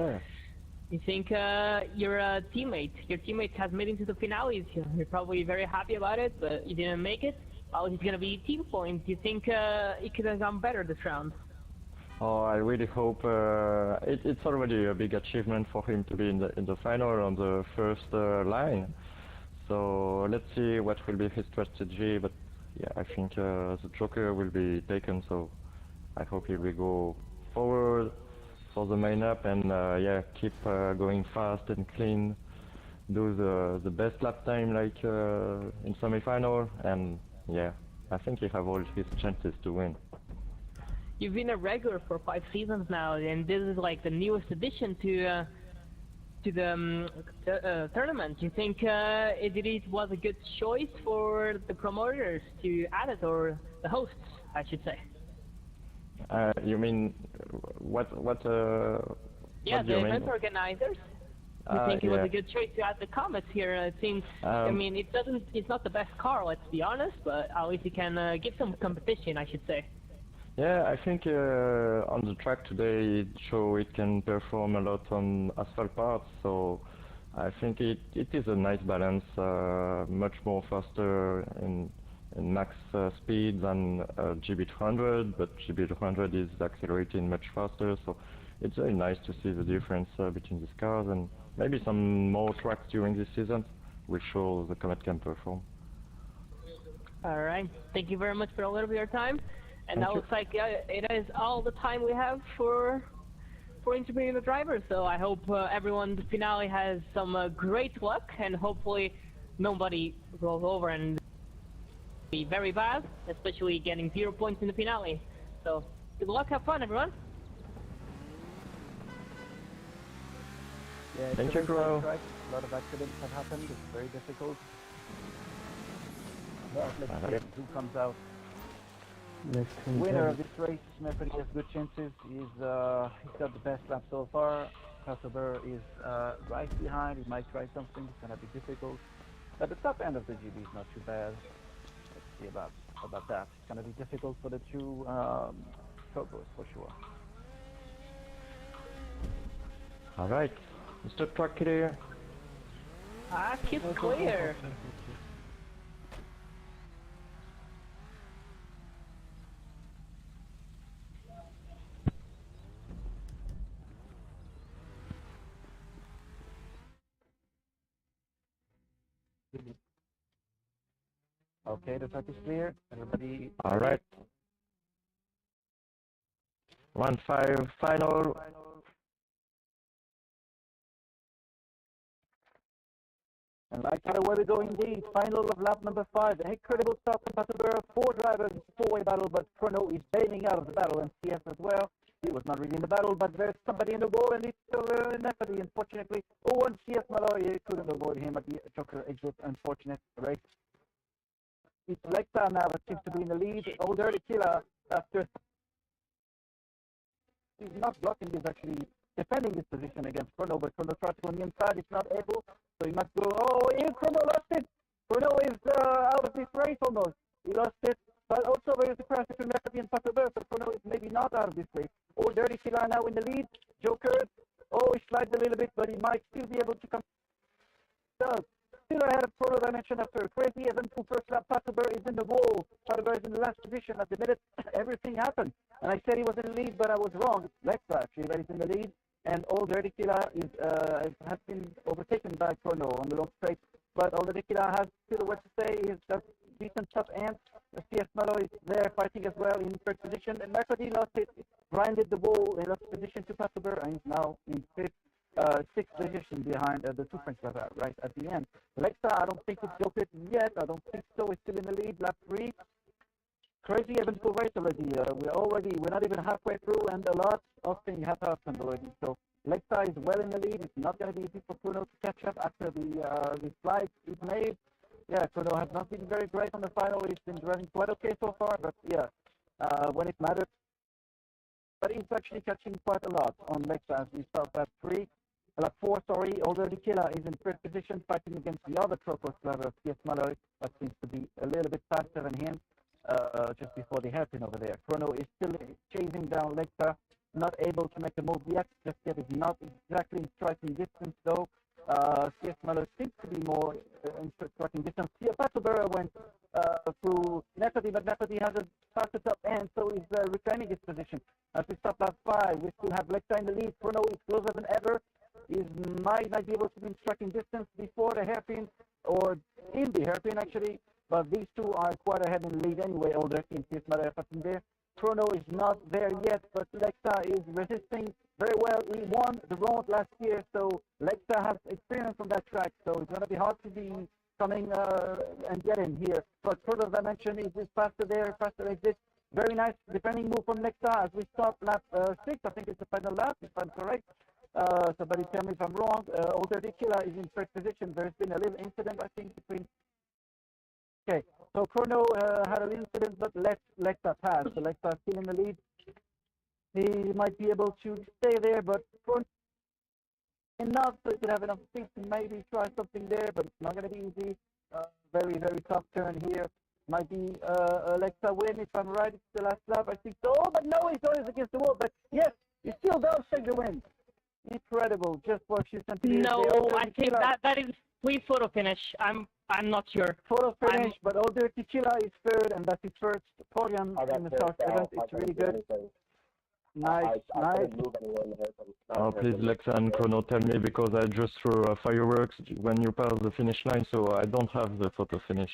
you think your teammate has made it to the finales? You're probably very happy about it, but you didn't make it. Oh, he's gonna be team point. Do you think it could have gone better this round? Oh, I really hope it's already a big achievement for him to be in the final on the first line. So let's see what will be his strategy. But yeah, I think the Joker will be taken. So I hope he will go forward for the main up and yeah, keep going fast and clean do the best lap time like in semi-final, and yeah, I think he have all his chances to win. You've been a regular for 5 seasons now, and this is like the newest addition to the tournament. Do you think it was a good choice for the promoters to add it, or the hosts, I should say? You mean what? Yeah, what do the you mean? event organizers. You think it was a good choice to add the Comets here? It seems. I mean, it's not the best car, let's be honest, but at least it can give some competition, I should say. Yeah, I think on the track today it show it can perform a lot on asphalt parts, so I think it is a nice balance, much more faster in max speed than GB200, but GB200 is accelerating much faster, so it's very nice to see the difference between these cars, and maybe some more tracks during this season will show the Comet can perform. Alright, thank you very much for a little bit of your time. And Thank that you. looks like it is all the time we have for interviewing the drivers. So I hope everyone in the finale has some great luck, and hopefully nobody rolls over and be very bad, especially getting 0 points in the finale. So good luck, have fun, everyone. Yeah, Thank you, Crow. A lot of accidents have happened. It's very difficult. But let's see who comes out. Winner of this race, Murphy has good chances. He's got the best lap so far. Passover is right behind. He might try something. It's gonna be difficult. But the top end of the GB is not too bad. Let's see about that. It's gonna be difficult for the two Cobras for sure. All right, Mr. Truck here. It's clear. Okay, the track is clear. Everybody. All right. 1-5 final. And like where we go indeed, final of lap number 5. An incredible start from Passover. 4 drivers, 4-way battle, but Chrono is bailing out of the battle, and CS as well. He was not really in the battle, but there's somebody in the wall, and it's still in Nefady, unfortunately. Oh, and CS Malloy couldn't avoid him at the Joker exit. Unfortunate race. It's Lexa now that seems to be in the lead. Old Dirty Killer after. He's not blocking, he's actually defending his position against Chrono, but Chrono tries to go on the inside, it's not able, so he must go. Oh, Chrono lost it! Chrono is out of this race almost. He lost it, but also there is a crash between Nefady and Passover, so Chrono is maybe not out of this race. Old Dirty Killer now in the lead. Joker, oh, he slides a little bit, but he might still be able to come. Does. Still ahead of Chrono Dimension after a crazy eventful first lap. Passover is in the wall. Passover is in the last position at the minute. Everything happened. And I said he was in the lead, but I was wrong. It's Lexa actually that is in the lead. And Old Dirty Killer is, has been overtaken by Chrono on the long straight. But Old Dirty Killer has still what to say. He's got decent top end. CS Malo is there fighting as well in third position. And Mercody lost it. Grinded the wall and lost position to Passover. And he's now in fifth. 6th position behind the two French drivers right at the end. Lexa, I don't think it's Joker yet. I don't think so. He's still in the lead. Lap 3. Crazy eventful race already. We're not even halfway through, and a lot of things have happened already. So Lexa is well in the lead. It's not going to be easy for Chrono to catch up after the slide is made. Yeah, Chrono has not been very great on the final. He's been driving quite okay so far, but yeah, when it matters. But he's actually catching quite a lot on Lexa as we start lap 3. Lap 4, sorry, Old Dirty Killer is in third position, fighting against the other Tropos driver, CS Malloy, that seems to be a little bit faster than him, just before the hairpin over there. Chrono is still chasing down Lexa, not able to make a move yet, just yet is not exactly in striking distance though. CS Malloy seems to be more in striking distance. Passover went through Nefady, but Nefady has a faster top end, so he's reclaiming his position. As we stop lap 5, we still have Lexa in the lead. Chrono is closer than ever. He might not be able to be in striking distance before the hairpin, or in the hairpin actually, but these two are quite ahead in the lead anyway. Old Dirty and CS Malloy are passing there. Chrono is not there yet, but Lexa is resisting. very well. He won the road last year, so Lexa has experience on that track, so it's going to be hard to be coming and get in here. But further, as I mentioned, is faster there, faster exit. Very nice defending move from Lexa as we start lap 6. I think it's the final lap, if I'm correct. Somebody tell me if I'm wrong. Older Killer is in first position. There's been a little incident, I think, between... Okay, so Chrono had a little incident, but let Lexa pass. So Lexa still in the lead. He might be able to stay there, but enough so he could have enough speed to maybe try something there, but it's not going to be easy. Very, very tough turn here. Might be Lexa win, if I'm right. It's the last lap, I think so. Oh, but no, he's always against the wall. But yes, he still does take the win. Incredible, just for a few centimeters. No, I think that is we photo finish. I'm not sure. Photo finish, but Older Tequila is third, and that's his first podium in the SARX event. It's really good. Nice, nice. Oh, please, Lexa and Chrono, tell me, because I just threw fireworks when you pass the finish line, so I don't have the photo finish.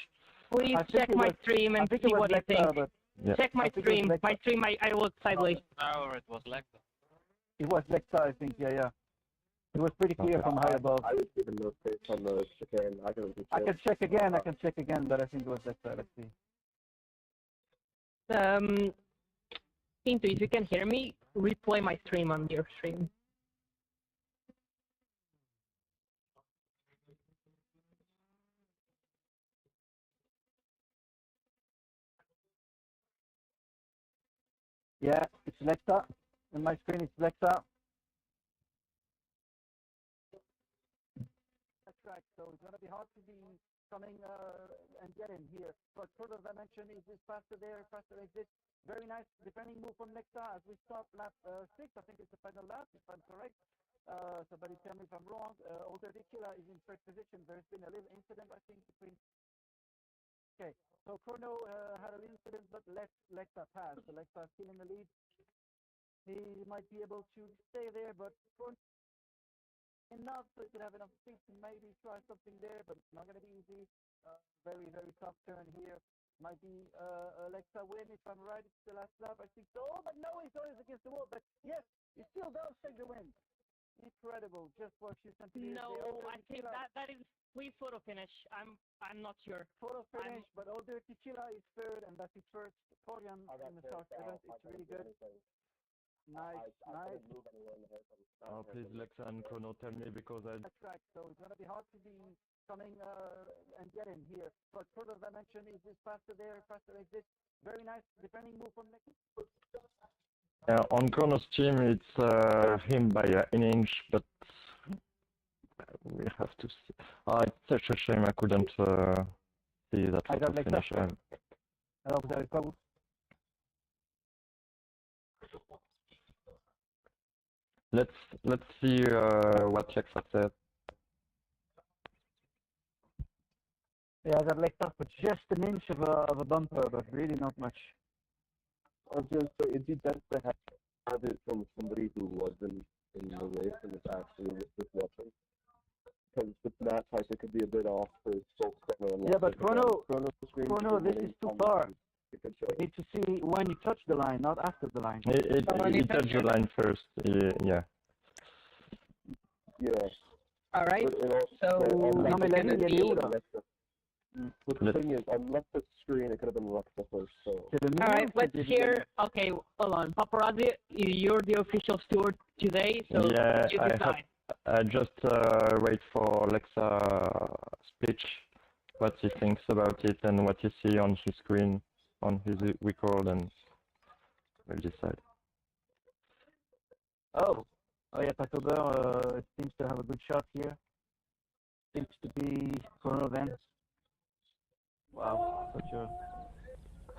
Please check my stream and see what you think. Yeah. Check my stream. My stream, I look sideways. Or it was Lexa. It was Lexa, I think, yeah. It was pretty clear from high above. I was given no space on the chicane. I can check again, but I think it was Lexa. Let's see. Pinto, if you can hear me, replay my stream on your stream. Yeah, it's Lexa. On my screen, it's Lexa. Track, so it's going to be hard to be coming and get in here. But further, as I mentioned, is faster there, faster exit. Very nice defending move from Lexa as we start lap 6. I think it's the final lap, if I'm correct. Somebody tell me if I'm wrong. Older Killer is in first position. There's been a little incident, I think, between... Okay, so Chrono had a little incident, but let Lexa pass. So Lexa still in the lead. He might be able to stay there, but enough so he could have enough speed to maybe try something there, but it's not going to be easy. Very, very tough turn here. Might be Lexa win, if I'm right. It's the last lap, I think so. Oh, but no, he's always against the wall. But yes, he still does take the win. Incredible, just for a few centimeters. No, I think that is we photo finish. I'm not sure. Photo finish, but Older Tequila is third, and that's his first podium in the SARX event. It's really good. Nice, nice. Oh, please, Lexa and Chrono, tell me, because I... Track, so it's going to be hard to be coming and get in here. But further, as I mentioned, is faster there, faster exit. Very nice defending move from Lexa. On Chrono's team, it's him by an inch, but we have to see. Oh, it's such a shame I couldn't see that photo finish. Hello, vous avez quoi, vous? Let's see what Lexa said. Yeah, I got Lexa for just an inch of a bumper, but really not much. I was going to say, it'd be best to have it from somebody who was in the race and is actually just watching. Because with that type, it could be a bit off for folks that are... Yeah, but Chrono, this is too far. You need to see when you touch the line, not after the line. He touched the line first, yeah. Yeah. Alright, so... But the thing is, on Lexa's screen, it could have been Lexa first, so... Alright, let's hear... Okay, hold on. Paparazzi, you're the official steward today, so yeah, you decide. I just wait for Lexa speech, what he thinks about it and what he see on his screen, on his record, and we'll decide. Oh yeah, Tacober seems to have a good shot here. Seems to be Chrono then. Wow,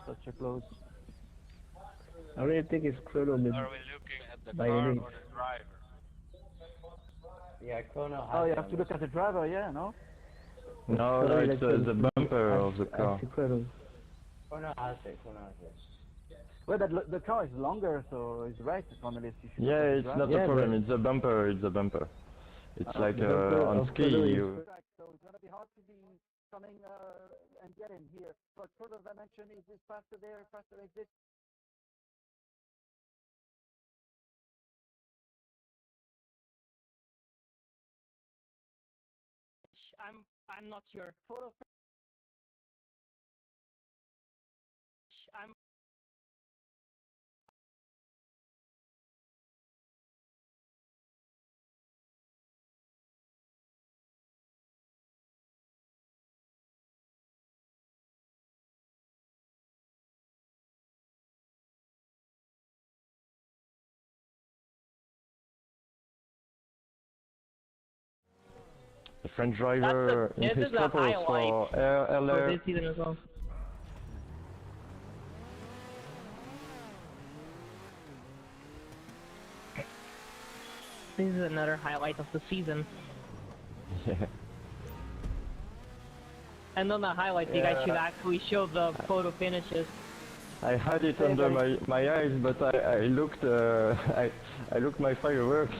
such a close. I really think it's Chrono mid. Are we looking at the by car an or inch. the driver? Yeah, Chrono. Oh, you have to look at the driver, yeah, no? No, it's the bumper of the car. Chrono has it. Well, the car is longer, so it's right, Cornelis. Yeah, it's not a problem. It's a bumper. It's like on ski. So it's gonna be hard to be coming and get in here. But further, as I mentioned, is faster there, faster exit. I'm not sure. Photo I'm The French driver in his purpose for for this season as well. This is another highlight of the season. Yeah. And on the highlights, you guys should actually show the photo finishes. I had it under my eyes, but I looked I looked my fireworks.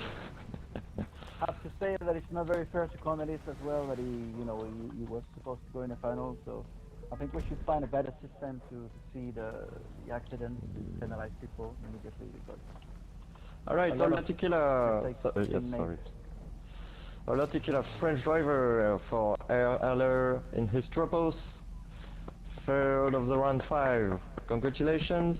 I have to say that it's not very fair to Cornelis as well, that he was supposed to go in the final, so I think we should find a better system to see the accidents, to penalize people immediately, because... Alright, Ola Tequila, sorry. Ola Tequila, French driver for Erler in his tropos, third of the round 5. Congratulations.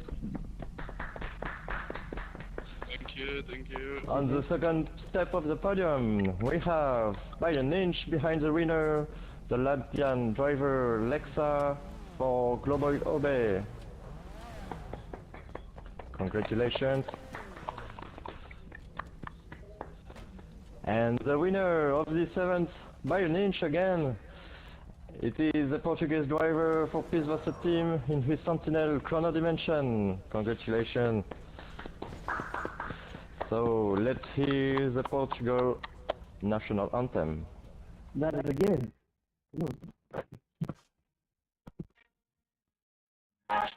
Thank you. On the second step of the podium, we have, by an inch behind the winner, the Latvian driver Lexa for Global Obe. Congratulations. And the winner of the 7th, by an inch again, it is the Portuguese driver for Peace Versa team in his Sentinel Chrono Dimension. Congratulations. So let's hear the Portugal national anthem. Not it again. Come on.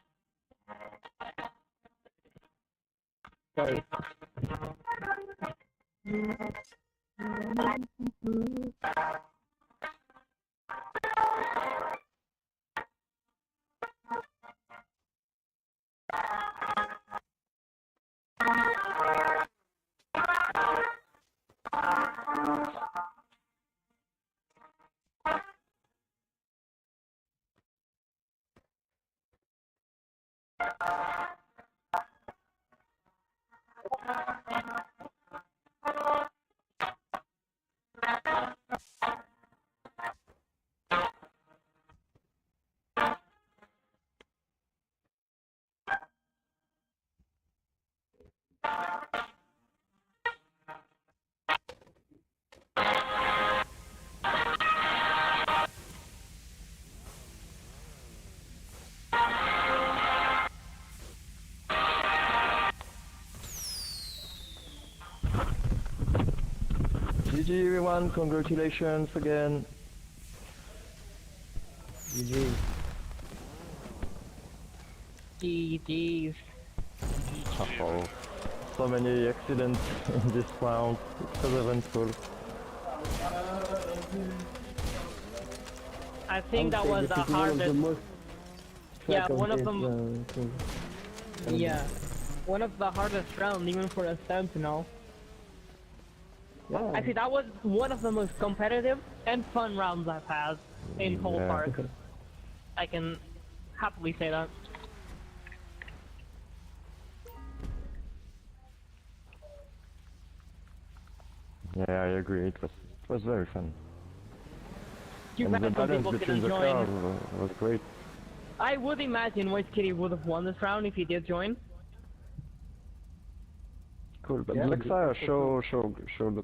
Sorry. GG everyone, congratulations again. GG. GG's. Oh, so many accidents in this round, it's so eventful. I think that was the hardest. Yeah, one of them. Yeah, one of the hardest rounds, even for a Sentinel. Yeah. Actually, that was one of the most competitive and fun rounds I've had in whole park. I can happily say that. Yeah, I agree, it was very fun. You And the imagine balance people between couldn't the join. cars was great. I would imagine White Kitty would have won this round if he did join. Cool, but Yeah, Lexa, show the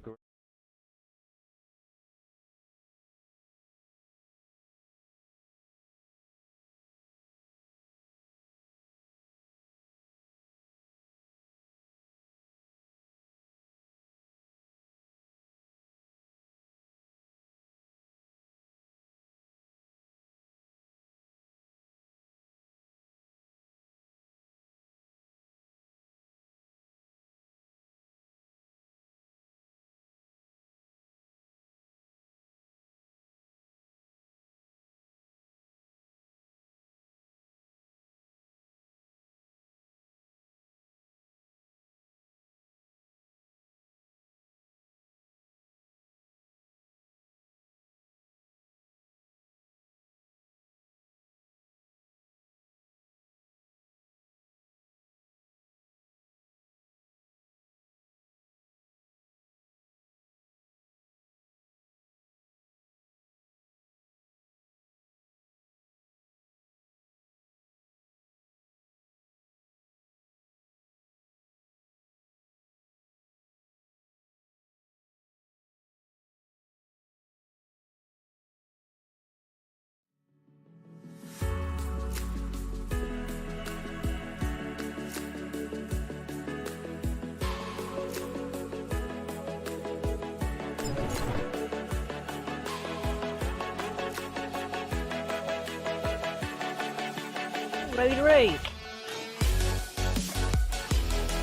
Ready to race.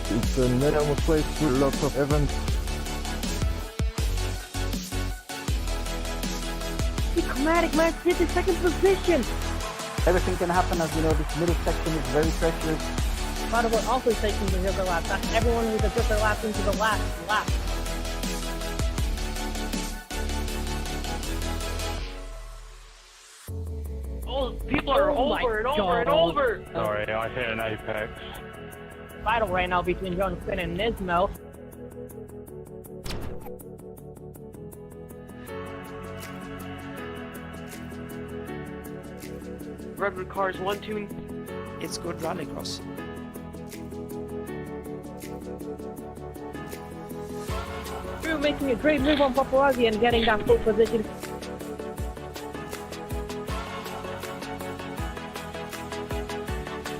It's an enormous race with lots of events. Chromatic, man, 52nd position. Everything can happen, as you know. This middle section is very treacherous. By the way, also taking the joker lap. That's everyone with the joker lap into the last lap. Oh, people are over and over and over. Sorry, I hit an apex. Battle right now between Jonathan and Nismo. Redwood cars 1, 2. It's good Rallycross. Drew making a great move on Paparazzi and getting that full position.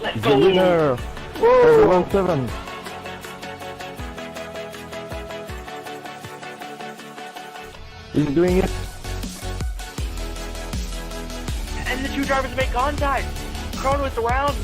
Let's The go. winner! Whoa. 7. He's doing it. And the two drivers make contact. Krohn was around.